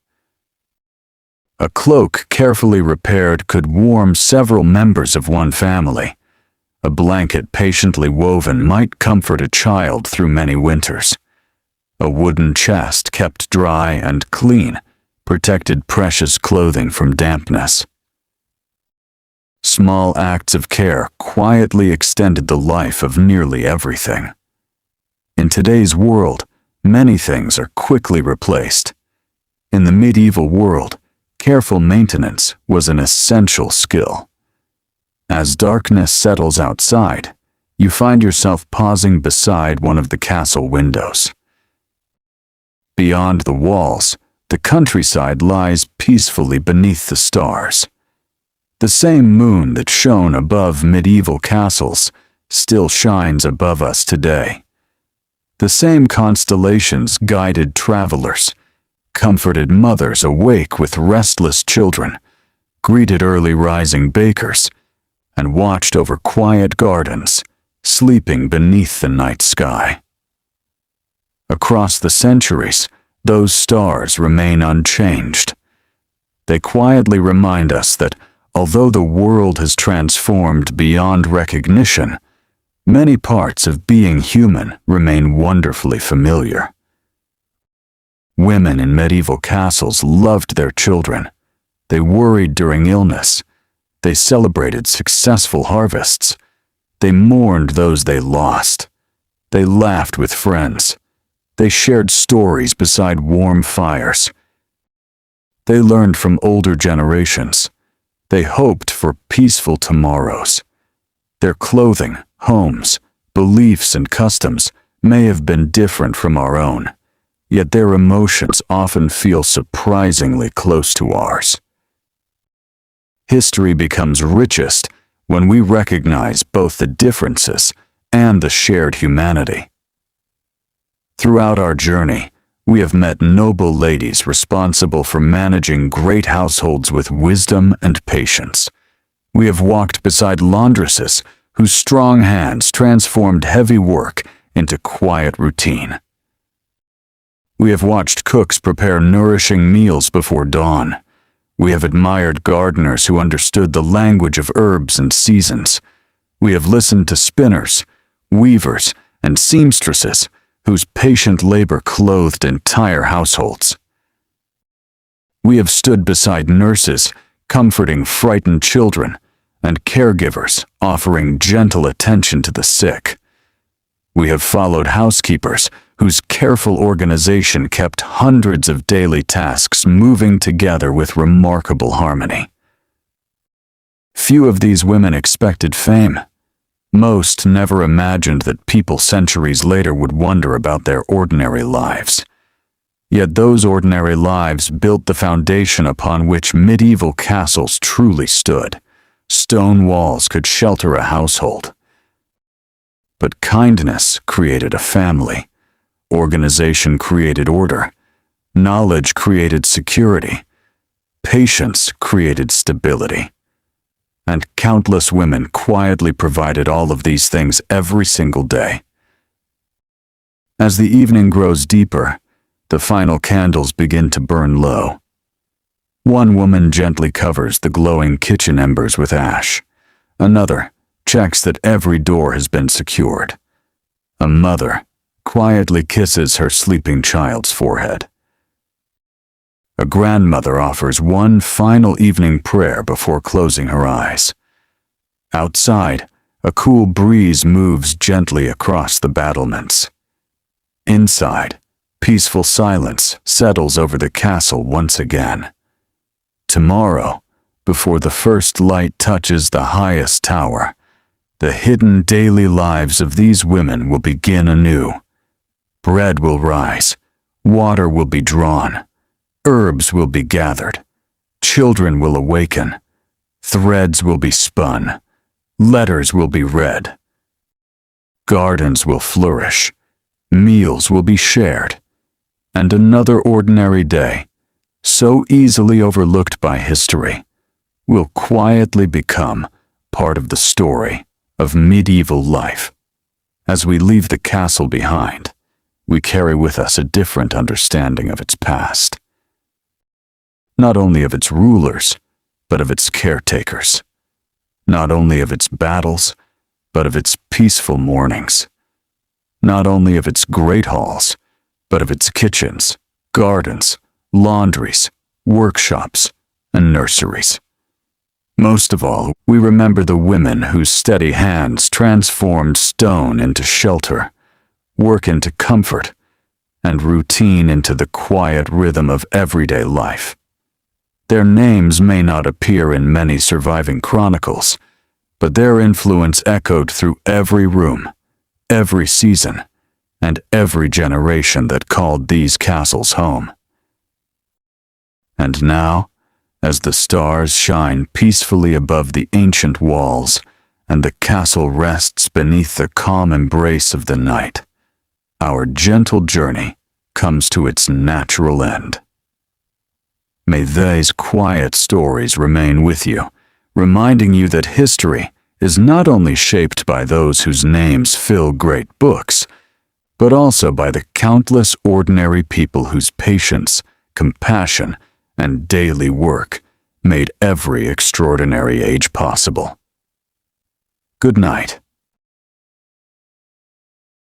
A cloak carefully repaired could warm several members of one family. A blanket patiently woven might comfort a child through many winters. A wooden chest kept dry and clean protected precious clothing from dampness. Small acts of care quietly extended the life of nearly everything. In today's world, many things are quickly replaced. In the medieval world, careful maintenance was an essential skill. As darkness settles outside, you find yourself pausing beside one of the castle windows. Beyond the walls, the countryside lies peacefully beneath the stars. The same moon that shone above medieval castles still shines above us today. The same constellations guided travelers, comforted mothers awake with restless children, greeted early rising bakers, and watched over quiet gardens, sleeping beneath the night sky. Across the centuries, those stars remain unchanged. They quietly remind us that although the world has transformed beyond recognition, many parts of being human remain wonderfully familiar. Women in medieval castles loved their children. They worried during illness. They celebrated successful harvests. They mourned those they lost. They laughed with friends. They shared stories beside warm fires. They learned from older generations. They hoped for peaceful tomorrows. Their clothing, homes, beliefs, and customs may have been different from our own, yet their emotions often feel surprisingly close to ours. History becomes richest when we recognize both the differences and the shared humanity. Throughout our journey, we have met noble ladies responsible for managing great households with wisdom and patience. We have walked beside laundresses whose strong hands transformed heavy work into quiet routine. We have watched cooks prepare nourishing meals before dawn. We have admired gardeners who understood the language of herbs and seasons. We have listened to spinners, weavers, and seamstresses whose patient labor clothed entire households. We have stood beside nurses, comforting frightened children, and caregivers offering gentle attention to the sick. We have followed housekeepers whose careful organization kept hundreds of daily tasks moving together with remarkable harmony. Few of these women expected fame. Most never imagined that people centuries later would wonder about their ordinary lives. Yet those ordinary lives built the foundation upon which medieval castles truly stood. Stone walls could shelter a household. But kindness created a family. Organization created order. Knowledge created security. Patience created stability. And countless women quietly provided all of these things every single day. As the evening grows deeper, the final candles begin to burn low. One woman gently covers the glowing kitchen embers with ash. Another checks that every door has been secured. A mother quietly kisses her sleeping child's forehead. A grandmother offers one final evening prayer before closing her eyes. Outside, a cool breeze moves gently across the battlements. Inside, peaceful silence settles over the castle once again. Tomorrow, before the first light touches the highest tower, the hidden daily lives of these women will begin anew. Bread will rise, water will be drawn, herbs will be gathered, children will awaken, threads will be spun, letters will be read, gardens will flourish, meals will be shared, and another ordinary day, so easily overlooked by history, will quietly become part of the story of medieval life. As we leave the castle behind, we carry with us a different understanding of its past. Not only of its rulers, but of its caretakers. Not only of its battles, but of its peaceful mornings. Not only of its great halls, but of its kitchens, gardens, laundries, workshops, and nurseries. Most of all, we remember the women whose steady hands transformed stone into shelter, work into comfort, and routine into the quiet rhythm of everyday life. Their names may not appear in many surviving chronicles, but their influence echoed through every room, every season, and every generation that called these castles home. And now, as the stars shine peacefully above the ancient walls, and the castle rests beneath the calm embrace of the night, our gentle journey comes to its natural end. May these quiet stories remain with you, reminding you that history is not only shaped by those whose names fill great books, but also by the countless ordinary people whose patience, compassion, and daily work made every extraordinary age possible. Good night.